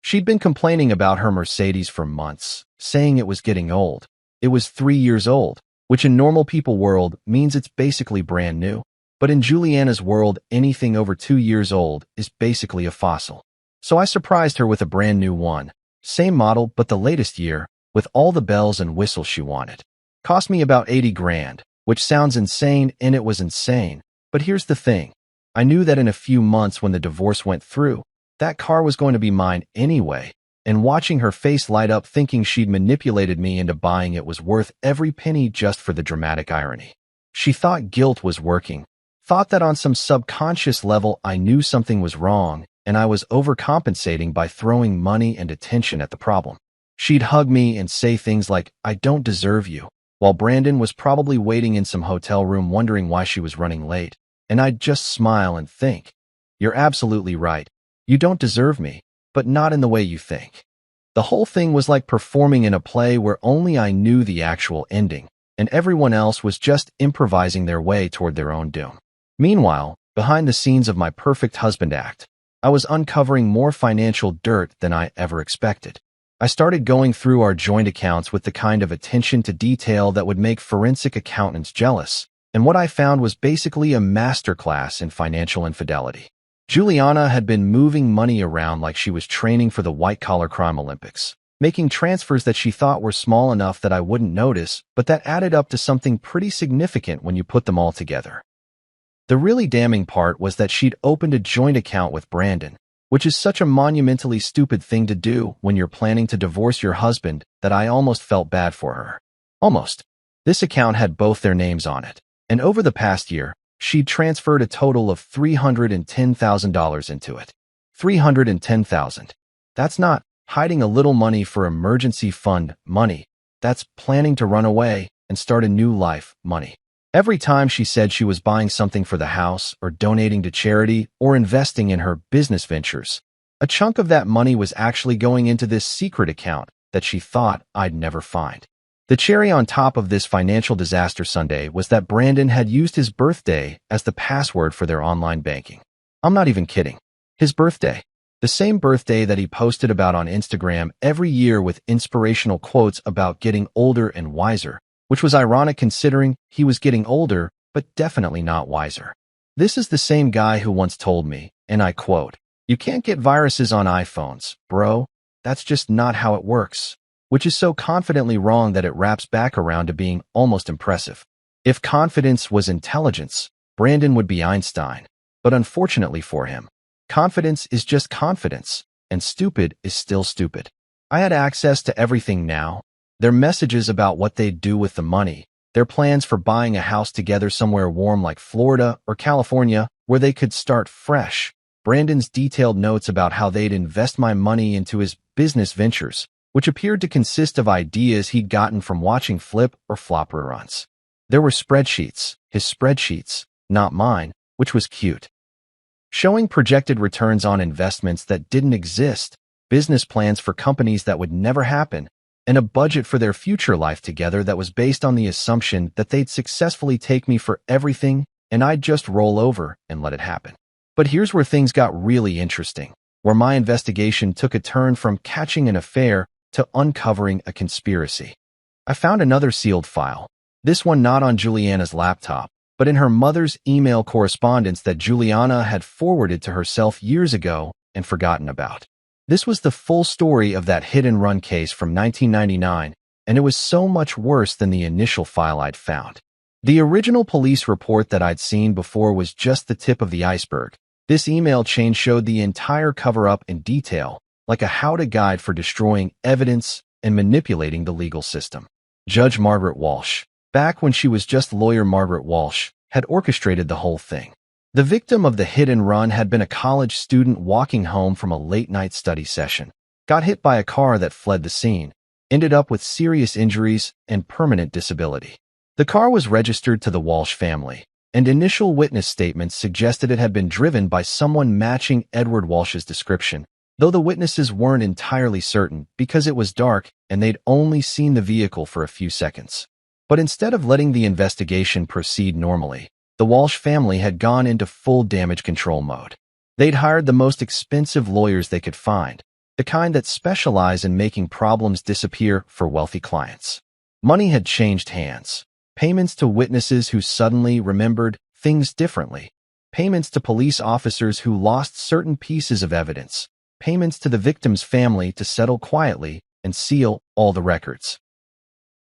She'd been complaining about her Mercedes for months, saying it was getting old. It was 3 years old, which in normal people world means it's basically brand new. But in Juliana's world, anything over 2 years old is basically a fossil. So I surprised her with a brand new one. Same model, but the latest year, with all the bells and whistles she wanted. Cost me about 80 grand, which sounds insane, and it was insane. But here's the thing. I knew that in a few months when the divorce went through, that car was going to be mine anyway, and watching her face light up thinking she'd manipulated me into buying it was worth every penny just for the dramatic irony. She thought guilt was working, thought that on some subconscious level I knew something was wrong, and I was overcompensating by throwing money and attention at the problem. She'd hug me and say things like, "I don't deserve you," while Brandon was probably waiting in some hotel room wondering why she was running late. and I'd just smile and think, "You're absolutely right. You don't deserve me, but not in the way you think." The whole thing was like performing in a play where only I knew the actual ending, and everyone else was just improvising their way toward their own doom. Meanwhile, behind the scenes of my perfect husband act, I was uncovering more financial dirt than I ever expected. I started going through our joint accounts with the kind of attention to detail that would make forensic accountants jealous, and what I found was basically a masterclass in financial infidelity. Juliana had been moving money around like she was training for the white-collar crime Olympics, making transfers that she thought were small enough that I wouldn't notice, but that added up to something pretty significant when you put them all together. The really damning part was that she'd opened a joint account with Brandon, which is such a monumentally stupid thing to do when you're planning to divorce your husband that I almost felt bad for her. Almost. This account had both their names on it, and over the past year, she'd transferred a total of $310,000 into it. $310,000. That's not hiding a little money for emergency fund money. That's planning to run away and start a new life money. Every time she said she was buying something for the house or donating to charity or investing in her business ventures, a chunk of that money was actually going into this secret account that she thought I'd never find. The cherry on top of this financial disaster Sunday was that Brandon had used his birthday as the password for their online banking. I'm not even kidding. His birthday. The same birthday that he posted about on Instagram every year with inspirational quotes about getting older and wiser, which was ironic considering he was getting older, but definitely not wiser. This is the same guy who once told me, and I quote, "You can't get viruses on iPhones, bro. That's just not how it works," which is so confidently wrong that it wraps back around to being almost impressive. If confidence was intelligence, Brandon would be Einstein, but unfortunately for him, confidence is just confidence, and stupid is still stupid. I had access to everything now. Their messages about what they'd do with the money, their plans for buying a house together somewhere warm like Florida or California where they could start fresh, Brandon's detailed notes about how they'd invest my money into his business ventures, which appeared to consist of ideas he'd gotten from watching flip or flop reruns. There were spreadsheets, his spreadsheets, not mine, which was cute, showing projected returns on investments that didn't exist, business plans for companies that would never happen, and a budget for their future life together that was based on the assumption that they'd successfully take me for everything and I'd just roll over and let it happen. But here's where things got really interesting, where my investigation took a turn from catching an affair to uncovering a conspiracy. I found another sealed file, this one not on Juliana's laptop, but in her mother's email correspondence that Juliana had forwarded to herself years ago and forgotten about. This was the full story of that hit-and-run case from 1999, and it was so much worse than the initial file I'd found. The original police report that I'd seen before was just the tip of the iceberg. This email chain showed the entire cover-up in detail, like a how-to guide for destroying evidence and manipulating the legal system. Judge Margaret Walsh, back when she was just lawyer Margaret Walsh, had orchestrated the whole thing. The victim of the hit-and-run had been a college student walking home from a late-night study session, got hit by a car that fled the scene, ended up with serious injuries and permanent disability. The car was registered to the Walsh family, and initial witness statements suggested it had been driven by someone matching Edward Walsh's description, though the witnesses weren't entirely certain because it was dark and they'd only seen the vehicle for a few seconds. But instead of letting the investigation proceed normally, the Walsh family had gone into full damage control mode. They'd hired the most expensive lawyers they could find, the kind that specialize in making problems disappear for wealthy clients. Money had changed hands. Payments to witnesses who suddenly remembered things differently. Payments to police officers who lost certain pieces of evidence. Payments to the victim's family to settle quietly and seal all the records.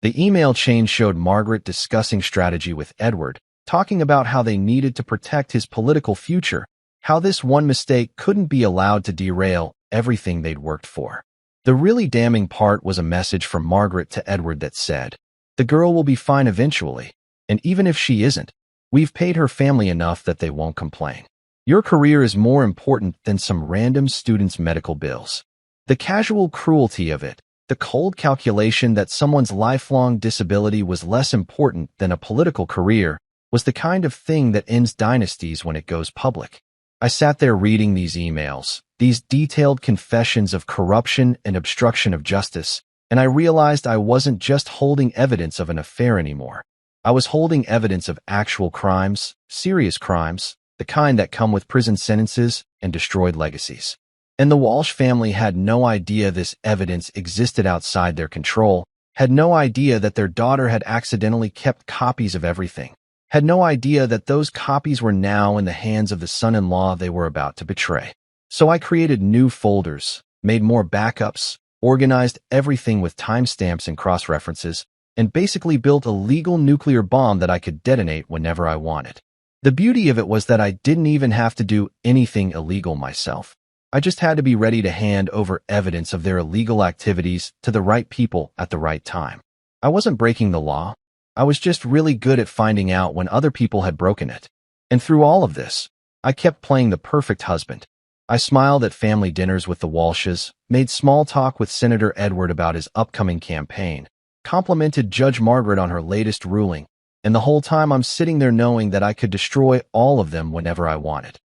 The email chain showed Margaret discussing strategy with Edward, talking about how they needed to protect his political future, how this one mistake couldn't be allowed to derail everything they'd worked for. The really damning part was a message from Margaret to Edward that said, "The girl will be fine eventually, and even if she isn't, we've paid her family enough that they won't complain. Your career is more important than some random student's medical bills." The casual cruelty of it, the cold calculation that someone's lifelong disability was less important than a political career, was the kind of thing that ends dynasties when it goes public. I sat there reading these emails, these detailed confessions of corruption and obstruction of justice, and I realized I wasn't just holding evidence of an affair anymore. I was holding evidence of actual crimes, serious crimes, the kind that come with prison sentences and destroyed legacies. And the Walsh family had no idea this evidence existed outside their control, had no idea that their daughter had accidentally kept copies of everything, had no idea that those copies were now in the hands of the son-in-law they were about to betray. So I created new folders, made more backups, organized everything with timestamps and cross-references, and basically built a legal nuclear bomb that I could detonate whenever I wanted. The beauty of it was that I didn't even have to do anything illegal myself. I just had to be ready to hand over evidence of their illegal activities to the right people at the right time. I wasn't breaking the law. I was just really good at finding out when other people had broken it. And through all of this, I kept playing the perfect husband. I smiled at family dinners with the Walshes, made small talk with Senator Edward about his upcoming campaign, complimented Judge Margaret on her latest ruling, and the whole time I'm sitting there knowing that I could destroy all of them whenever I wanted.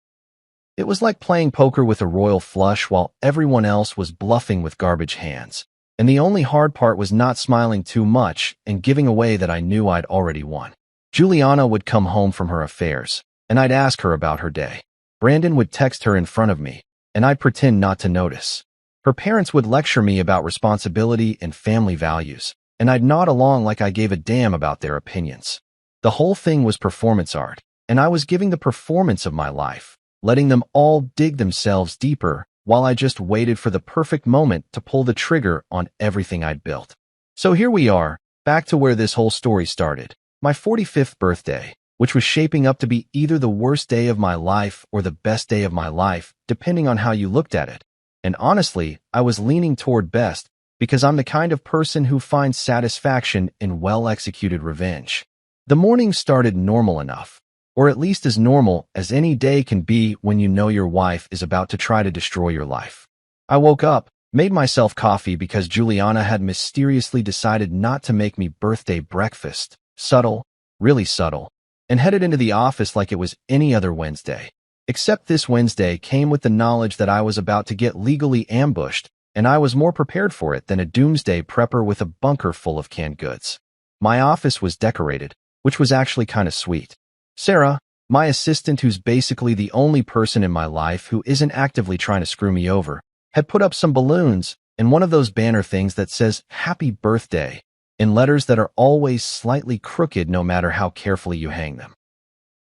It was like playing poker with a royal flush while everyone else was bluffing with garbage hands. And the only hard part was not smiling too much and giving away that I knew I'd already won. Juliana would come home from her affairs, and I'd ask her about her day. Brandon would text her in front of me, and I'd pretend not to notice. Her parents would lecture me about responsibility and family values, and I'd nod along like I gave a damn about their opinions. The whole thing was performance art, and I was giving the performance of my life, letting them all dig themselves deeper while I just waited for the perfect moment to pull the trigger on everything I'd built. So here we are, back to where this whole story started. My 45th birthday, which was shaping up to be either the worst day of my life or the best day of my life, depending on how you looked at it. And honestly, I was leaning toward best because I'm the kind of person who finds satisfaction in well-executed revenge. The morning started normal enough, or at least as normal as any day can be when you know your wife is about to try to destroy your life. I woke up, made myself coffee because Juliana had mysteriously decided not to make me birthday breakfast, subtle, really subtle, and headed into the office like it was any other Wednesday. Except this Wednesday came with the knowledge that I was about to get legally ambushed, and I was more prepared for it than a doomsday prepper with a bunker full of canned goods. My office was decorated, which was actually kind of sweet. Sarah, my assistant who's basically the only person in my life who isn't actively trying to screw me over, had put up some balloons and one of those banner things that says "Happy Birthday" in letters that are always slightly crooked no matter how carefully you hang them.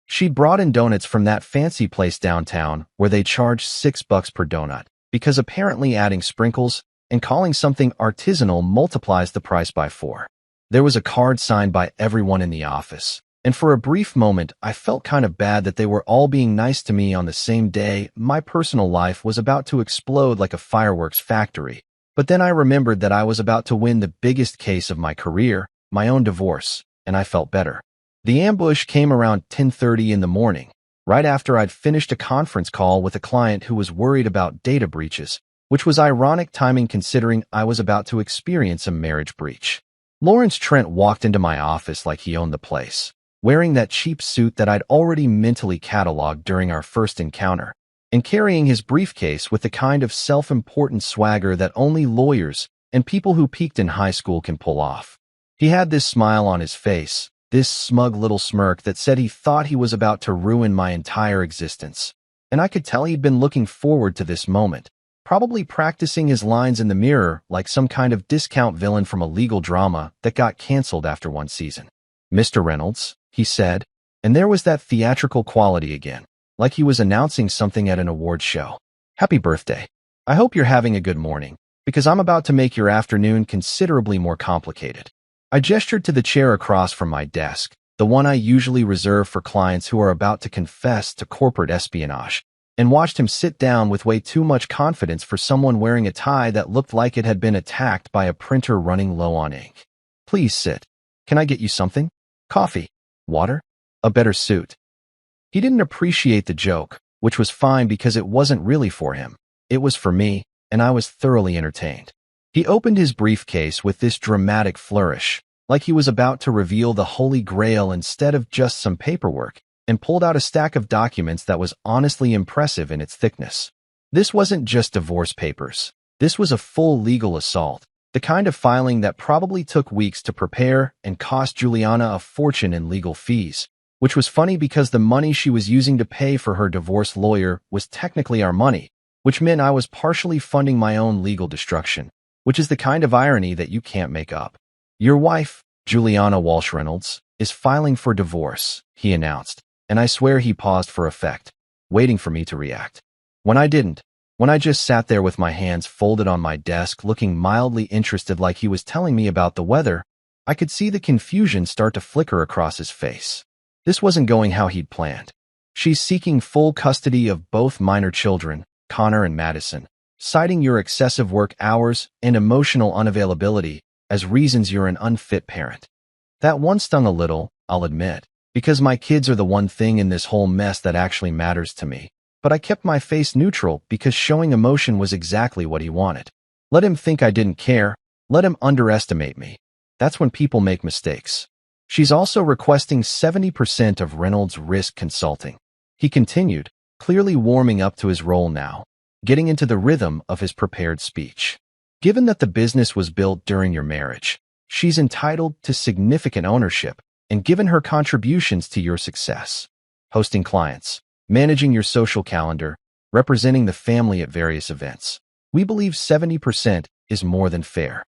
She'd brought in donuts from that fancy place downtown where they charge $6 per donut, because apparently adding sprinkles and calling something artisanal multiplies the price by 4. There was a card signed by everyone in the office. And for a brief moment, I felt kind of bad that they were all being nice to me on the same day my personal life was about to explode like a fireworks factory. But then I remembered that I was about to win the biggest case of my career, my own divorce, and I felt better. The ambush came around 10:30 in the morning, right after I'd finished a conference call with a client who was worried about data breaches, which was ironic timing considering I was about to experience a marriage breach. Lawrence Trent walked into my office like he owned the place, wearing that cheap suit that I'd already mentally cataloged during our first encounter, and carrying his briefcase with the kind of self-important swagger that only lawyers and people who peaked in high school can pull off. He had this smile on his face, this smug little smirk that said he thought he was about to ruin my entire existence. And I could tell he'd been looking forward to this moment, probably practicing his lines in the mirror like some kind of discount villain from a legal drama that got canceled after one season. "Mr. Reynolds," he said, and there was that theatrical quality again, like he was announcing something at an award show. "Happy birthday. I hope you're having a good morning, because I'm about to make your afternoon considerably more complicated." I gestured to the chair across from my desk, the one I usually reserve for clients who are about to confess to corporate espionage, and watched him sit down with way too much confidence for someone wearing a tie that looked like it had been attacked by a printer running low on ink. "Please sit. Can I get you something? Coffee? Water? A better suit?" He didn't appreciate the joke, which was fine because it wasn't really for him. It was for me, and I was thoroughly entertained. He opened his briefcase with this dramatic flourish, like he was about to reveal the Holy Grail instead of just some paperwork, and pulled out a stack of documents that was honestly impressive in its thickness. This wasn't just divorce papers. This was a full legal assault, the kind of filing that probably took weeks to prepare and cost Juliana a fortune in legal fees, which was funny because the money she was using to pay for her divorce lawyer was technically our money, which meant I was partially funding my own legal destruction, which is the kind of irony that you can't make up. Your wife, Juliana Walsh Reynolds, is filing for divorce, he announced, and I swear he paused for effect, waiting for me to react. When I didn't, when I just sat there with my hands folded on my desk looking mildly interested like he was telling me about the weather, I could see the confusion start to flicker across his face. This wasn't going how he'd planned. She's seeking full custody of both minor children, Connor and Madison, citing your excessive work hours and emotional unavailability as reasons you're an unfit parent. That one stung a little, I'll admit, because my kids are the one thing in this whole mess that actually matters to me. But I kept my face neutral because showing emotion was exactly what he wanted. Let him think I didn't care. Let him underestimate me. That's when people make mistakes. She's also requesting 70% of Reynolds' risk consulting. He continued, clearly warming up to his role now, getting into the rhythm of his prepared speech. Given that the business was built during your marriage, she's entitled to significant ownership, and given her contributions to your success, hosting clients, managing your social calendar, representing the family at various events, we believe 70% is more than fair.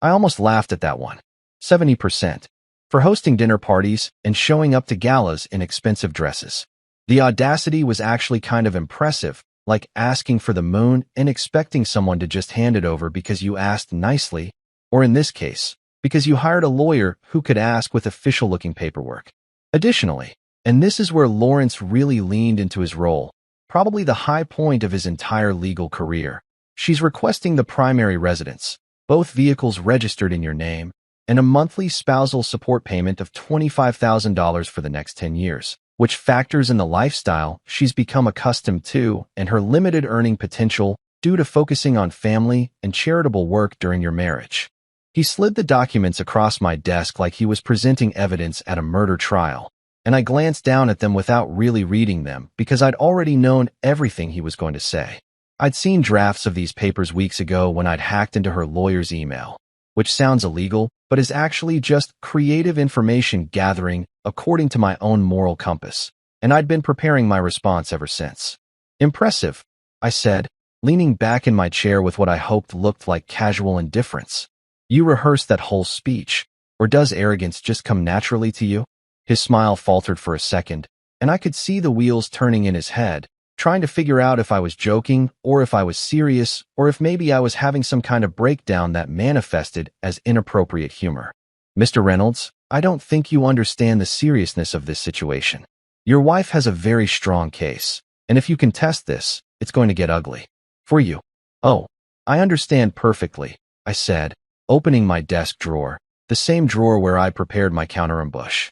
I almost laughed at that one. 70%. For hosting dinner parties and showing up to galas in expensive dresses. The audacity was actually kind of impressive, like asking for the moon and expecting someone to just hand it over because you asked nicely, or in this case, because you hired a lawyer who could ask with official-looking paperwork. Additionally, and this is where Lawrence really leaned into his role, probably the high point of his entire legal career, she's requesting the primary residence, both vehicles registered in your name, and a monthly spousal support payment of $25,000 for the next 10 years, which factors in the lifestyle she's become accustomed to and her limited earning potential due to focusing on family and charitable work during your marriage. He slid the documents across my desk like he was presenting evidence at a murder trial, and I glanced down at them without really reading them because I'd already known everything he was going to say. I'd seen drafts of these papers weeks ago when I'd hacked into her lawyer's email, which sounds illegal, but is actually just creative information gathering according to my own moral compass, and I'd been preparing my response ever since. Impressive, I said, leaning back in my chair with what I hoped looked like casual indifference. You rehearsed that whole speech, or does arrogance just come naturally to you? His smile faltered for a second, and I could see the wheels turning in his head, trying to figure out if I was joking, or if I was serious, or if maybe I was having some kind of breakdown that manifested as inappropriate humor. Mr. Reynolds, I don't think you understand the seriousness of this situation. Your wife has a very strong case, and if you contest this, it's going to get ugly. For you. Oh, I understand perfectly, I said, opening my desk drawer, the same drawer where I prepared my counter-ambush,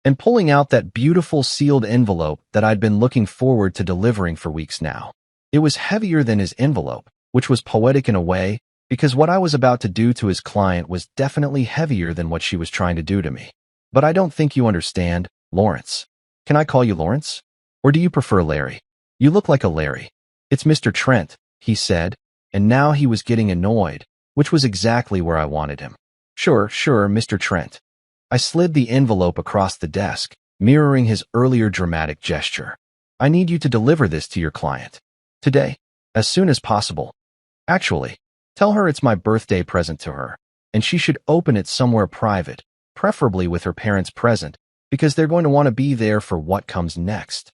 and pulling out that beautiful sealed envelope that I'd been looking forward to delivering for weeks now. It was heavier than his envelope, which was poetic in a way, because what I was about to do to his client was definitely heavier than what she was trying to do to me. But I don't think you understand, Lawrence. Can I call you Lawrence? Or do you prefer Larry? You look like a Larry. It's Mr. Trent, he said, and now he was getting annoyed, which was exactly where I wanted him. Sure, Mr. Trent. I slid the envelope across the desk, mirroring his earlier dramatic gesture. I need you to deliver this to your client. Today. As soon as possible. Actually, tell her it's my birthday present to her, and she should open it somewhere private, preferably with her parents present, because they're going to want to be there for what comes next.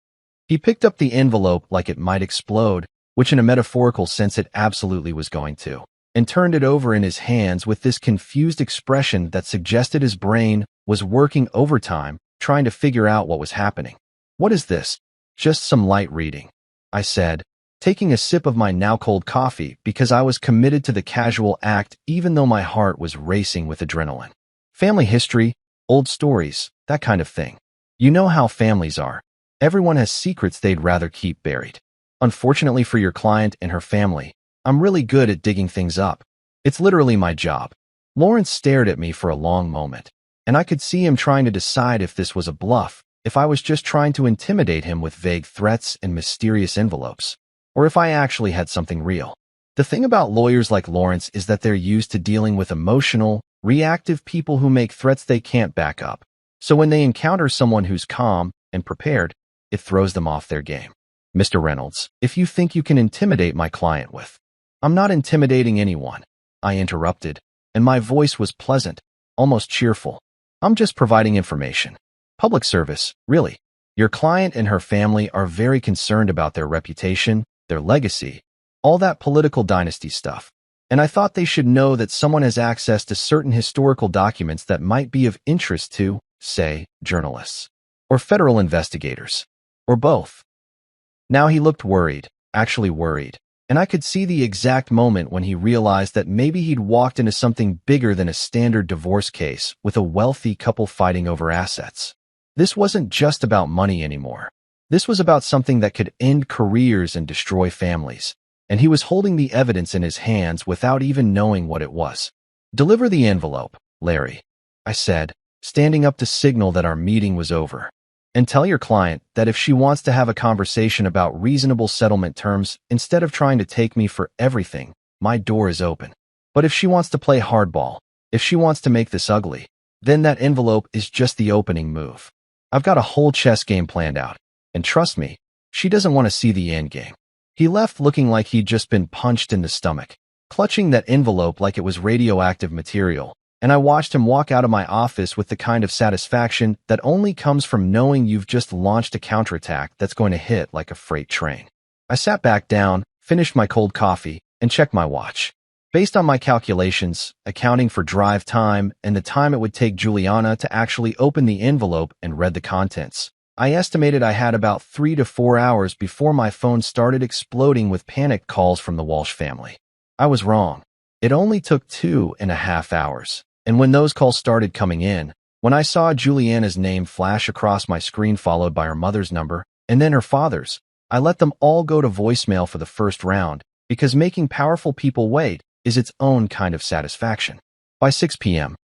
He picked up the envelope like it might explode, which in a metaphorical sense it absolutely was going to, and turned it over in his hands with this confused expression that suggested his brain was working overtime, trying to figure out what was happening. What is this? Just some light reading, I said, taking a sip of my now-cold coffee because I was committed to the casual act even though my heart was racing with adrenaline. Family history, old stories, that kind of thing. You know how families are. Everyone has secrets they'd rather keep buried. Unfortunately for your client and her family, I'm really good at digging things up. It's literally my job. Lawrence stared at me for a long moment, and I could see him trying to decide if this was a bluff, if I was just trying to intimidate him with vague threats and mysterious envelopes, or if I actually had something real. The thing about lawyers like Lawrence is that they're used to dealing with emotional, reactive people who make threats they can't back up. So when they encounter someone who's calm and prepared, it throws them off their game. Mr. Reynolds, if you think you can intimidate my client with— I'm not intimidating anyone, I interrupted, and my voice was pleasant, almost cheerful. I'm just providing information. Public service, really. Your client and her family are very concerned about their reputation, their legacy, all that political dynasty stuff. And I thought they should know that someone has access to certain historical documents that might be of interest to, say, journalists, or federal investigators, or both. Now he looked worried, actually worried, and I could see the exact moment when he realized that maybe he'd walked into something bigger than a standard divorce case with a wealthy couple fighting over assets. This wasn't just about money anymore. This was about something that could end careers and destroy families, and he was holding the evidence in his hands without even knowing what it was. Deliver the envelope, Larry, I said, standing up to signal that our meeting was over. And tell your client that if she wants to have a conversation about reasonable settlement terms instead of trying to take me for everything, my door is open. But if she wants to play hardball, if she wants to make this ugly, then that envelope is just the opening move. I've got a whole chess game planned out, and trust me, she doesn't want to see the end game. He left looking like he'd just been punched in the stomach, clutching that envelope like it was radioactive material, and I watched him walk out of my office with the kind of satisfaction that only comes from knowing you've just launched a counterattack that's going to hit like a freight train. I sat back down, finished my cold coffee, and checked my watch. Based on my calculations, accounting for drive time and the time it would take Juliana to actually open the envelope and read the contents, I estimated I had about 3 to 4 hours before my phone started exploding with panicked calls from the Walsh family. I was wrong. It only took 2.5 hours. And when those calls started coming in, when I saw Juliana's name flash across my screen followed by her mother's number, and then her father's, I let them all go to voicemail for the first round, because making powerful people wait is its own kind of satisfaction. By 6 p.m.,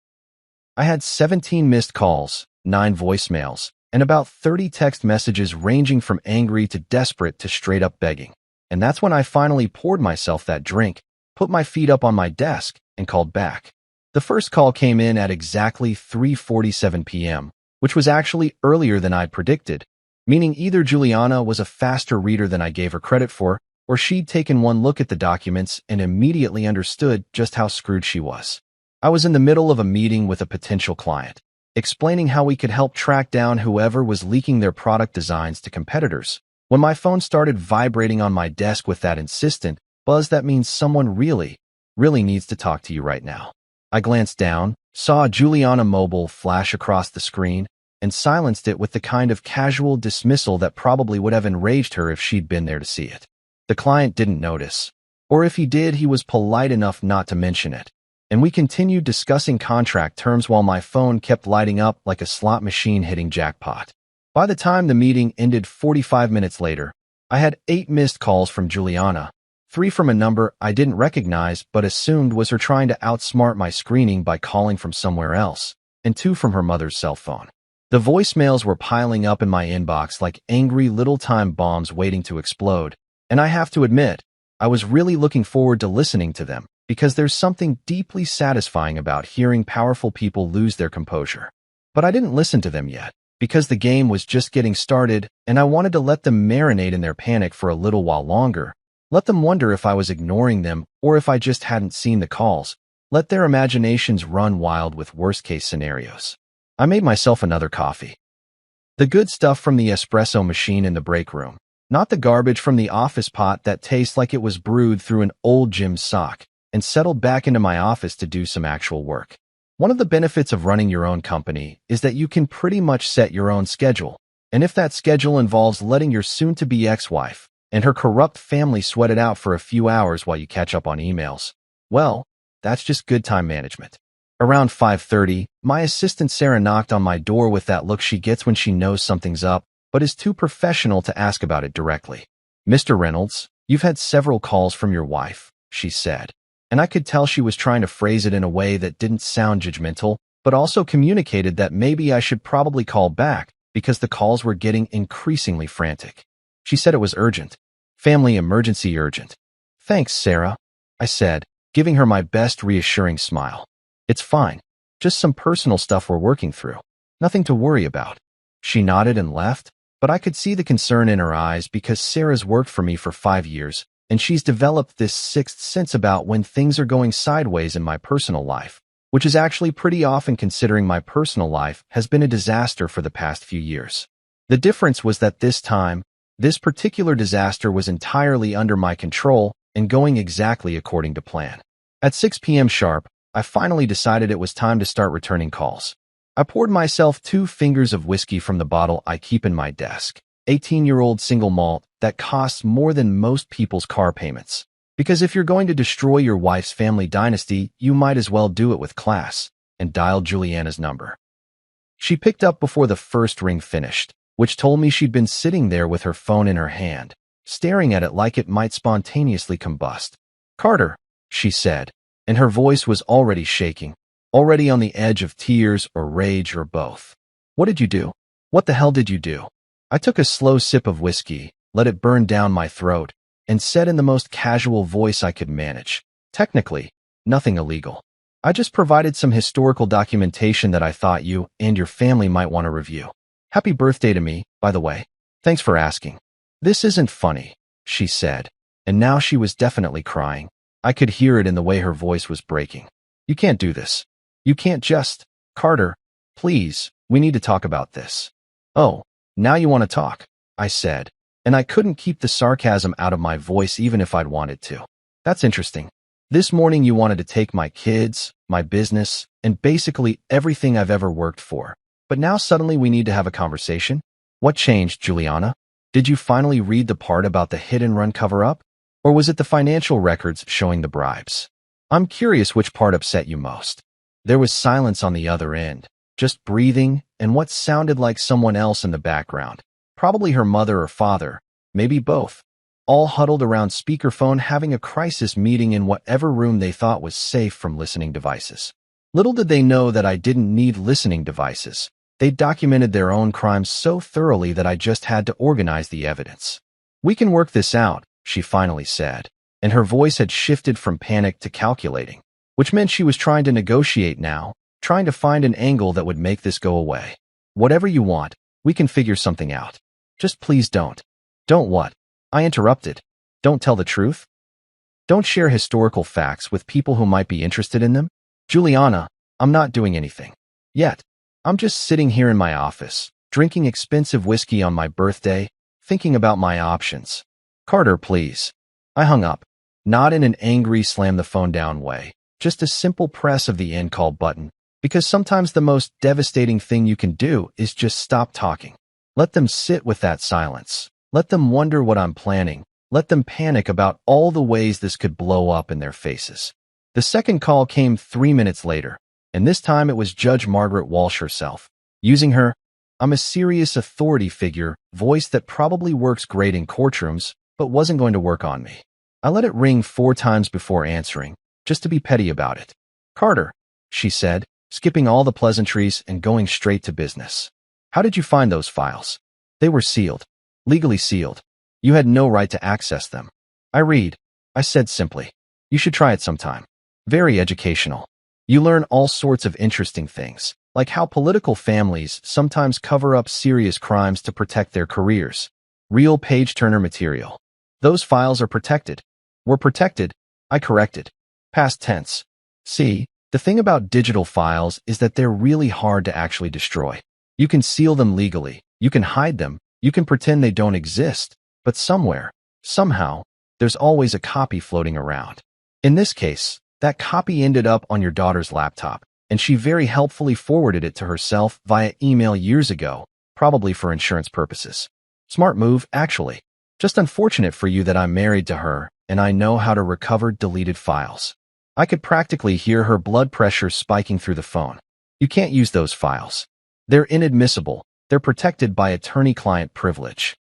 I had 17 missed calls, 9 voicemails, and about 30 text messages ranging from angry to desperate to straight up begging. And that's when I finally poured myself that drink, put my feet up on my desk, and called back. The first call came in at exactly 3:47 p.m., which was actually earlier than I'd predicted, meaning either Juliana was a faster reader than I gave her credit for, or she'd taken one look at the documents and immediately understood just how screwed she was. I was in the middle of a meeting with a potential client, explaining how we could help track down whoever was leaking their product designs to competitors, when my phone started vibrating on my desk with that insistent buzz that means someone really needs to talk to you right now. I glanced down, saw Juliana Mobile flash across the screen, and silenced it with the kind of casual dismissal that probably would have enraged her if she'd been there to see it. The client didn't notice, or if he did, he was polite enough not to mention it, and we continued discussing contract terms while my phone kept lighting up like a slot machine hitting jackpot. By the time the meeting ended 45 minutes later, I had 8 missed calls from Juliana, 3 from a number I didn't recognize but assumed was her trying to outsmart my screening by calling from somewhere else, and 2 from her mother's cell phone. The voicemails were piling up in my inbox like angry little time bombs waiting to explode, and I have to admit, I was really looking forward to listening to them, because there's something deeply satisfying about hearing powerful people lose their composure. But I didn't listen to them yet, because the game was just getting started, and I wanted to let them marinate in their panic for a little while longer. Let them wonder if I was ignoring them or if I just hadn't seen the calls. Let their imaginations run wild with worst-case scenarios. I made myself another coffee. The good stuff from the espresso machine in the break room, not the garbage from the office pot that tastes like it was brewed through an old gym sock, and settled back into my office to do some actual work. One of the benefits of running your own company is that you can pretty much set your own schedule, and if that schedule involves letting your soon-to-be ex-wife and her corrupt family sweat it out for a few hours while you catch up on emails, well, that's just good time management. Around 5:30, my assistant Sarah knocked on my door with that look she gets when she knows something's up, but is too professional to ask about it directly. "Mr. Reynolds, you've had several calls from your wife," she said, and I could tell she was trying to phrase it in a way that didn't sound judgmental, but also communicated that maybe I should probably call back because the calls were getting increasingly frantic. She said it was urgent. Family emergency urgent. Thanks, Sarah, I said, giving her my best reassuring smile. It's fine. Just some personal stuff we're working through. Nothing to worry about. She nodded and left, but I could see the concern in her eyes because Sarah's worked for me for 5 years, and she's developed this sixth sense about when things are going sideways in my personal life, which is actually pretty often considering my personal life has been a disaster for the past few years. The difference was that this time, this particular disaster was entirely under my control and going exactly according to plan. At 6 p.m. sharp, I finally decided it was time to start returning calls. I poured myself 2 fingers of whiskey from the bottle I keep in my desk, 18-year-old single malt that costs more than most people's car payments. Because if you're going to destroy your wife's family dynasty, you might as well do it with class, and dialed Juliana's number. She picked up before the first ring finished, which told me she'd been sitting there with her phone in her hand, staring at it like it might spontaneously combust. Carter, she said, and her voice was already shaking, already on the edge of tears or rage or both. What did you do? What the hell did you do? I took a slow sip of whiskey, let it burn down my throat, and said in the most casual voice I could manage, technically, nothing illegal. I just provided some historical documentation that I thought you and your family might want to review. Happy birthday to me, by the way. Thanks for asking. This isn't funny, she said, and now she was definitely crying. I could hear it in the way her voice was breaking. You can't do this. You can't just... Carter, please, we need to talk about this. Oh, now you want to talk, I said, and I couldn't keep the sarcasm out of my voice even if I'd wanted to. That's interesting. This morning you wanted to take my kids, my business, and basically everything I've ever worked for. But now suddenly we need to have a conversation? What changed, Juliana? Did you finally read the part about the hit-and-run cover-up? Or was it the financial records showing the bribes? I'm curious which part upset you most. There was silence on the other end, just breathing and what sounded like someone else in the background. Probably her mother or father, maybe both, all huddled around speakerphone having a crisis meeting in whatever room they thought was safe from listening devices. Little did they know that I didn't need listening devices. They documented their own crimes so thoroughly that I just had to organize the evidence. We can work this out, she finally said, and her voice had shifted from panic to calculating, which meant she was trying to negotiate now, trying to find an angle that would make this go away. Whatever you want, we can figure something out. Just please don't. Don't what? I interrupted. Don't tell the truth? Don't share historical facts with people who might be interested in them? Juliana, I'm not doing anything. Yet. I'm just sitting here in my office, drinking expensive whiskey on my birthday, thinking about my options. Carter, please. I hung up, not in an angry slam the phone down way, just a simple press of the end call button, because sometimes the most devastating thing you can do is just stop talking. Let them sit with that silence. Let them wonder what I'm planning. Let them panic about all the ways this could blow up in their faces. The second call came 3 minutes later, and this time it was Judge Margaret Walsh herself, using her, I'm a serious authority figure, voice that probably works great in courtrooms, but wasn't going to work on me. I let it ring 4 times before answering, just to be petty about it. Carter, she said, skipping all the pleasantries and going straight to business. How did you find those files? They were sealed. Legally sealed. You had no right to access them. I said simply. You should try it sometime. Very educational. You learn all sorts of interesting things, like how political families sometimes cover up serious crimes to protect their careers. Real page-turner material. Those files are protected. Were protected. I corrected. Past tense. See, the thing about digital files is that they're really hard to actually destroy. You can seal them legally. You can hide them. You can pretend they don't exist. But somewhere, somehow, there's always a copy floating around. In this case, that copy ended up on your daughter's laptop, and she very helpfully forwarded it to herself via email years ago, probably for insurance purposes. Smart move, actually. Just unfortunate for you that I'm married to her, and I know how to recover deleted files. I could practically hear her blood pressure spiking through the phone. You can't use those files. They're inadmissible. They're protected by attorney-client privilege.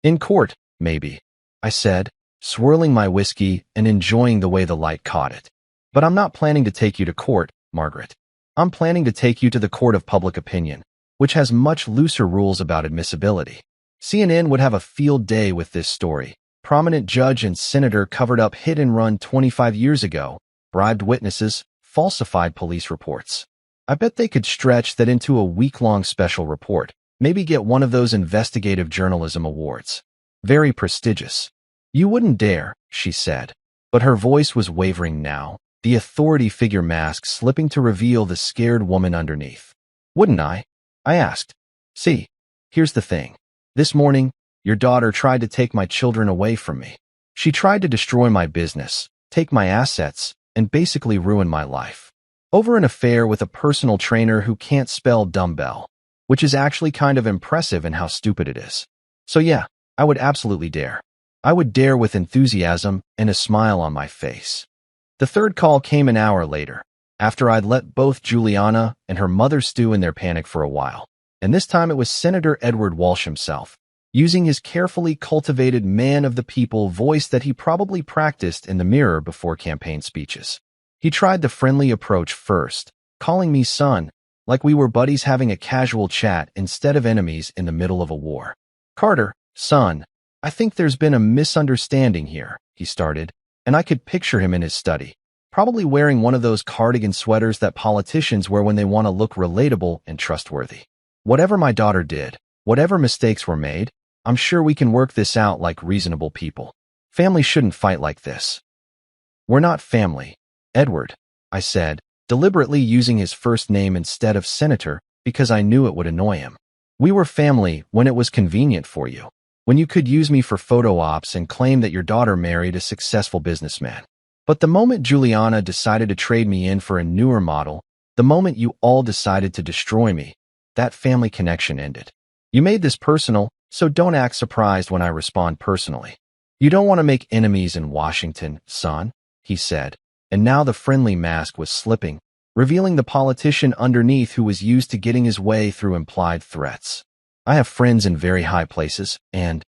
In court, maybe, I said, swirling my whiskey and enjoying the way the light caught it. But I'm not planning to take you to court, Margaret. I'm planning to take you to the court of public opinion, which has much looser rules about admissibility. CNN would have a field day with this story. Prominent judge and senator covered up hit-and-run 25 years ago, bribed witnesses, falsified police reports. I bet they could stretch that into a week-long special report, maybe get one of those investigative journalism awards. Very prestigious. You wouldn't dare, she said. But her voice was wavering now, the authority figure mask slipping to reveal the scared woman underneath. Wouldn't I? I asked. See, here's the thing. This morning, your daughter tried to take my children away from me. She tried to destroy my business, take my assets, and basically ruin my life. Over an affair with a personal trainer who can't spell dumbbell, which is actually kind of impressive in how stupid it is. So yeah, I would absolutely dare. I would dare with enthusiasm and a smile on my face. The third call came an hour later, after I'd let both Juliana and her mother stew in their panic for a while. And this time it was Senator Edward Walsh himself, using his carefully cultivated man-of-the-people voice that he probably practiced in the mirror before campaign speeches. He tried the friendly approach first, calling me son, like we were buddies having a casual chat instead of enemies in the middle of a war. Carter, son, I think there's been a misunderstanding here, he started, and I could picture him in his study, probably wearing one of those cardigan sweaters that politicians wear when they want to look relatable and trustworthy. Whatever my daughter did, whatever mistakes were made, I'm sure we can work this out like reasonable people. Family shouldn't fight like this. We're not family, Edward, I said, deliberately using his first name instead of Senator because I knew it would annoy him. We were family when it was convenient for you, when you could use me for photo ops and claim that your daughter married a successful businessman. But the moment Juliana decided to trade me in for a newer model, the moment you all decided to destroy me, that family connection ended. You made this personal, so don't act surprised when I respond personally. You don't want to make enemies in Washington, son, he said, and now the friendly mask was slipping, revealing the politician underneath who was used to getting his way through implied threats. I have friends in very high places, and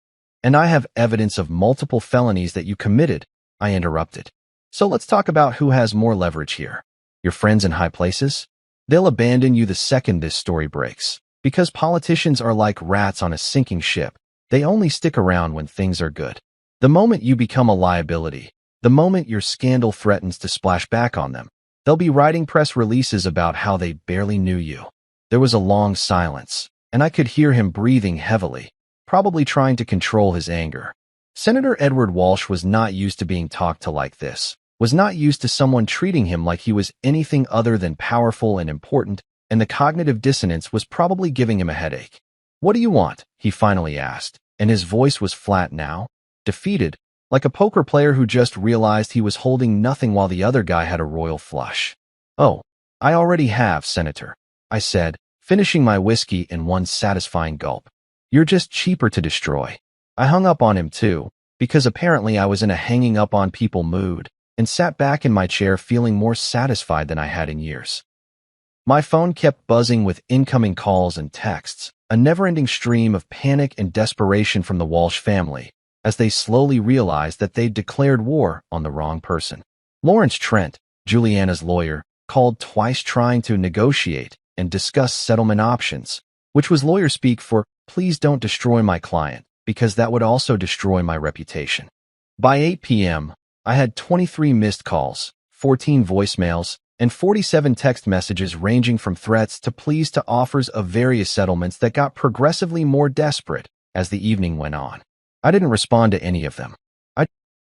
I have evidence of multiple felonies that you committed, I interrupted. So let's talk about who has more leverage here. Your friends in high places? They'll abandon you the second this story breaks. Because politicians are like rats on a sinking ship. They only stick around when things are good. The moment you become a liability, the moment your scandal threatens to splash back on them, they'll be writing press releases about how they barely knew you. There was a long silence, and I could hear him breathing heavily, probably trying to control his anger. Senator Edward Walsh was not used to being talked to like this, was not used to someone treating him like he was anything other than powerful and important, and the cognitive dissonance was probably giving him a headache. What do you want? He finally asked, and his voice was flat now, defeated, like a poker player who just realized he was holding nothing while the other guy had a royal flush. Oh, I already have, Senator, I said, finishing my whiskey in one satisfying gulp. You're just cheaper to destroy. I hung up on him too, because apparently I was in a hanging up on people mood, and sat back in my chair feeling more satisfied than I had in years. My phone kept buzzing with incoming calls and texts, a never-ending stream of panic and desperation from the Walsh family, as they slowly realized that they'd declared war on the wrong person. Lawrence Trent, Juliana's lawyer, called twice trying to negotiate and discuss settlement options, which was lawyer speak for, please don't destroy my client, because that would also destroy my reputation. By 8 p.m., I had 23 missed calls, 14 voicemails, and 47 text messages ranging from threats to pleas to offers of various settlements that got progressively more desperate as the evening went on. I didn't respond to any of them.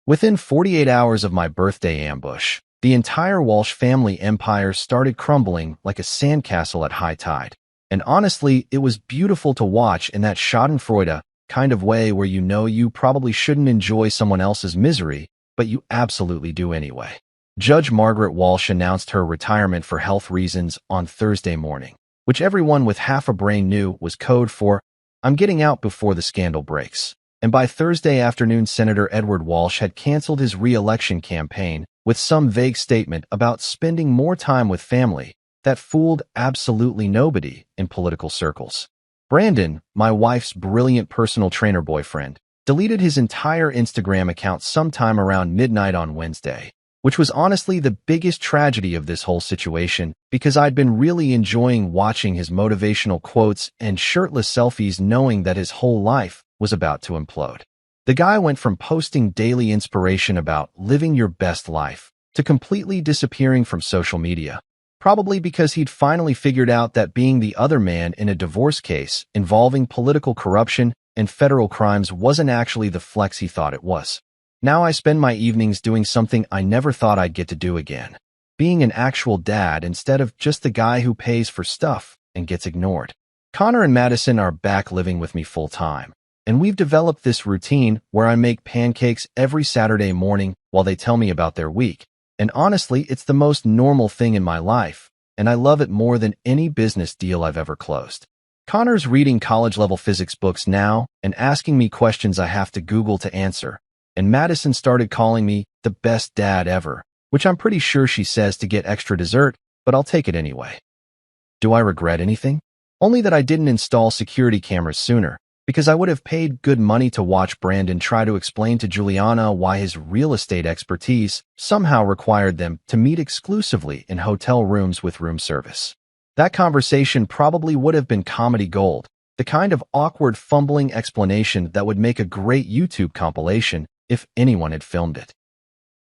Within 48 hours of my birthday ambush, the entire Walsh family empire started crumbling like a sandcastle at high tide. And honestly, it was beautiful to watch in that schadenfreude kind of way where you know you probably shouldn't enjoy someone else's misery, but you absolutely do anyway. Judge Margaret Walsh announced her retirement for health reasons on Thursday morning, which everyone with half a brain knew was code for, I'm getting out before the scandal breaks. And by Thursday afternoon, Senator Edward Walsh had canceled his re-election campaign with some vague statement about spending more time with family that fooled absolutely nobody in political circles. Brandon, my wife's brilliant personal trainer boyfriend, deleted his entire Instagram account sometime around midnight on Wednesday, which was honestly the biggest tragedy of this whole situation because I'd been really enjoying watching his motivational quotes and shirtless selfies knowing that his whole life was about to implode. The guy went from posting daily inspiration about living your best life to completely disappearing from social media, probably because he'd finally figured out that being the other man in a divorce case involving political corruption and federal crimes wasn't actually the flex he thought it was. Now I spend my evenings doing something I never thought I'd get to do again, being an actual dad instead of just the guy who pays for stuff and gets ignored. Connor and Madison are back living with me full-time, and we've developed this routine where I make pancakes every Saturday morning while they tell me about their week. And honestly, it's the most normal thing in my life, and I love it more than any business deal I've ever closed. Connor's reading college-level physics books now and asking me questions I have to Google to answer, and Madison started calling me the best dad ever, which I'm pretty sure she says to get extra dessert, but I'll take it anyway. Do I regret anything? Only that I didn't install security cameras sooner, because I would have paid good money to watch Brandon try to explain to Juliana why his real estate expertise somehow required them to meet exclusively in hotel rooms with room service. That conversation probably would have been comedy gold, the kind of awkward fumbling explanation that would make a great YouTube compilation if anyone had filmed it.